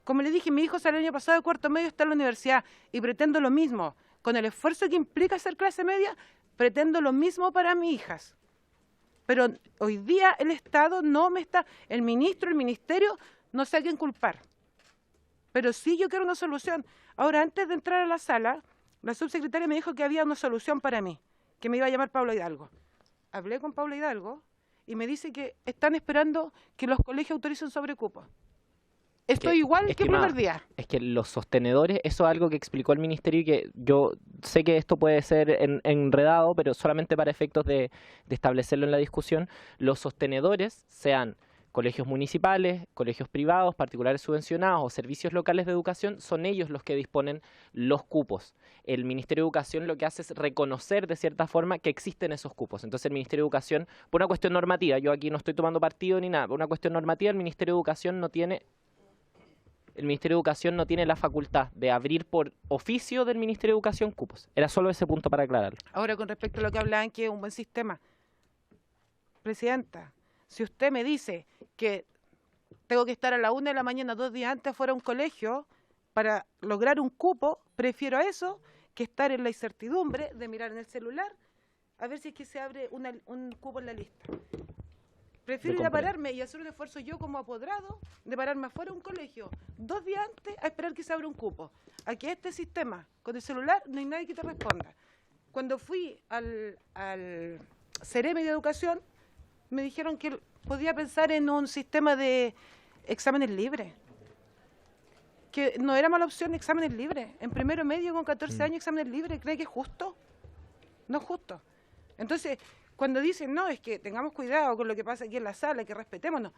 Como le dije, mi hijo salió el año pasado de cuarto medio, está en la universidad y pretendo lo mismo. Con el esfuerzo que implica ser clase media, pretendo lo mismo para mis hijas. Pero hoy día el Estado no me está, el ministro, el ministerio, no sé a quién culpar. Pero sí yo quiero una solución. Ahora, antes de entrar a la sala, la subsecretaria me dijo que había una solución para mí, que me iba a llamar Pablo Hidalgo. Hablé con Pablo Hidalgo y me dice que están esperando que los colegios autoricen sobrecupos. Estoy igual que el primer día. Es que los sostenedores, eso es algo que explicó el ministerio y que yo sé que esto puede ser enredado, pero solamente para efectos de establecerlo en la discusión, los sostenedores, sean colegios municipales, colegios privados, particulares subvencionados o servicios locales de educación, son ellos los que disponen los cupos. El Ministerio de Educación lo que hace es reconocer de cierta forma que existen esos cupos. Entonces el Ministerio de Educación, por una cuestión normativa, yo aquí no estoy tomando partido ni nada, por una cuestión normativa el Ministerio de Educación no tiene la facultad de abrir por oficio del Ministerio de Educación cupos. Era solo ese punto para aclararlo. Ahora, con respecto a lo que hablaban, que es un buen sistema. Presidenta, si usted me dice que tengo que estar a la 1 de la mañana 2 días antes fuera a un colegio para lograr un cupo, prefiero eso que estar en la incertidumbre de mirar en el celular a ver si es que se abre un cupo en la lista. Prefiero ir a pararme y hacer un esfuerzo yo como apoderado de pararme afuera de un colegio 2 días antes a esperar que se abra un cupo. Aquí este sistema, con el celular, no hay nadie que te responda. Cuando fui al Ceremi de Educación, me dijeron que podía pensar en un sistema de exámenes libres. Que no era mala opción exámenes libres. En primero medio, con 14 años, exámenes libres. ¿Cree que es justo? No es justo. Entonces, cuando dicen, no, es que tengamos cuidado con lo que pasa aquí en la sala, que respetémonos.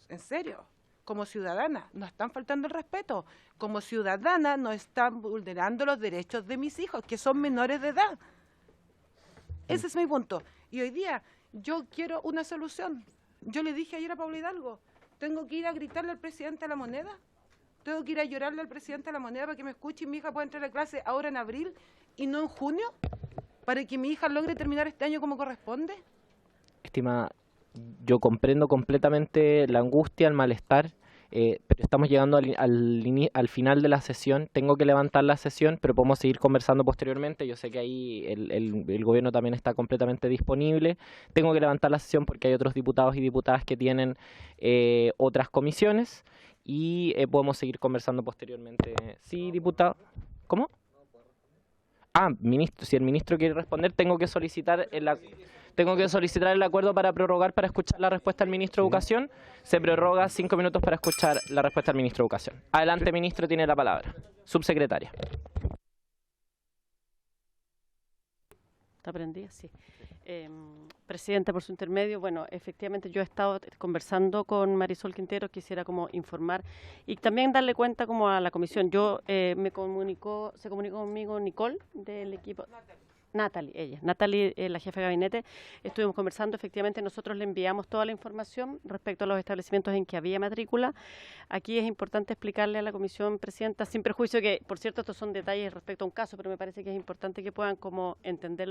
En serio, como ciudadana, nos están faltando el respeto. Como ciudadana, nos están vulnerando los derechos de mis hijos, que son menores de edad. Ese es mi punto. Y hoy día, yo quiero una solución. Yo le dije ayer a Pablo Hidalgo, ¿tengo que ir a gritarle al presidente de la moneda? ¿Tengo que ir a llorarle al presidente de la moneda para que me escuche y mi hija pueda entrar a clase ahora en abril y no en junio? ¿Para que mi hija logre terminar este año como corresponde? Estimada, yo comprendo completamente la angustia, el malestar, pero estamos llegando al final de la sesión. Tengo que levantar la sesión, pero podemos seguir conversando posteriormente. Yo sé que ahí el gobierno también está completamente disponible. Tengo que levantar la sesión porque hay otros diputados y diputadas que tienen otras comisiones y podemos seguir conversando posteriormente. Sí, diputado. ¿Cómo? Ah, ministro, si el ministro quiere responder, tengo que solicitar el acuerdo para prorrogar para escuchar la respuesta del ministro de Educación. Se prorroga 5 minutos para escuchar la respuesta del ministro de Educación. Adelante, ministro, tiene la palabra. Subsecretaria. ¿Está prendida? Sí. Presidenta, por su intermedio, bueno, efectivamente yo he estado conversando con Marisol Quintero, quisiera como informar y también darle cuenta como a la comisión. Se comunicó conmigo Nicole del equipo. Natalie, la jefa de gabinete, estuvimos conversando, efectivamente nosotros le enviamos toda la información respecto a los establecimientos en que había matrícula. Aquí es importante explicarle a la comisión, presidenta, sin perjuicio que, por cierto, estos son detalles respecto a un caso, pero me parece que es importante que puedan como entender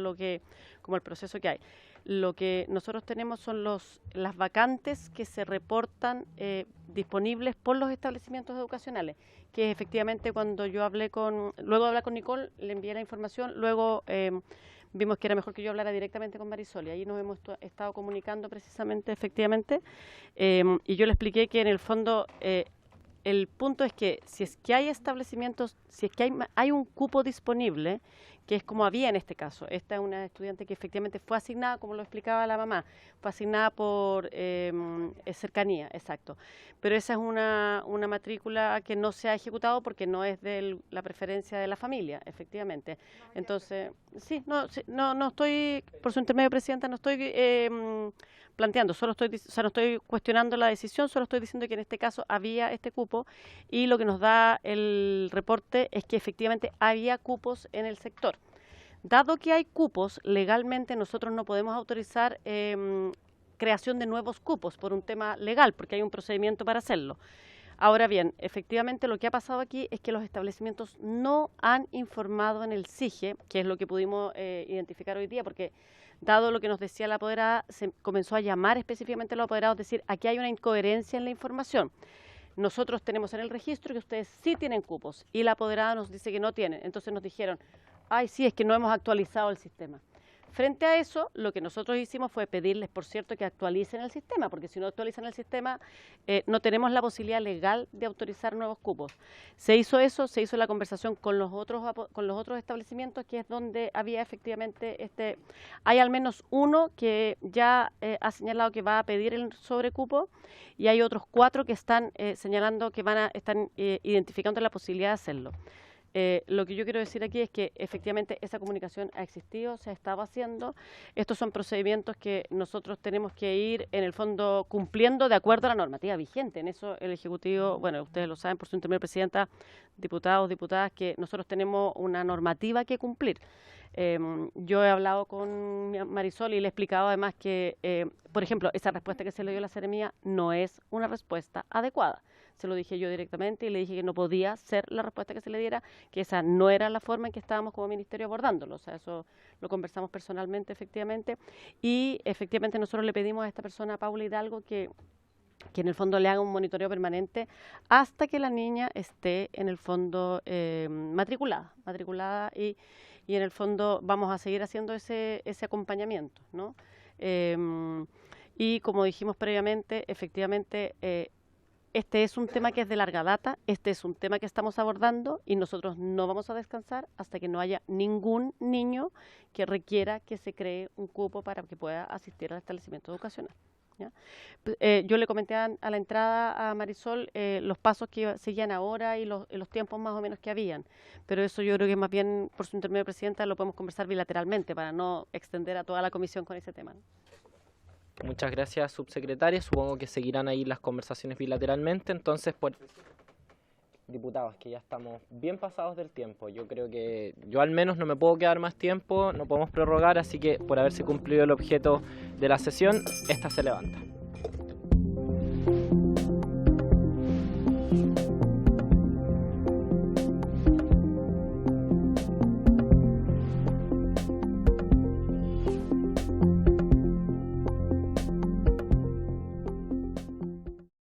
como el proceso que hay. Lo que nosotros tenemos son las vacantes que se reportan disponibles por los establecimientos educacionales, que efectivamente cuando yo luego de hablar con Nicole, le envié la información, luego vimos que era mejor que yo hablara directamente con Marisol y ahí nos hemos estado comunicando precisamente, efectivamente, y yo le expliqué que en el fondo el punto es que si es que hay establecimientos, si es que hay un cupo disponible, que es como había en este caso. Esta es una estudiante que efectivamente fue asignada, como lo explicaba la mamá, fue asignada por cercanía, exacto. Pero esa es una matrícula que no se ha ejecutado porque no es de la preferencia de la familia, efectivamente. Entonces, sí, no estoy, por su intermedio, Presidenta, no estoy planteando, no estoy cuestionando la decisión, solo estoy diciendo que en este caso había este cupo y lo que nos da el reporte es que efectivamente había cupos en el sector. Dado que hay cupos, legalmente nosotros no podemos autorizar creación de nuevos cupos por un tema legal, porque hay un procedimiento para hacerlo. Ahora bien, efectivamente lo que ha pasado aquí es que los establecimientos no han informado en el SIGE, que es lo que pudimos identificar hoy día, porque dado lo que nos decía la apoderada, se comenzó a llamar específicamente a los apoderados, decir, aquí hay una incoherencia en la información. Nosotros tenemos en el registro que ustedes sí tienen cupos y la apoderada nos dice que no tienen. Entonces nos dijeron, ay, sí, es que no hemos actualizado el sistema. Frente a eso, lo que nosotros hicimos fue pedirles, por cierto, que actualicen el sistema, porque si no actualizan el sistema, no tenemos la posibilidad legal de autorizar nuevos cupos. Se hizo eso, se hizo la conversación con los otros establecimientos, que es donde había efectivamente hay al menos uno que ya ha señalado que va a pedir el sobrecupo, y hay otros 4 que están señalando que están identificando la posibilidad de hacerlo. Lo que yo quiero decir aquí es que efectivamente esa comunicación ha existido, se ha estado haciendo. Estos son procedimientos que nosotros tenemos que ir, en el fondo, cumpliendo de acuerdo a la normativa vigente. En eso el Ejecutivo, bueno, ustedes lo saben por su intermedio, Presidenta, diputados, diputadas, que nosotros tenemos una normativa que cumplir. Yo he hablado con Marisol y le he explicado además que, por ejemplo, esa respuesta que se le dio a la Seremía no es una respuesta adecuada. Se lo dije yo directamente y le dije que no podía ser la respuesta que se le diera, que esa no era la forma en que estábamos como ministerio abordándolo. O sea, eso lo conversamos personalmente, efectivamente. Y efectivamente nosotros le pedimos a esta persona, a Paula Hidalgo, que en el fondo le haga un monitoreo permanente hasta que la niña esté en el fondo matriculada y en el fondo vamos a seguir haciendo ese acompañamiento, ¿no? Y como dijimos previamente, efectivamente, este es un tema que es de larga data, este es un tema que estamos abordando y nosotros no vamos a descansar hasta que no haya ningún niño que requiera que se cree un cupo para que pueda asistir al establecimiento educacional, ¿ya? Yo le comenté a la entrada a Marisol los pasos que seguían ahora y los tiempos más o menos que habían, pero eso yo creo que más bien por su intermedio, Presidenta, lo podemos conversar bilateralmente para no extender a toda la comisión con ese tema, ¿no? Muchas gracias, subsecretaria. Supongo que seguirán ahí las conversaciones bilateralmente. Entonces, diputados, que ya estamos bien pasados del tiempo. Yo creo que yo al menos no me puedo quedar más tiempo, no podemos prorrogar, así que por haberse cumplido el objeto de la sesión, esta se levanta.